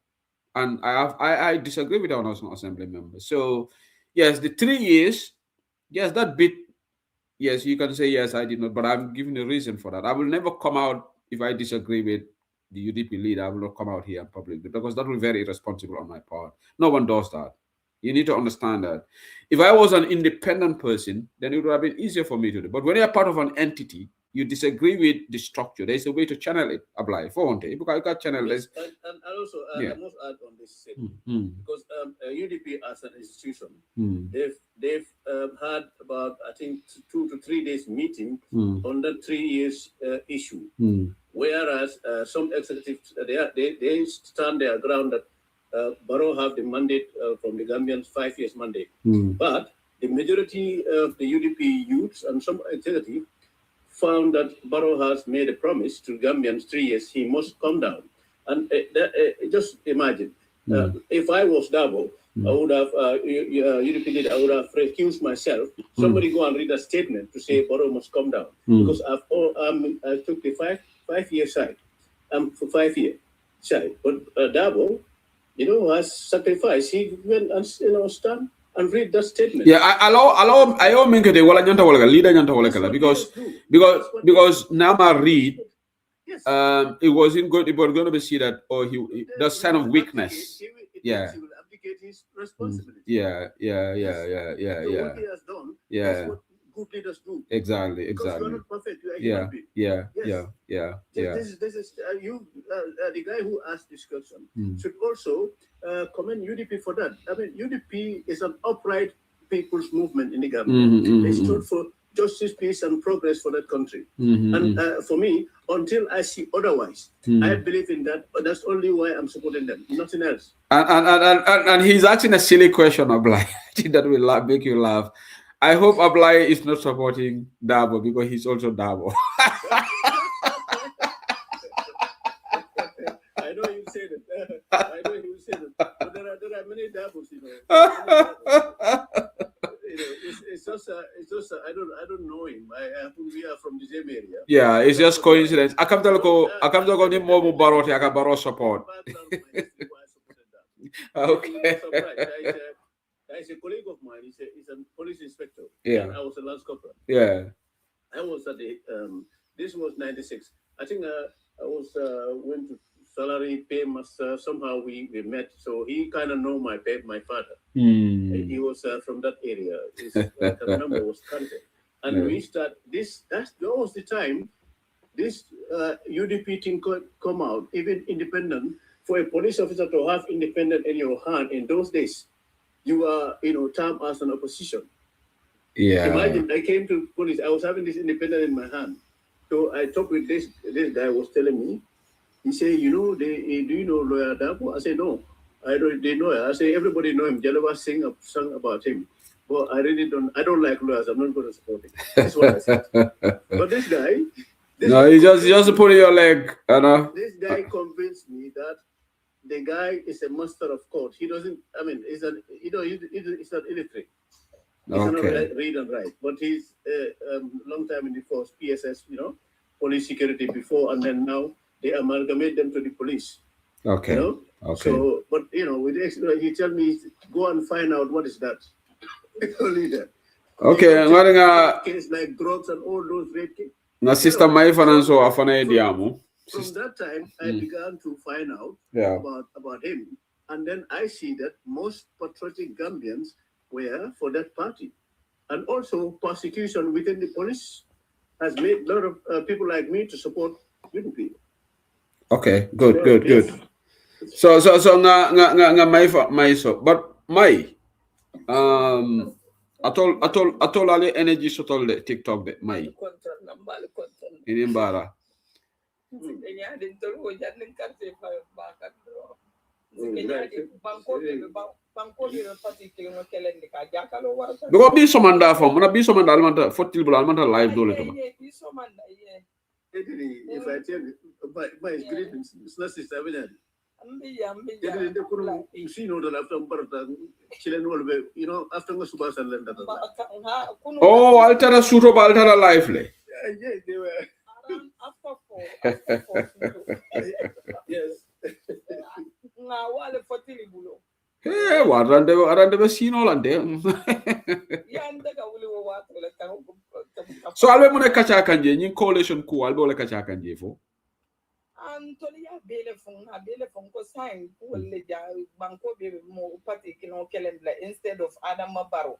And I disagree with our National Assembly members. So, yes, the 3 years, yes, that bit, yes, you can say, yes, I did not, but I'm giving a reason for that. I will never come out if I disagree with the UDP leader. I will not come out here in public because that will be very irresponsible on my part. No one does that. You need to understand that. If I was an independent person, then it would have been easier for me to do. But when you're part of an entity, you disagree with the structure. There's a way to channel it. Apply for one day because you got channel this. And also, I must add on this because UDP as an institution, they've had about I think 2 to 3 days meeting on the 3 years issue. Whereas some executives they stand their ground that Barrow have the mandate from the Gambians 5 years mandate, but the majority of the UDP youths and some executives found that Barrow has made a promise to Gambians 3 years, he must come down. And just imagine, if I was Dabo, I would have, UDP leader, I would have recused myself. Somebody go and read a statement to say Barrow must come down. Because I took the five year side. I'm for 5 year side. But Dabo, has sacrificed. He went and, stand and read that statement. Yeah, I make it wala nyanta wala leader nyanta wala kala because Nama read it wasn't good. It was going to be see that he that's sign of weakness. He will abdicate his responsibility. Yeah. So what he has done, that's what good leaders do. Exactly. Because you are not perfect. You are Yeah. human being. Yeah. Yes. Yeah. This is the guy who asked this question Mm. should also commend UDP for that. I mean, UDP is an upright people's movement in the Gambia. They stood for justice, peace, and progress for that country. And for me, until I see otherwise, I believe in that. But that's only why I'm supporting them. Nothing else. And he's asking a silly question, Ablai, that will make you laugh. I hope Ablai is not supporting Dabo because he's also Dabo. I know you say that. I know you say that. But there are many Dabos, you know. It's just I don't know him. We are from the same area. Yeah, it's just coincidence. Akam talko ni mobu barote aka baro support. Okay. There is a colleague of mine. He's a police inspector. Yeah. And I was a lance corporal. Yeah. I was at the this was 96. I think I was went to salary pay master. Somehow we met. So he kind of know my father. He was from that area. His number was counted. And we start that was the time this UDP thing come out, even independent, for a police officer to have independent in your hand in those days. You are, termed as an opposition. Yeah. Imagine I came to police. I was having this independent in my hand. So I talked with this guy was telling me. He said, do you know Lawyer Dabo? I said, no, I don't. They know. I say everybody know him. Jalava sung about him. Well, I don't like lawyers. I'm not going to support him. That's what I said. But this guy. You just put your leg. This guy convinced me that the guy is a master of code. He doesn't. I mean, he's not illiterate. He cannot read and write. But he's long time in the force, PSS. Police security before and then now they amalgamate them to the police. Okay. Okay. So, but he tell me go and find out what is that. Only that. Okay. Case like drugs and all those rape cases. Na sister my financial afana diamu. From that time, I began to find out about him. And then I see that most patriotic Gambians were for that party. And also persecution within the police has made a lot of people like me to support UDP. Okay, good. So nga my so. But my atol ale energy sotol de TikTok de my. Inimbara. Because be somanda from when be somanda almanta fotil bula almanta live dole to. If I tell you my greetings, it's not sister evident. Oh, altera suto altera live le. Yeah, they were. After four. Yes. Now, what the fatili bulo? Hey, arande be sino lande. So albe mune kacha kanje nyin coalition ku albe ole kacha kanje fo. Antoli ya bele fon ko sign ku le ja banko be mo party kino kelembla instead of Adam Baro.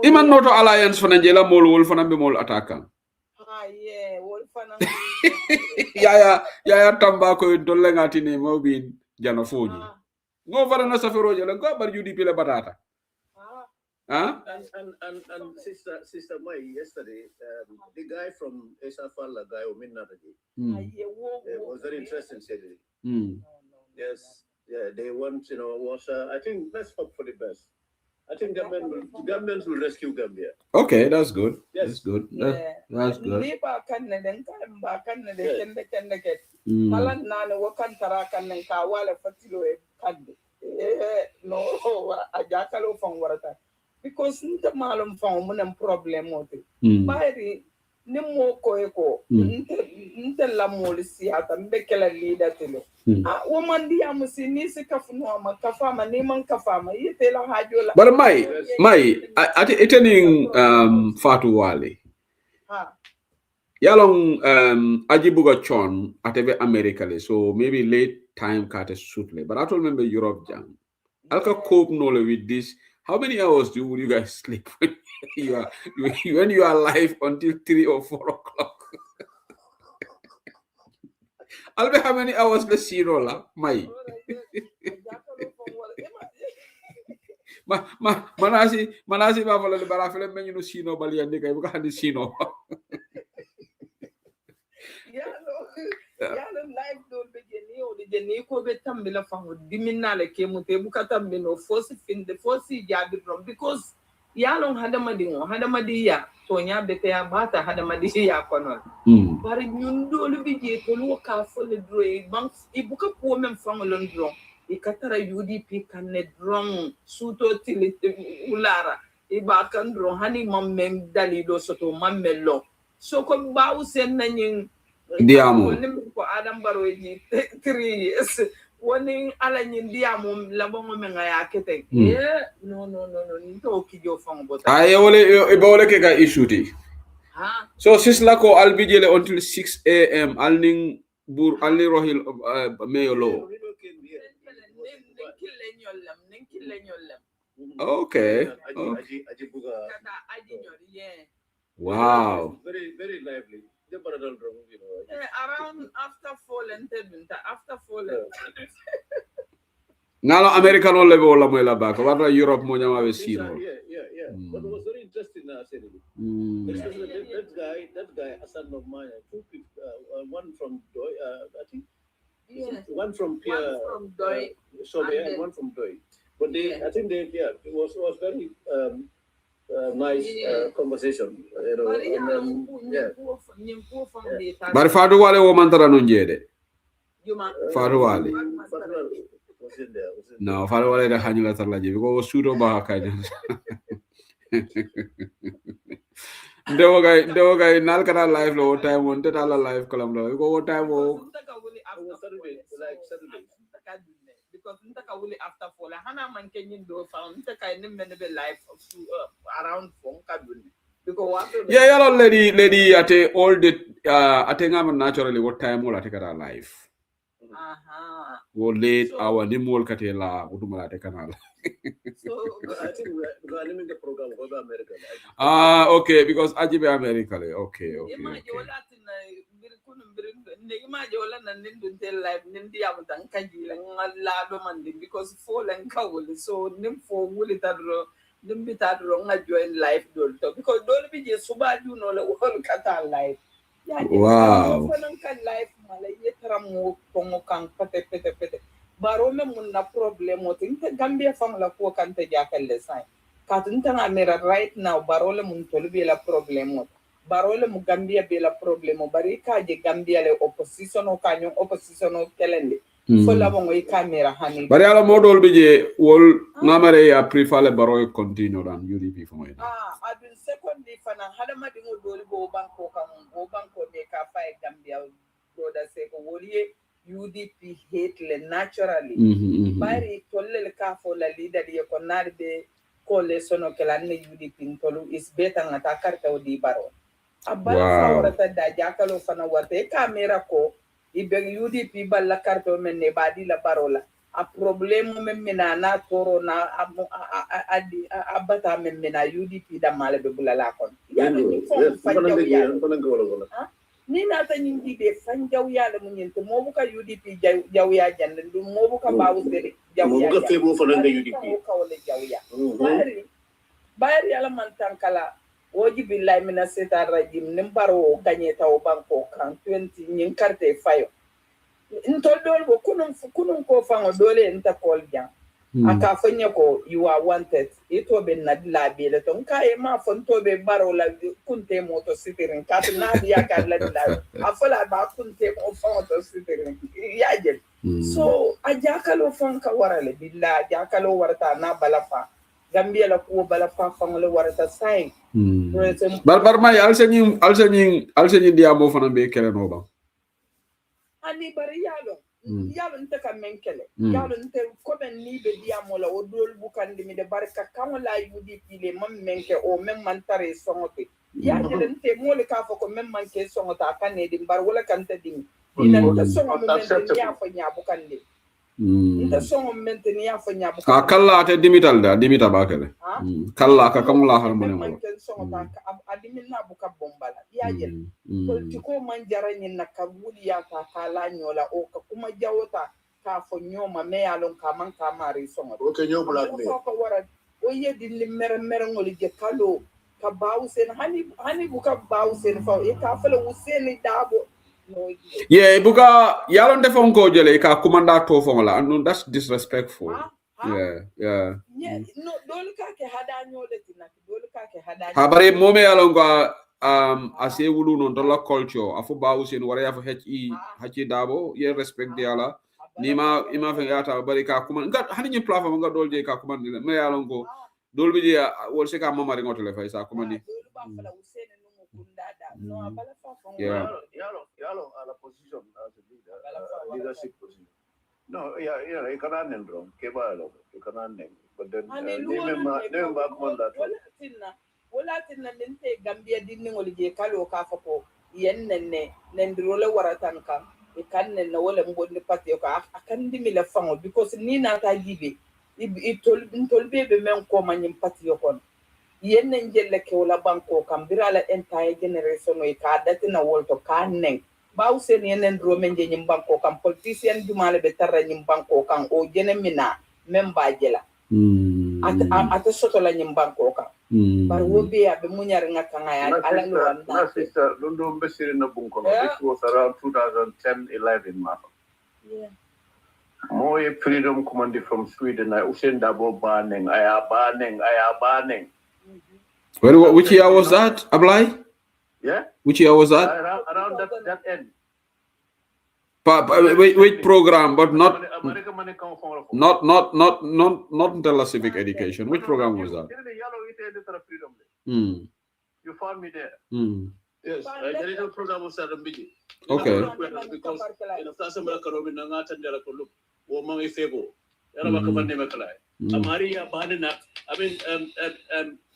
Iman noto alliance fana jela mol wol fana be mol attaquant. Yeah, wol fana. ya tamba ko dolle ngati ne mo bin jano foji. Ngo fara na safero jela go bar UDP le batata. And sister Mai yesterday, the guy from Esafala guy was very interesting. Yes, yeah, they want was I think let's hope for the best. I think Gambians will rescue Gambia. Okay, that's good. Yes. That's good. That's good. Because the malum found one problem with it. By Nemo Koeko, la Molisia, and Bekela leader to woman diamusi nisi kafunoma kafama niman kafama yitela hajola. But my at etening Fatu Wale. Yalong Ajibuga Chon at every America, so maybe late time kate suitle. But I don't remember Europe jang. Alka cope nole with this How many hours would you guys sleep when you are live until 3 or 4 o'clock? Albe, how many hours the zero la? Mai. manasi ba wala bara fele menyu sino bali ande kay buka handi sino. Yalo live do be jeni o de jeni ko be tambila fango diminna le ke mute buka tambino fosi finde fosi jabi from because yalo hadamadi ya to nya bete ya bata hadamadi ya kono bari ñun do lu bi je to lu ka fo le dro bank ibuka po même fango lon dro ikatara UDP kan ne dron suto tili ulara iba kan dron hani mamem dalido soto mamelo so ko bawu sen nañu diamo ko Adam Barrow ji 3 years woni ala ñin diamo la bongo me ngaya kete no ni to ki jo fango bota ay wole ke ga issuti so sisla ko albijele until 6 a.m. alning bur alni rohil meyolo okay. Wow. Very, very lively. Around after fallen. Nalo America no level wala mo la back. Wala Europe mo nyama we sino. Yeah. But it was very interesting that guy, a son of mine, two people, one from Doi, I think. Yes. One from Doi. And one from Doi. But I think it was very nice conversation. But Fadu Wale wo mantara no jede. Fadu Wale. No, Fadu Wale da hanyula tarlaje because sudo ba kanya. Dewo guy nal kana live lo time on tala live kalam lo go time wo because ntaka wuli after fall hana man kenyin do found ntaka nim menebe live around phone kaduni because yellow lady at all the ate ngam naturally what time will take our life go late hour nimol katela udumala te kanal so I think we are limiting the program over America. Okay, because Ajibe America. Okay. Because fall and cowl, so nim for woolly tadro, nim bit at wrong I join life because don't be just so bad you know the whole cat life. Wow. Life Malayetramo Pomokan pete. Barome munna problem o think Gambia fang la ko kante jakelle sai katunta amera right now barole mun tolbi la problem barole mu Gambia be la problem bari ka je Gambia le opposition o kanyo opposition o kelende fo la bongo camera hani bari ala modol be je wol ngamare ya prefer le baro continue dan UDP fo moy adun secondly fana hada madi ngo doli bo banko be ka fa Gambia broda se ko woliye UDP hate naturally. Bari tolle ka for la leader ye konarbe kole sono kelane UDP tolu is better ngata karta odi baro. Abala fawrata da jakalo fana wate kamera ko ibe UDP balla karto menne badi la barola. A problemo memmena na toro na adi abata memmena UDP da male be bulala kon. Ni na ta nyindi be fanjaw yalla mu nyente mo bu ka UDP jaw ya jande du mo bu ka baawu sere jaw ya mo bu ka febo fa nga UDP ko wala jaw ya bari yalla man tankala woji billahi mina setar rajim nim baro gagné taw banko kan 20 nyin carte fayo ntol dol bo kunun ko fango dole nta kol jang aka fanya ko you are wanted ito be nadla be le ton kay ma fon to be baro la kunte moto sitirin kat na ya ka la afala ba kunte mo foto sitirin ya jel so ajakalo fon ka warale billa ajakalo warta na balafa Gambia la ko balafa fon le warta sai bar ma alsani dia mo fana be kele no ba ani bari yalo yalo nte ka menkele yalo nte ko ben ni be diamo la o dol bukandi mi de barka kan la UDP le mam menke o mem man tare songote ya de nte mo le ka fo ko mem man ke songota kan ne di bar wala kan te ding ina ta songo mo men ya fo nya bukandi Nta songo menteni ya fanya bu. Kalla te dimital da dimita bakele. Kalla ka kamula har mo man ken songo ta adimina bu ka bombala. Ya yel. Politiko man jara nyin na kabuli ya ka kala nyola o ka kuma jawota ka fo nyoma me yalon ka man ka mari songo. O ke nyo black me. Ko wara o ye di mer ngoli je kalo ka bawsen hani bu ka bawsen fa e ka fele useni dabo. Yeah, buka yalon defon ko jele ka kumanda to fongola and that's disrespectful. Yeah. No, dole ka ke hada nyole tina dole ka ke hada. Habare mome yalon ko ase wulu non dolla culture afu bawsen wara ya fa hachi dabo ye respect diala nima ima fe yata bari ka kuma ngat hani ni platform nga dolje ka kuma ni me yalon ko dolbi dia wol se ka mamari ngotele fay sa kuma ni. Yalo a la position as a leader, leadership position. No, you cannot name wrong. You cannot name. But then name back on that. Wala tinna ninte Gambia dinni ngoli je kalo ka fako yen nenne nendrole waratan kam e kan nenne wala mbonni pati ko akan dimi la fango because ni na ta gibe itolbe be men ko manyim pati ko yen njelle ke wala banko kam birala entire generation o ka datina wolto kan nen bawsen yen ndro men je nyim banko kam politician jumale be tarra nyim banko kan o jene mina memba jela ata soto la nyim banko kam bar wobe ya be munyar ngaka ngaya ala no wanda sister londo mbesiri na bunko this was around 2010-11 mafo Moye freedom command from Sweden I usenda bo banning aya banning Which year was that, Ablai? Yeah. Which year was that? Around that end. Wait, program, but not Intella Civic Education. Which program was that? You found me there. Yes, there is a program was Sarambiji. Okay. Because in the first America, woman is able. Maria Badina. I mean,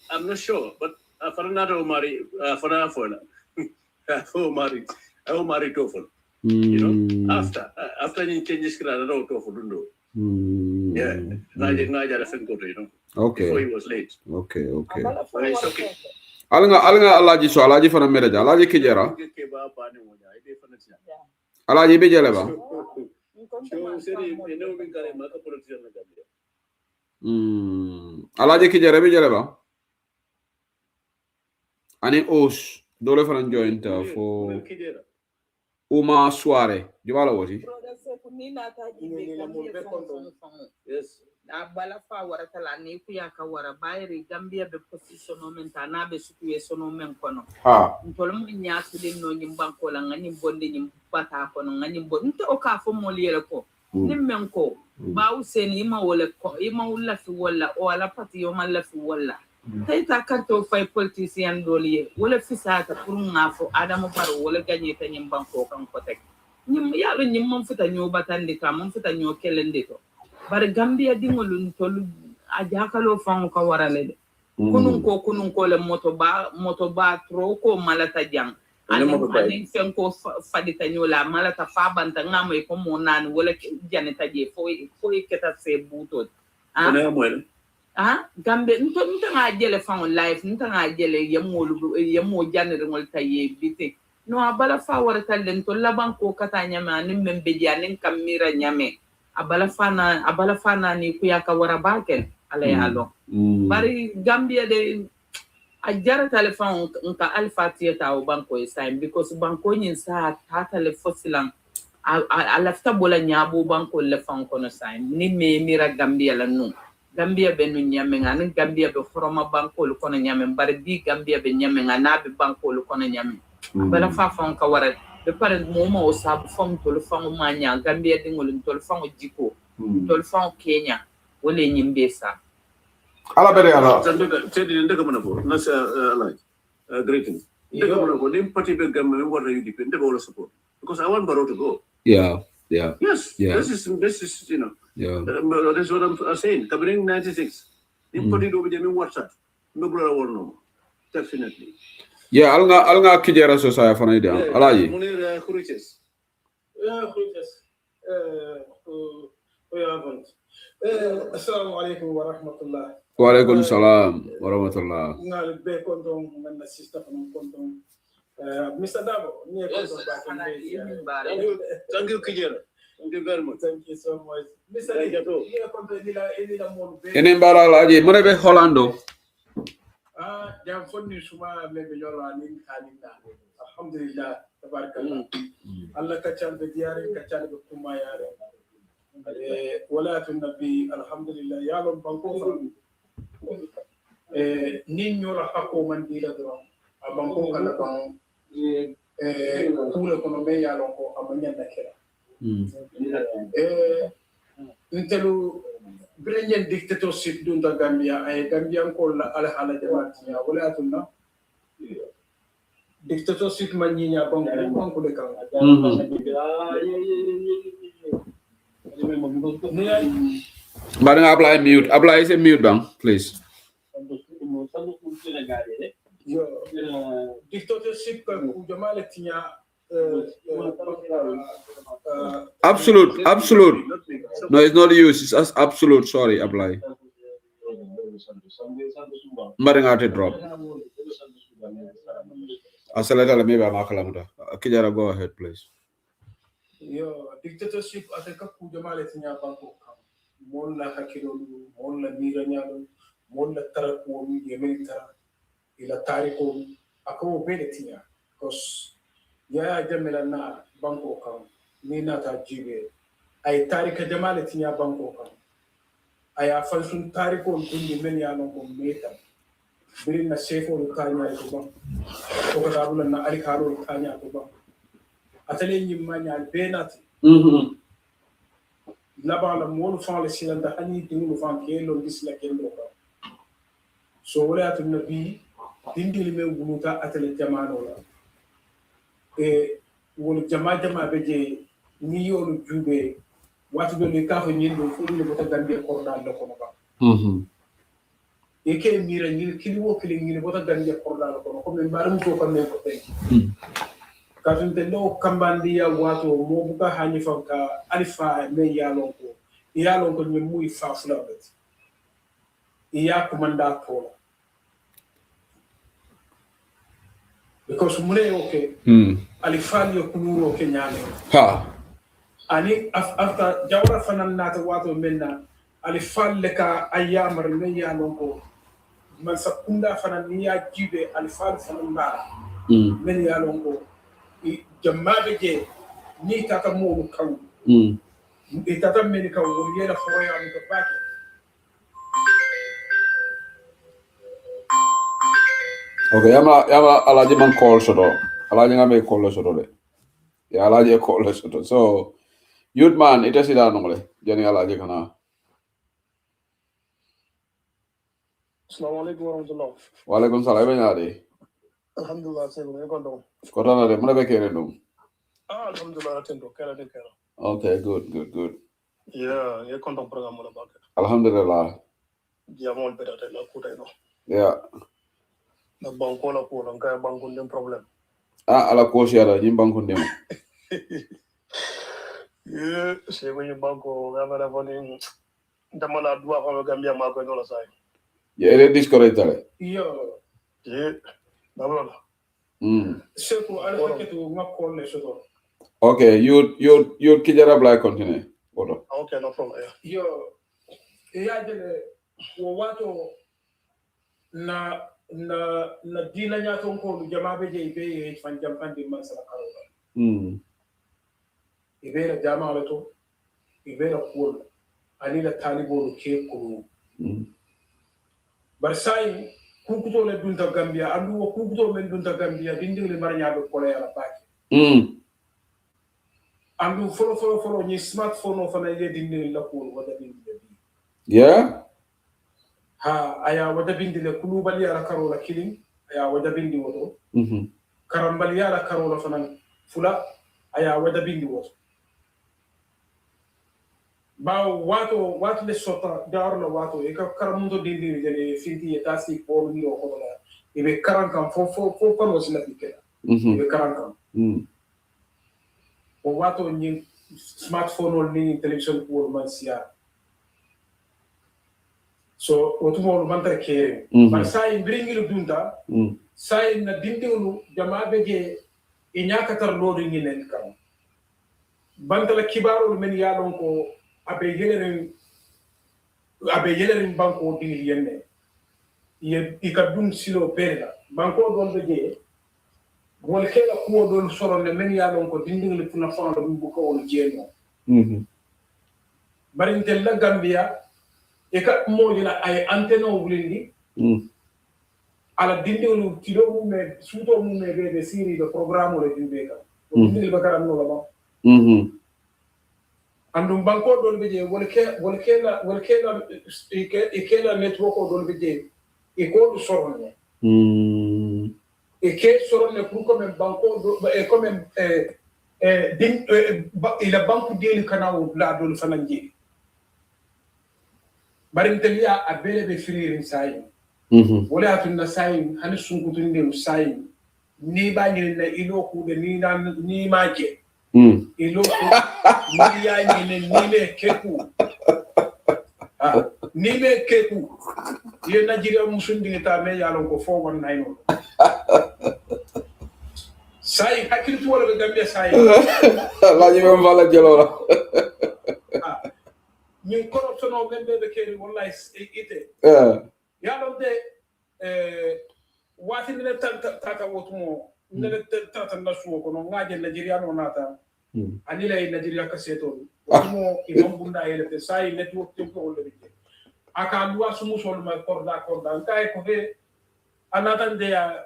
I'm not sure, but for another Mari, for Mari Toffel. You know, after you change this kind of Toffel, yeah, Niger, you know. Okay. Before he was late. Okay. But it's okay. Alanga alaji so alaji fana mereja alaji kijera. Alaji bijele ba. Alaji kijera bijele ba. Ani os dole fana joint for Uma Suare. Jwala woti. Yes. Abala fa warata la ni ku ya ka wara bayri Gambia be position o men ta na be situation o men kono ntolum nyaatu de no nyim banko la ngani bonde nyim bata kono ngani bonde nto o ka fo mo liere ko nim men ko ba usen ima wala ko ima wala fi wala o ala pati yo man la fi wala tay ta kanto fay politicien doliye wala fi sata pour ngafo adama baro wala gagné ta nyim banko kan ko tek nyim yalo nyim mom futa nyo batande ka mom futa nyo kelende to bar Gambia dingolun tolu ajakalo fango ka warale de kunun ko le moto ba tro ko malata jang ani fenko fadita nyola malata fa banta ngamo ko mo nan wala janeta je fo keta se buto Gambia nta nga jele fango life nta nga jele yemo janere ngol taye biti no abala fa warata len to laban ko kata nyama nim membe janen kamira nyame abala fana ni kuya ka wara bakel ala yalo bari Gambia de a jara telephone nka alfa tieta o banko sign because banko nyin sa ta telephone silang ala fta bola nyabo banko le fon kono sign ni me mira Gambia la no Gambia be no nyame ngani Gambia be foroma banko lu kono nyame bari bi Gambia be nyame ngana be banko lu kono nyame abala fa fon ka wara be pare moma o sabu fam to le fango manya Gambia dingol to le fango jiko to le fango Kenya wole nyimbe sa ala bere ala tedi ndega mana bo nas like greeting ndega mana bo dim party be Gambia what are you depend ndega wala support because I want Barrow to go yes this is you know that's what I'm saying covering 96 dim party do be jemi WhatsApp ndega wala no definitely alga kijera so saya fana ide alaji munir khuriches Assalamu alaikum wa rahmatullah. Wa alaikum salam wa rahmatullah. Ngal be konton man sister konton. Mr. Dabo, Yes. Thank you, Kijera. Thank you very much. Thank you so much. Mr. Thank you too. Enen bara laji mone be Hollando. Jam fonni suma me be yoro anin kaninda. Alhamdulillah, tabarakallah. Allah ka chan be diare ka chan be kuma yare. Wala tun nabi alhamdulillah ya lon banko fa. Nin nyora hako man dila do. Abanko kala ban kula kono me ya lon ko amanya nakira. Ntelu Brilliant dictatorship dunta Gambia ay Gambian ko la ala hala jamaatiya wala tunna dictatorship man ñiña banko de kan Bari nga apply mute. Apply is a mute bang, please. yo dictatorship ka ku jamale tinya Absolute. No, it's not used. It's as absolute. Sorry, apply. Bari nga te drop. Asalata la maybe amakalamuta. Kijara, go ahead, please. yo dictatorship ataka ku jamale tinya banko kan mon la hakilo mon la miranya mon la tarako mi yementara ila tariko ako bele tinya cause ya jamela na banko kan ni na ta jibe ay tarika jamale tinya banko kan ay afalsun tariko kunni men ya non ko meta birin na sefo kanya ko ban ko ka dabula na ali karo kanya ko ban atale nyimanya benat laba la mol fa le silanda hani tingu fa kelo disla kelo ko so wala tun nabi dindili me wuluta atale jamano la wol jama beje ni yolu jube watu do le kafo nyindo fu ni bota Gambia korda la kono ba ke mira ni kiliwo kili ni bota Gambia korda la kono ko men baram to kan ko tay katun te no kambandi ya watu mo buka hani fanka alifa me yalon ko ni muy fa fulabet iya komanda tola because mune okay alifani kunuro kenyane Ha. ani after jawra fanan nata wato menna alifalle ka ayyamar men ya lonko man sakunda fanan ni ya jibe alifal fanan ba men ya lonko jammabe je ni tata mo kan tata men kan won yela foroya mi ko baki Okay, yama alaji man call soto. Alaji nga me call soto le. Ya alaji call soto. So youth man ita sida nongole. Jani alaji kana. Assalamu alaikum warahmatullah. Wa alaikum salam nyadi. Alhamdulillah sey ko kondo. Kota na de muna be kere dum. Alhamdulillah tendo kala de kala. Okay, good. Yeah, ye kondo program la baka. Alhamdulillah. Jamol bedata la kutay no. Yeah. Na banko la ko lan kay banko dem problème. Ala ko siara jimban ko dem. Yeah, sey ko banko gamara foni damala dua ko Gambia ma ko no la say. Ya ere discourage tale. Yo. Yeah. Dabla. Sey ko ala faketu ngakko le soto. Okay, you kijara black continue. Odo. Okay, no problem. Yo. Ya jele wo wato na dina nyato ko jama be je be fan jampande man sala karola ibe la jama la to ibe la ko ani la talibo ke ko barsai ku kuto le dunta Gambia andu wo ku kuto men dunta Gambia dindingle marnya be ko la baki andu folo ni smartphone o fana ye dindingle la ko wada dindingle Yeah. Ha aya wada bindi le kulubali ala karola killing aya wada bindi woto karambali ala karola fanan fula aya wada bindi woto ba wato le sota darla wato e ka karamundo dindi le finti e tasi ko ni o ko la e be karan kan fo kano sila pikela e be karan kan o wato ni smartphone or ni television ko man siya so otumo man ta kere par sai bringilu dunta sai na dindewlu jama beje e nyakatar lodo ni nen kam bantala kibarol men yalon ko abe yelerin banko dingil yenne ye ikadum silo perla banko don beje wol kela ko don soronde men yalon ko dindingil funa fondo dum bu ko won jeno barintel la Gambia e ka mo dina ay anteno wulindi ala dindingil tilo mu me suto mu me be siri do programme le dinde ka dindingil bakaram no la andum banko don beje wol kela network don beje e ko do soronde e che sono pour come banco come il banco di canao la do fanangi barintelia a bele be frire sai wala atun sai hani sunkutu ne sai ni ba ni na ilo ku de ni maje ilo ni ya ni me keku ni me keku ye Nigeria musundi ta me yalon ko 419 sai hakiltu wala Gambia sai la ñu wala jëlora ñu corruption o gembe be keri wallahi ite yalon de wati ne tata wotumo ne tata na suwo ko no ngaje Nigeria no nata ani lay Nigeria ka seto wotumo imam bunda yele sai network tempo wala be aka luwa sumu sol ma korda kay ko be anatan de ya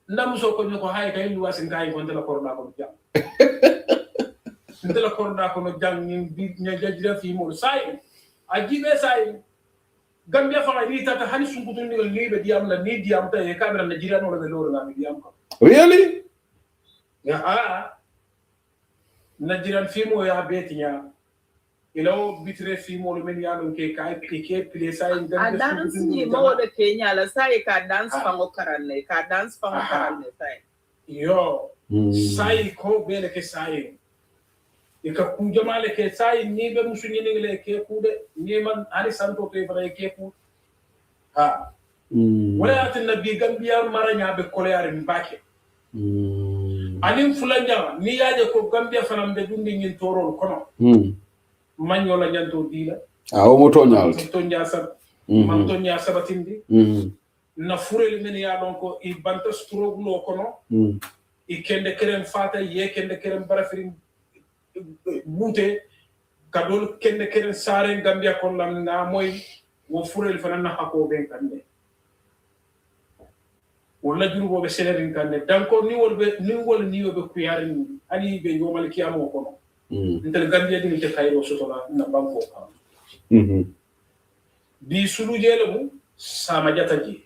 ndam so ko ko hay kay luwa sin kay ko ndela korda ko jam ndela korda ko jam ni bi nya jajira fi mo sai ajibe sai Gambia fa ni tata hani sunkutu ni libe diam la ni diam ta e kamera Nigeria no le lor na mi diam ko really ya Nigerian fi mo ya betinya ilo bitre fi mo men yalon ke kay ke play sai a dance ni mo de Kenya la sai ka dance fango karanne sai yo sai ko bele ke sai e ka ku jamale ke sai ni be musunyi ni le ke ku de ni man ali santo ke bara ke ku wala atin nabi Gambia maranya be koleare mbake anin fulanja ni yaje ko Gambia fanam be dundi nyin torol kono manyola nyanto dila o mo toñal man tonya sabatindi na furel men ya don ko i banta stroglo kono i kende kerem fata ye kende kerem barafirin bute kadol kende kerem sare Gambia kon lam na moy wo furel fana na hako ben kande wala jurbo be selerin kande danko ni wol ni be kuyarin ali be yomal kiyamo kono ntel Gambia dini te kayro sotola na banko bi sulu jele mu sama jataji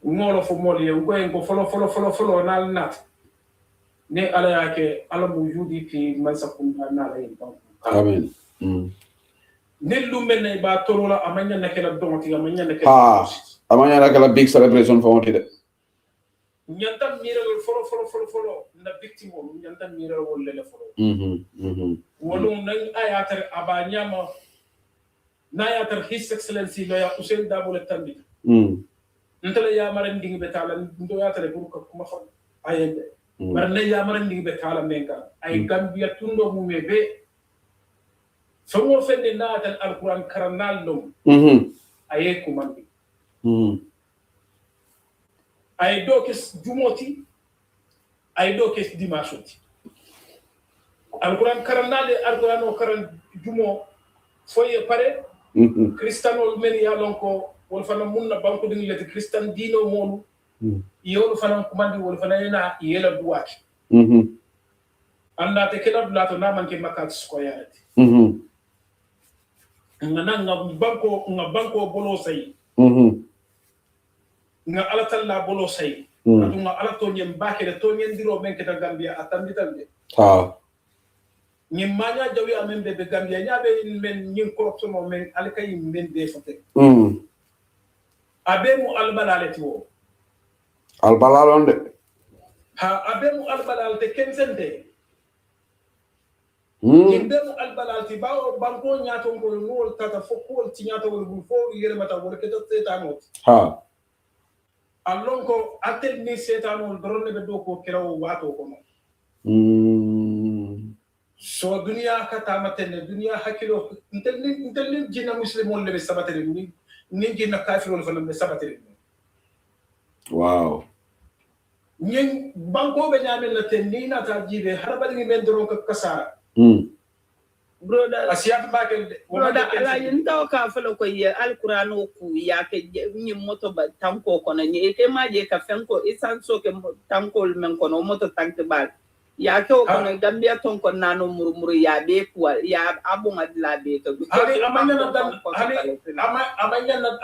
ngolo fo moli en ko folo nal nat ne ala yake ala mu UDP man sakunda na lay banko amen ne lumbe ne ba tolola amanya nakela donti amanya nakela big celebration for onti de nyanta miral folo na victime o nyanta miral wolle le folo wolu nan ayatar abanyama na ayatar his excellency loya Hussein Dabole tambi ntale ya maran dingi betala ndo yatar buruka kuma fa ayende barne ya maran dingi betala menka ay Gambia tundo mu mebe so mo fende na tan alquran karanal lum aye kumandi ay do kes jumoti ay do kes dimashoti alquran karanale alquran o karan jumo foye pare kristano men ya lonko wol fana munna banko ding leti kristan dino monu yewol fana kumandi wol fana ina yela duwaki anda te kala dulato na manke makat ko yaati nga banko bolo say nga ala talla bolo say nga ala to nyem bakere to nyen diro men keta Gambia atandi tambe nyem manya jawi amen be Gambia nyabe men nyin corruption mo men alkay men be fote abe mu albalalati wo albalalonde abe mu albalal te kensente Indemu albalalti bawo banko nyato ngol ngol tata fokol ti nyato ngol fo yele mata wol keto setanot ha allon ko atel ni setanol dorone be do ko kelaw wato ko non so dunia kata matene dunia hakilo intel jinna muslimon le be sabatere ni jinna kafirol fa le sabatere wow nyen banko be nyamel la ten ni nata jibe harabali ngi ben doron ko kasara Brother, asiyat bakel de brother, ala yinta ka falo ko ye alquran ku ya ke ni moto ba tanko kono ni ke maje ka fenko isan so ke tanko men kono moto tanke bal ya ke o kono gambia ton ko nano murmuru ya be ku ya abu madla be to hani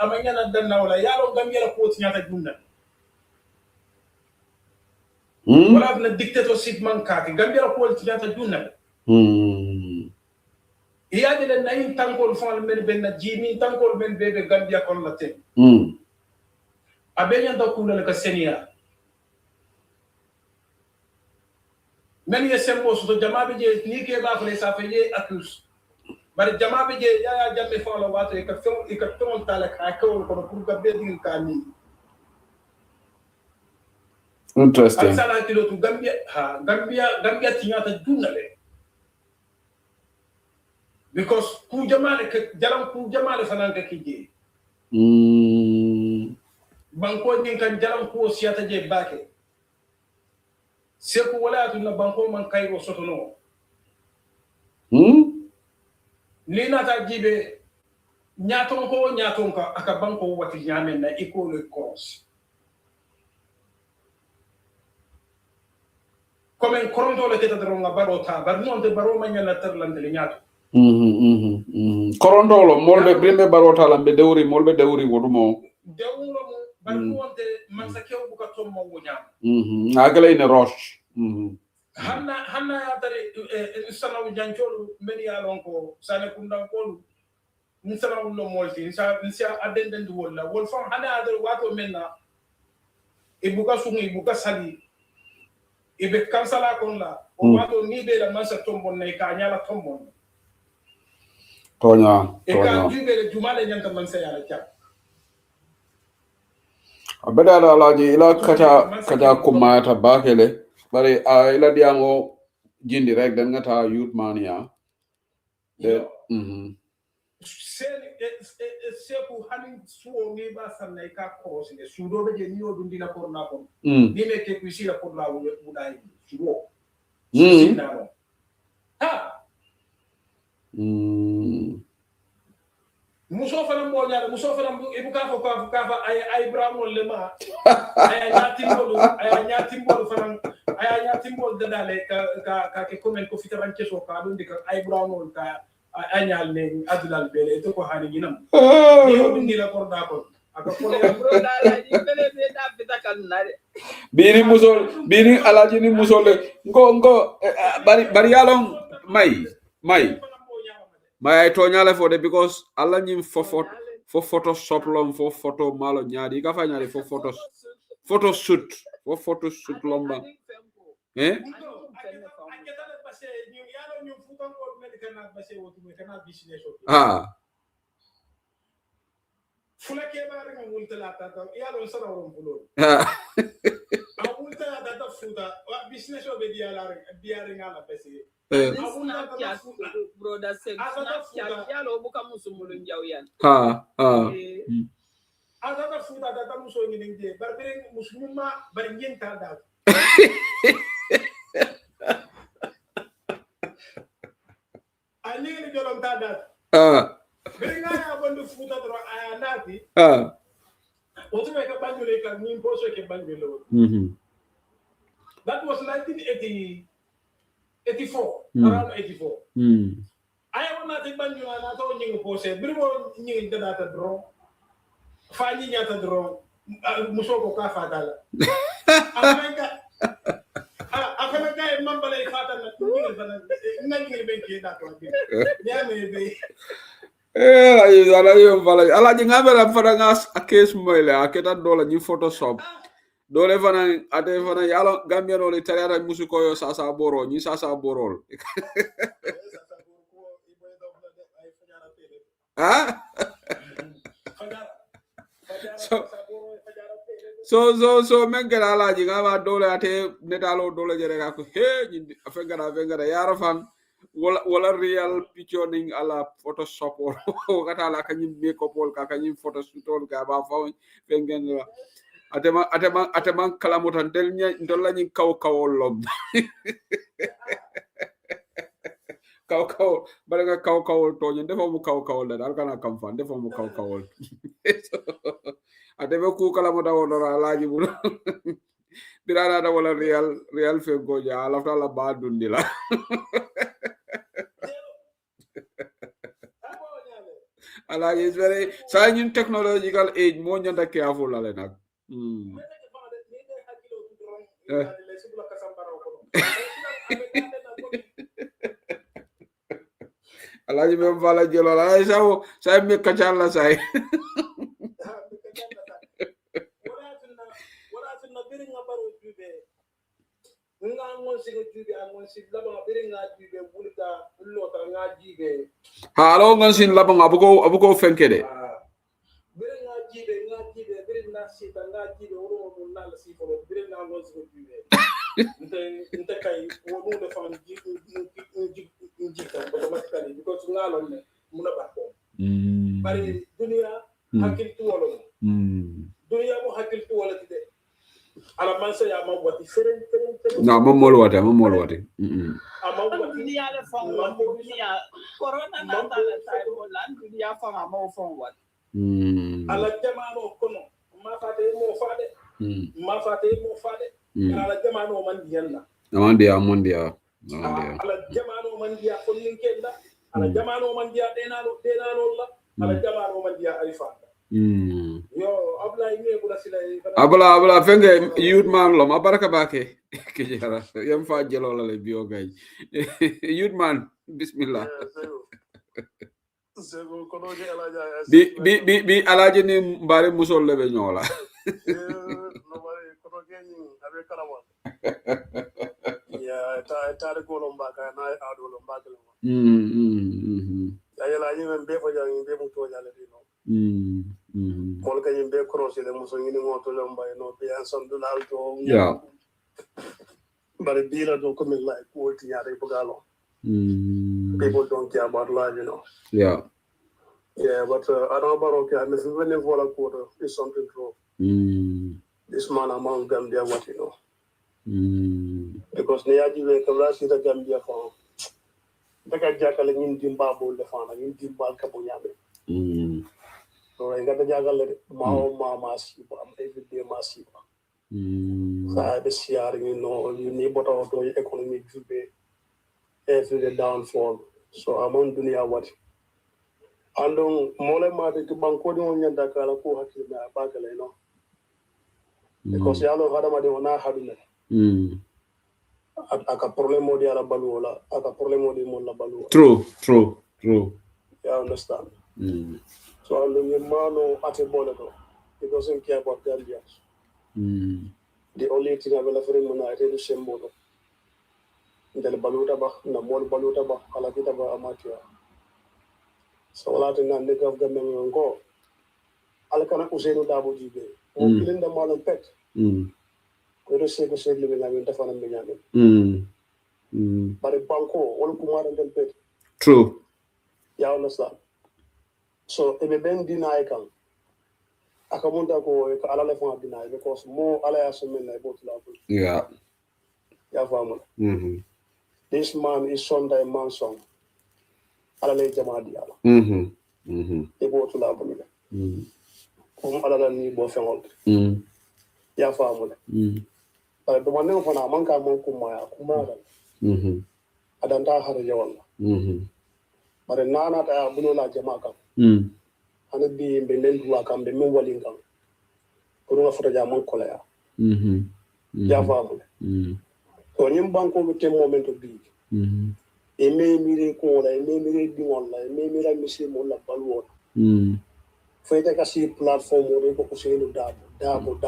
amanya na dan wala yaro gambia ko tinyata junna wala na dictatorship man ka gambia ko tinyata junna iya de na in tankol fon men ben na jimi tankol men bebe gambia kon la te abenya da kula ka senia men ye sembo so jama be je ni ke ba fele sa fe ye accuse bari jama be je ya jamme fo la wato e ka ton tala ka ko ko pour gabbe din ka ni interesting sala kilo tu gambia tinyata dunale because ku jamale ke jaram ku jamale fanan ka kije banko din kan jaram ku siata je bake seku wala tu na banko man kayro sotono ni nata jibe nyaton ka aka banko wati nyamen na école course comme en koronto le teta dronga barota bar non de baro man nyala terlande le nyato korondolo molbe brimbe barota lambe dewri molbe dewri wodumo dewro mo bankonte man sa kew buka tommo wonyam agale ne roche hanna ya tare sanaw jancholu men ya lon ko sane kundan ko ni sanaw lo molti insa adenden du wala wol fam hanna adar wato menna e buka sungu e buka sali e be kansala kon la o wato ni be la man sa tombon nay ka nyala tombon tonya e ka jube le jumale nyanta man sa yala cha abeda la laji ila kata kumata bakele bari ila diango jindi rek den ngata youth mania de seku hanin suo ngi ba sanay ka cross ne sudo be je ni o dundi la ko na ko ni me ke ku sira ko la wu dai suo sinano ha muso fana mo nyaade muso fana e bu ka fa ay bramo le ma ay nyatimbolu fana ay nyatimbol de dale ka ke komen ko fitaran keso ka don de ka ay bramo ka ay nyal ne adulal bele to ko hani ginam ni o bindi la ko da ko aka ko le bro dala ni bele be da bita kan nare biri alaji ni muso le ngo bari yalon mai ay to nyale for de because alla nyim fo photo shop lom fo photo malo nyaadi ka fa nyaade fo photo shoot lomba fulake bare mo multala ta yalo sara woron bulo awulta da futa business o be diare ngala bese brother sen yalo buka musumulu njawyan azata futa da muso ngi nge barbere musulma bar ngenta da ani ni jolon ta da Beringa ya bondu futa dro ayandati otume ka banjule ka ni poso ke banjulo that was 1984 around 84 aya wona te banjula na to nyingo pose birimo nyingi data dro fa nyi nyata dro musoko ka fatala afana kay mambale fatala nyingi bana nyingi benki da to ya me be alaji ngamela fana ngas akes moyle aketa dola ni photoshop dole fana ate fana yalo gambia no le tariara musiko yo sasa boro ni sasa borol Ah? So men gada alaji ngama dole ate netalo dole jere ka ko he afengada yara fan wala real picturing ala photoshop or kata la kanyim makeup or ka kanyim photoshoot or ka ba fa fengen atema kala motan del nya ndolla nyi kaw lom kaw bala nga kaw to nyi defo mu kaw la dal kana kam fan defo mu kaw atebe ku kala mo dawo dora alaji bu birana da wala real fe goja ala la ba dundi la alaji is very science technological age mo nyanda careful la nak alaji mem fala jelo la sa me kachala sai halo ngon sin labang abuko fenkede ala man sa ya ma wati feren na mamol wati dunia le fon wat dunia corona na ta la ta lan dunia fa ma mo fon wat ala jamano kono ma fate mo fade ala jamano man diyanna amandia ala jamano man diya fonnin kenda ala jamano man diya denano la ala jamano man diya arifa yo abla fenge youth man lo ma baraka bake ke jara yam fa jelo la le bio gay youth man bismillah sego kono je alaja bi alaje ni mbare musol le be ñola no bari kono geni abe karawa ya ta ko lo mbaka na ado lo mbaka lo ya la ni men be fo jangi be mu to jale di no kol ka yimbe cross le muso ngini ngoto le mbay no be ensemble la to yeah but it be do come like what ya de bugalo people don't care about life, you know. Yeah but I don't know okay I'm even for a quarter is something true. This man among Gambia what you know. Because Niaji we can see the Gambia for Taka Jackal in Zimbabwe, the fan, in Zimbabwe, Kapuyabe. So I got the Jackal, Mama massive, everyday massive. So I this year, you know, you need but auto economic to be every downfall. So I'm on Dunia what. And Mole Mati to Banco on Yandakala, who had to Bakala, you know. Because Yalo Hadamadi on our having aka problemo di ala baluola aka problemo di mola baluola true you understand so the mano at a boleto he doesn't care about Gambians the only thing I will offer him na ite same modo ndel baluta ba na mol baluta ba ala kita ba amatia so wala tinga neka of Gambia ngo ala kana Usainu Dabo jibe o kilinda malam pet ko do seko le na min defana mi nyame bare banko wala kumara del pet true you understand so e be ben deny kan aka monta ko e ala le fon deny because mo ala ya so men na both la yeah famu this man is Sunday man song ala le jama di ala e both la bu ko ala la ni bo fenol ya famu but the one for na manka mon kuma adanta har yawalla bare nana ta bulo la jama kan ana bi be len duwa kan be min walin kan ko na fota jamon kola ya ya famu ko nyim banko be tem momento bi e me mire ko la e me mire di wala e me mire misi mo la balwo foi ta kasi platform mo ko Usainu Dabo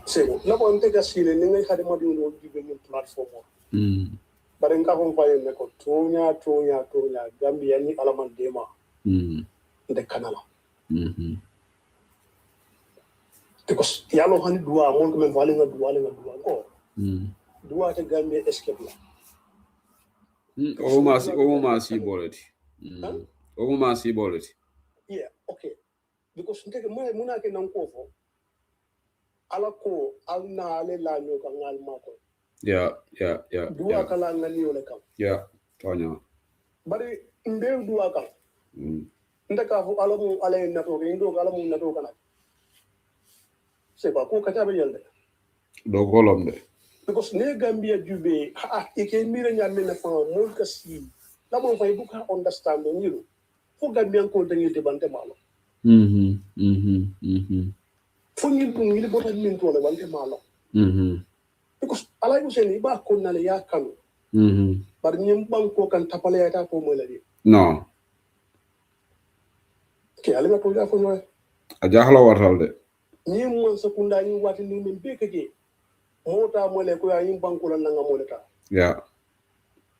sego na ko nte kasi le ngai hade madi no jibe ni platform but Bari nka ko faye ne ko tonya Gambia ni alaman dema. Nde kanala. Because yalo hani dua mon ko men valinga dua ko. Dua te Gambia escape la. Oma si boleti. Oma si boleti. Yeah, okay. Because nteke muna ke nan ko fo. Ala ko alna ale la nyo ka ngal mako. Yeah. Dua kala ngani ole kam. Yeah, tonya. Bari mbe dua kam. Ndeka fo ala mu ale na to ke ndo ala mu na to kana. C'est pas ko kata be yelde. Do golom de. Because ne Gambia jube ike mira nyame na fa mo kasi. La mo fa ibuka understand nyiru. Fo Gambia ko dangi de bante malo. Fo ngi bota min to le bante malo. Because ala you say ba ko na le ya kanu. Bar nyim bang ko kan tapale ya ta ko mo la di. No. Ke ala ma ko ya fo no. Aja hala wartal de. Ni mo sekunda ni wati ni min be ke mota mo le ko ya yim bang ko la nga mo le ta. Yeah.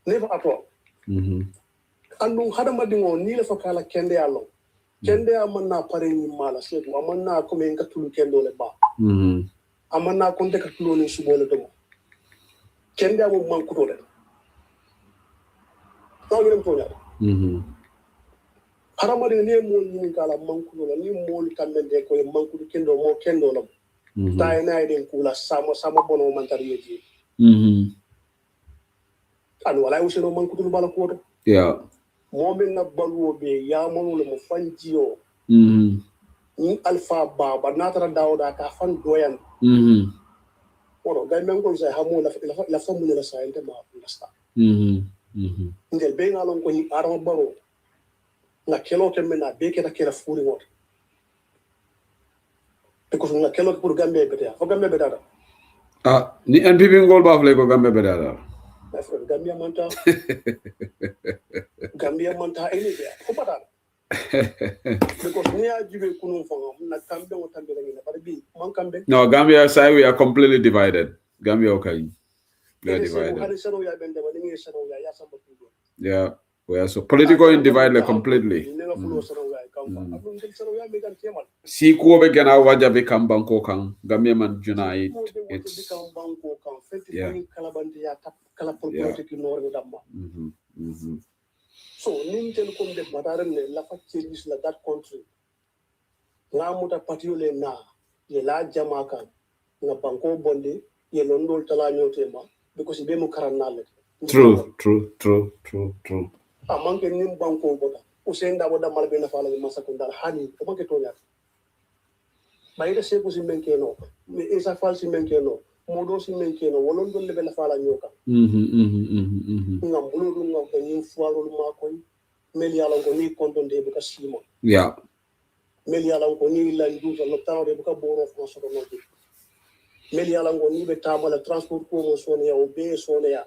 Never at all. Andu hadama dingo ni le fakala kende allo. Kende amanna pare ni mala setu amanna ko men katulu kendo le ba. Amanna ko de katulu ni subole to. Kende amo man ko le. Taw ni to ya. Hadama dingo ni mo ni kala man ko le ni mo kambe de ko man ko kendo mo kendo la. Tay na den kula sama bono man tariyeti. Anu wala useno man ko bala ko. Yeah. Momin na baluwo be ya manu le mo fanjiyo ni alpha baba natara dawda ka fan doyan wono gay men ko say hamo la famu la sayente ma understand ndel be ngalon ko ni arama baro na kelo ke mena be ke ta kera furi wot because na kelo pour Gambia beta fo Gambia beta ni NPP ngol ba fle ko Gambia beta Gambia manta anywhere. Because we are giving kunun for na Gambia o tambe ngina but be man Gambia. No, Gambia side we are completely divided. Gambia okay. We are divided. Yeah, we are so politically divided completely. Si ko be gana waja be kam banko kan Gambia man unite it's yeah. So nintel kom de madaren ne la fa changes la that country nga muta patiole na ye la jamaka nga banko bonde ye londol tala nyotema because be mo karanale true amanke nim banko bota usenda boda malbe na fala ma sakundal hani ko manke to ya bayida se ko simenke no me esa fal simenke no modo simenke no wolon dol le la fala nyoka ngam bulu dum ngam ko nim fualo ma ko meli ala ko ni konton de buka simo yeah meli ala ko ni la ndu so taw de buka boro fo so do nodi meli ala ko ni be tabala transport ko mo so ne o be so ne ya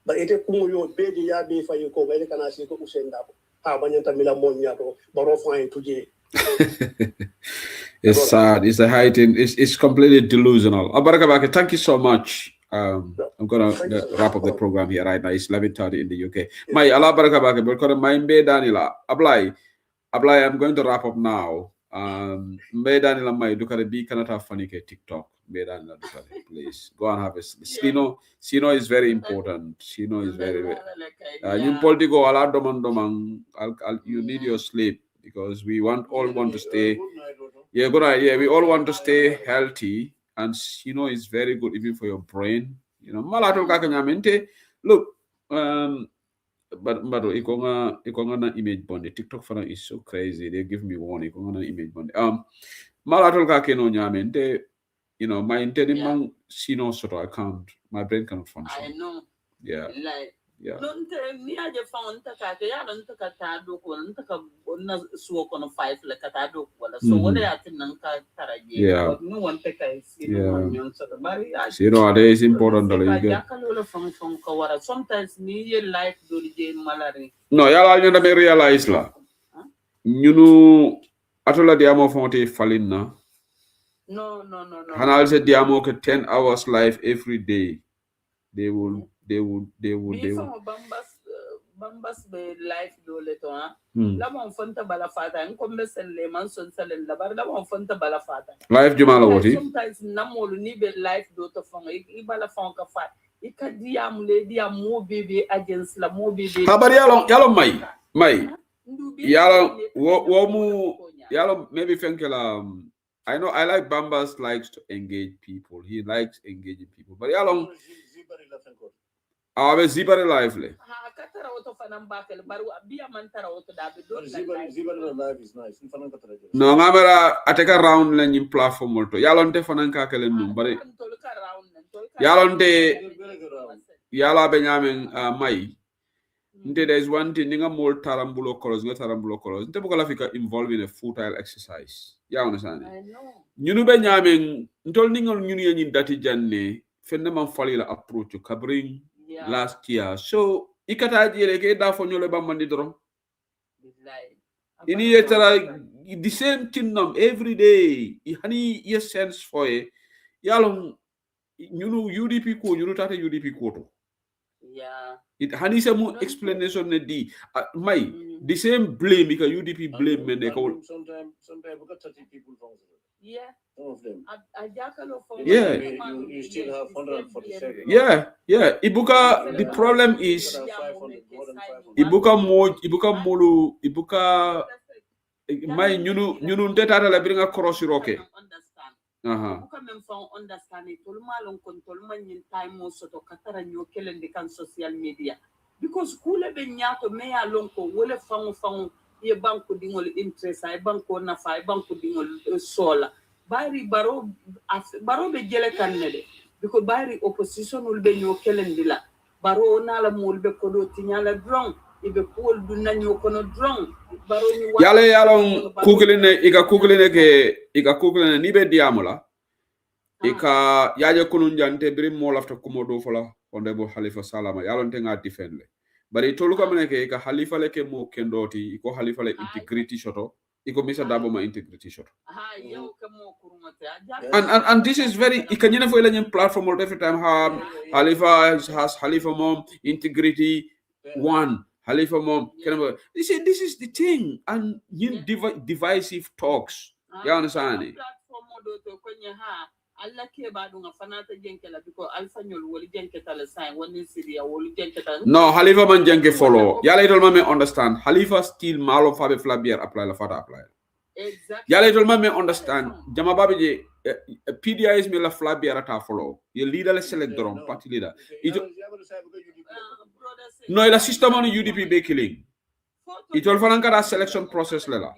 ba ete kumo yo be de ya be fa yo ko be kana si ko usenda ko ha banyanta mila mo nyato baro fa en tuje. It's sad. It's a heightened. It's completely delusional. Abarakabake, thank you so much. I'm gonna wrap up the program here right now. It's 11:30 in the UK. My Allah barakabake, because my mbe Danila Ablai, I'm going to wrap up now. Mbe Danila my dukare bi kanata fanike TikTok. Mbe Danila dukare, please go and have a Sino is very important. Sino is very. You politico ala domang. You need your sleep. Because we all want to stay. Yeah, good idea. We all want to stay healthy, and is very good even for your brain. Malatul kakanyamente. Look, but ikonga na image bond. TikTok for is so crazy. They give me warning. Ikonga na image bond. Malatul kakeno nyamente. My intending Sino sort of account. My brain cannot function. I know. Yeah. Yeah. Don't me I just found Taka, ya don't take a tado, and take a smoke on a five like a tado. So what they are in Nanka, yeah, no one take a that is important. Sometimes me life do the malady. No, you never realize la. You know, atola diamo fonte falina. No. And I'll say diamo 10 hours life every day. They will they would Before Bambas be life do le to la mon fonta bala fata nkombe selle man son sellen la bar la mon fonta bala fata life jumala woti sometimes namolu ni be life do to fon I bala fon ka fa I ka diam le diam mo bebe agents la mo bebe habari yalo mai yalo wo mu yalo maybe fenkela I know I like Bambas likes to engage people. He likes engaging people. But yalo Awe zibare life le. Ha katara auto fanam bakel baru biya man tara auto da be do Zibare life is nice. No ngamera ateka round la nyim platform molto. Yalonte fanan ka kelen num bari. Yalonte yala be nyamen mai. Nte there is one thing ninga mol tarambulo kolos nte buka lafika involved in a futile exercise. Ya understand? I know. Nyunu be nyamen ntol ningol nyunu yanyin dati janne fenne man fali la approach kabring last year. So ikata jere ke da fo nyole ba mandi dron. Ini yetara the same thing every day. Hani yes sense for it. Yalong nyunu UDP ko nyunu tata UDP ko to. Yeah. It hani some explanation ne di mai the same blame because UDP blame men they call sometimes we got 30 people from yeah some of them yeah you still have 147 yeah ibuka the problem is ibuka mai nyunu teta la bringa cross roke buka men fa understand it tol malon kon tol man yin time mo soto katara nyo kelende kan social media because kule be nyato me ya lon ko wole fangu ye banko dingol interest ay banko na fa banko dingol sola bari baro be jele kan nede because bari opposition ul be nyo kelende la baro na la mol be ko do tinyala drong ibe kol du nanyo kono drong baro ni yale yalon kukuline ni be diamola ika yaje kunun jante brim mo lafta kumodo fola honorable Halifa Salama yalon tenga defend le bari tolu ko meneke ika Halifa leke mo kendoti iko Halifa le integrity shoto iko Mr. Dabo ma integrity shoto and this is very ikanyina fo ile platform all every time Halifa has Halifa mom integrity one Halifa mom this is the thing and divisive talks you understand it no Halifa man jenke follow yala itol ma me understand Halifa still malo fabe flabier apply la fata apply exactly yala itol ma me understand jama babe je PDIs me la flabier ata follow ye leader le select dron party leader no ila system on UDP be killing itol fanan kada selection process lela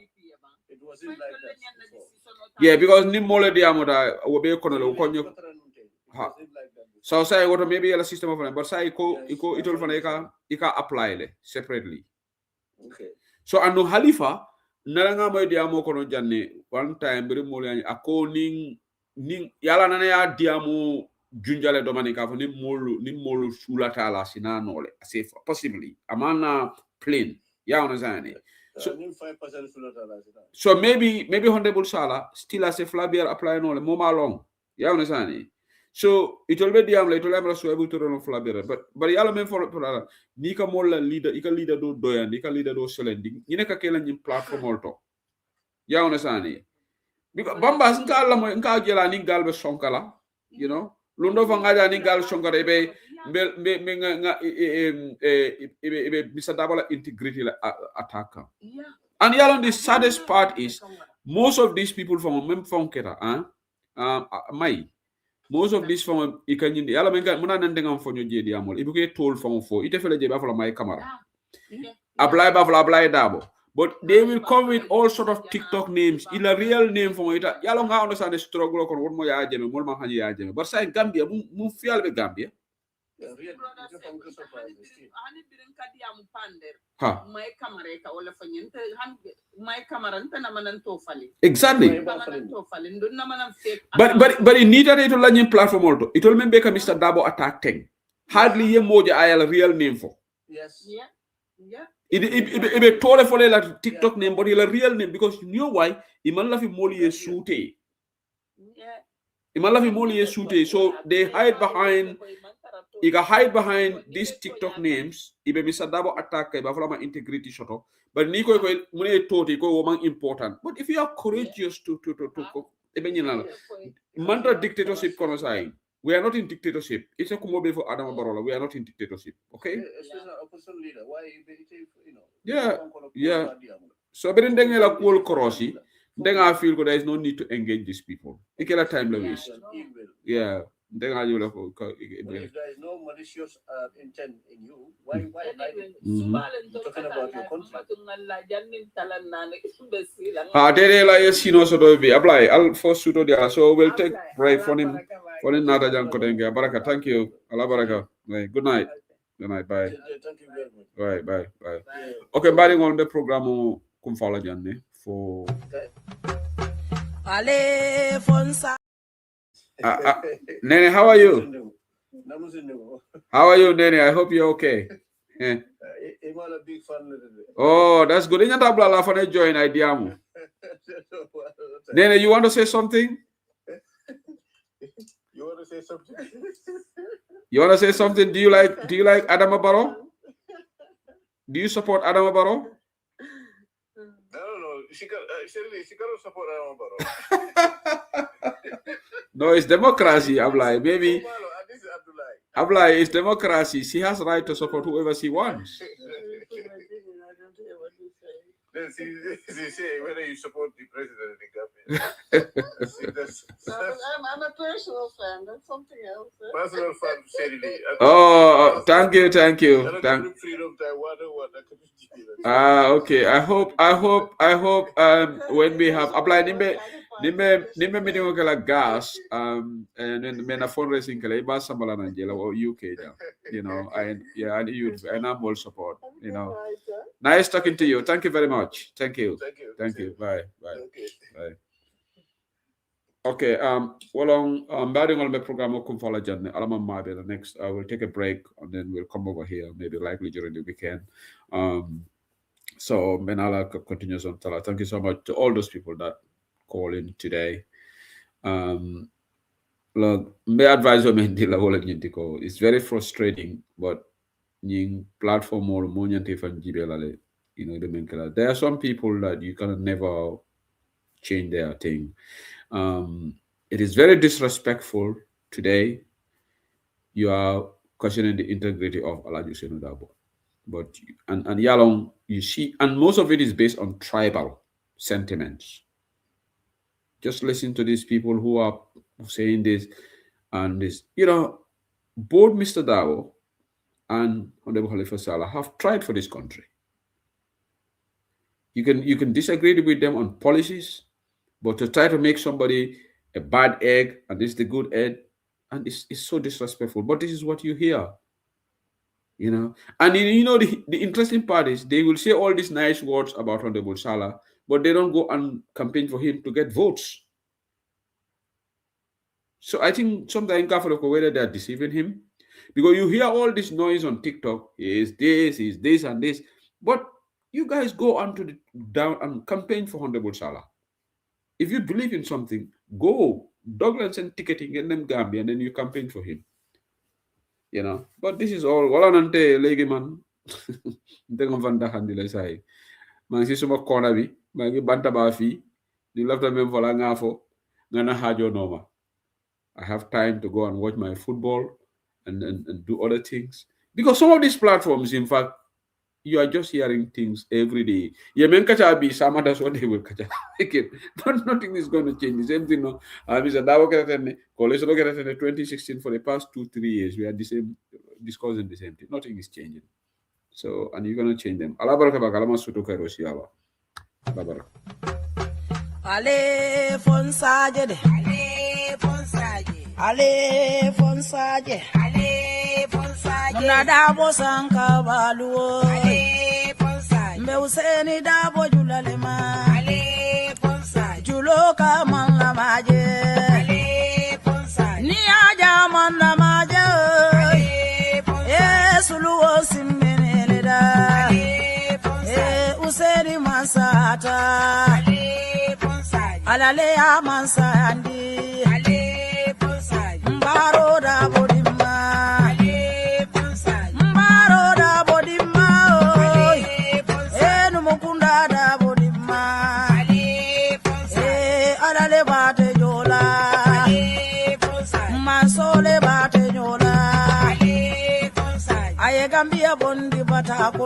it wasn't like that yeah because ni mole diamoda wobe kono le ko nyo ha so say what maybe yala system of but say iko itol fana ika apply le separately okay so anu Halifa naranga moy diamo kono janne one time bari mole yani akoni ning yala nana ya diamo junjale domanika fo ni molu sulata la sinanole safe possibly amana plain ya understand so maybe Honorable Sala still as a flabier apply no le moma long you understand so it will be diam le to le so able to run flabier but yalla men for ni ka molla leader ika leader do doyan ika leader do selendi ni neka kela ni platform alto you understand because Bamba nka alla mo nka jela ni galbe sonkala you know lundo fa ngaja ni gal sonkara be Mr. Dabola integrity attacker. Yeah. And yalon the saddest part is most of these people from Memfonketa, most of these from Ikanyin, yala menga muna nandengam for your JD Amol. If you get told from for it fele jeba for my camera. Apply Dabo. But they will come with all sort of TikTok names. In a real name for it. Yalong nga understand the struggle on what moya jeme, more man ya jeme. But say Gambia, mu fial be Gambia. Exactly. But it needed to learn platform also. It will make Mr. Dabo attack thing. Hardly ye moja ayala real name for. Yes. Yeah. It be told for like TikTok name, but a real name because you know why? Iman lafi moli ye sute. Yeah. Iman lafi moli ye sute. So they hide behind You can hide behind these TikTok names. Ibe Mr. Dabo attack kay ba flama integrity shoto. But ni ko mune toti ko woman important. But if you are courageous to mantra dictatorship kono sai. We are not in dictatorship. It's a kumobe for Adam Barola. We are not in dictatorship. Okay? Especially opposition leader. Why you know? Yeah. So but then la cool korosi. Then I feel there is no need to engage these people. Ikela time la waste. Yeah. Then I will if there is no malicious intent in you, why talking about your country? Dede la yesino so do be apply. I'll force you to there. So we'll take break for him. For him nada jan kodenge. Baraka, thank you. Allah baraka. Good night. Good night. Bye. Thank you very much. Bye. Okay, bari on the program kumfala janne for Ale Fonsa. Nene, how are you? How are you, Nene? I hope you're okay. I'm a big fan. Oh, that's good. Inya tabla la fane join idea mo. Nene, you want to say something? You want to say something? You want to say something? Do you like Adama Barrow? Do you support Adama Barrow? I don't know. She got to support Adama Barrow. No, it's democracy, Ablai. Maybe Ablai, it's democracy. She has right to support whoever she wants. Then she say whether you support the president of the government. I'm a personal fan. That's something else. Personal fan, Sherry. Oh, thank you. Freedom Okay. I hope when we have apply nimbe meeting kala gas and then mena fundraising kala iba sambala Angela or UK now. You know, and you and I'm all support, you know. Nice talking to you. Thank you very much. Thank you. Bye. Okay. Bye. Okay, well, batting on the program of Kumfala Janne, Alama Mabe, the next, we'll take a break and then we'll come over here, maybe likely during the weekend. So, Menala continues on Tala. Thank you so much to all those people that call in today. Look, my advice it's very frustrating, but in platform or you know, there are some people that you can never change their thing. It is very disrespectful today. You are questioning the integrity of Alhaji Ousainou Darboe. But and Yalong, you see, and most of it is based on tribal sentiments. Just listen to these people who are saying this and this. You know, both Mr. Darboe and Honorable Khalifa Sallah have tried for this country. You can disagree with them on policies, but to try to make somebody a bad egg and this is the good egg, and it's so disrespectful. But this is what you hear, you know. And you know the interesting part is they will say all these nice words about Honorable Sallah, but they don't go and campaign for him to get votes. So I think sometimes whether they're deceiving him, because you hear all this noise on TikTok, is this and this, but you guys go on to the down and campaign for Honorable Sallah. If you believe in something, go. Douglas and ticketing and them Gambia, and then you campaign for him. You know, but this is all. Wala nante legi man. Ndeng vanda handila say. Mangi suma corner bi. Mangi banta ba fi. Di lafta mem vola ngafo. Ngana hajo noma. I have time to go and watch my football and do other things. Because some of these platforms, in fact, you are just hearing things every day. Yemen kacha bi sama, that's what they will kacha. Nothing is going to change. The same thing, no. Mr. Darboe keretene, college keretene 2016 for the past 2-3 years. We are discussing the same thing. Nothing is changing. So, and you're going to change them. Allah baraka bakalama sutu kairosi Allah. Allah baraka. Ale Fonsaje de. Ale Fonsaje. Ale Fonsaje. Ale Fonsaje. Nada bosanka baluo. Ale Fonsaje. Mbe Ousainou Darboe julalema. Ale Fonsaje. Juloka man la maje. Ale Fonsaje. Ni aja man la maje. Ale Fonsaje. Suluo simbene da. Ale Fonsaje. Ousainou Mansata. Ale Fonsaje. Alale amansandi. Ale Fonsaje. Mbaro Darboe dimma. Ale bondi bata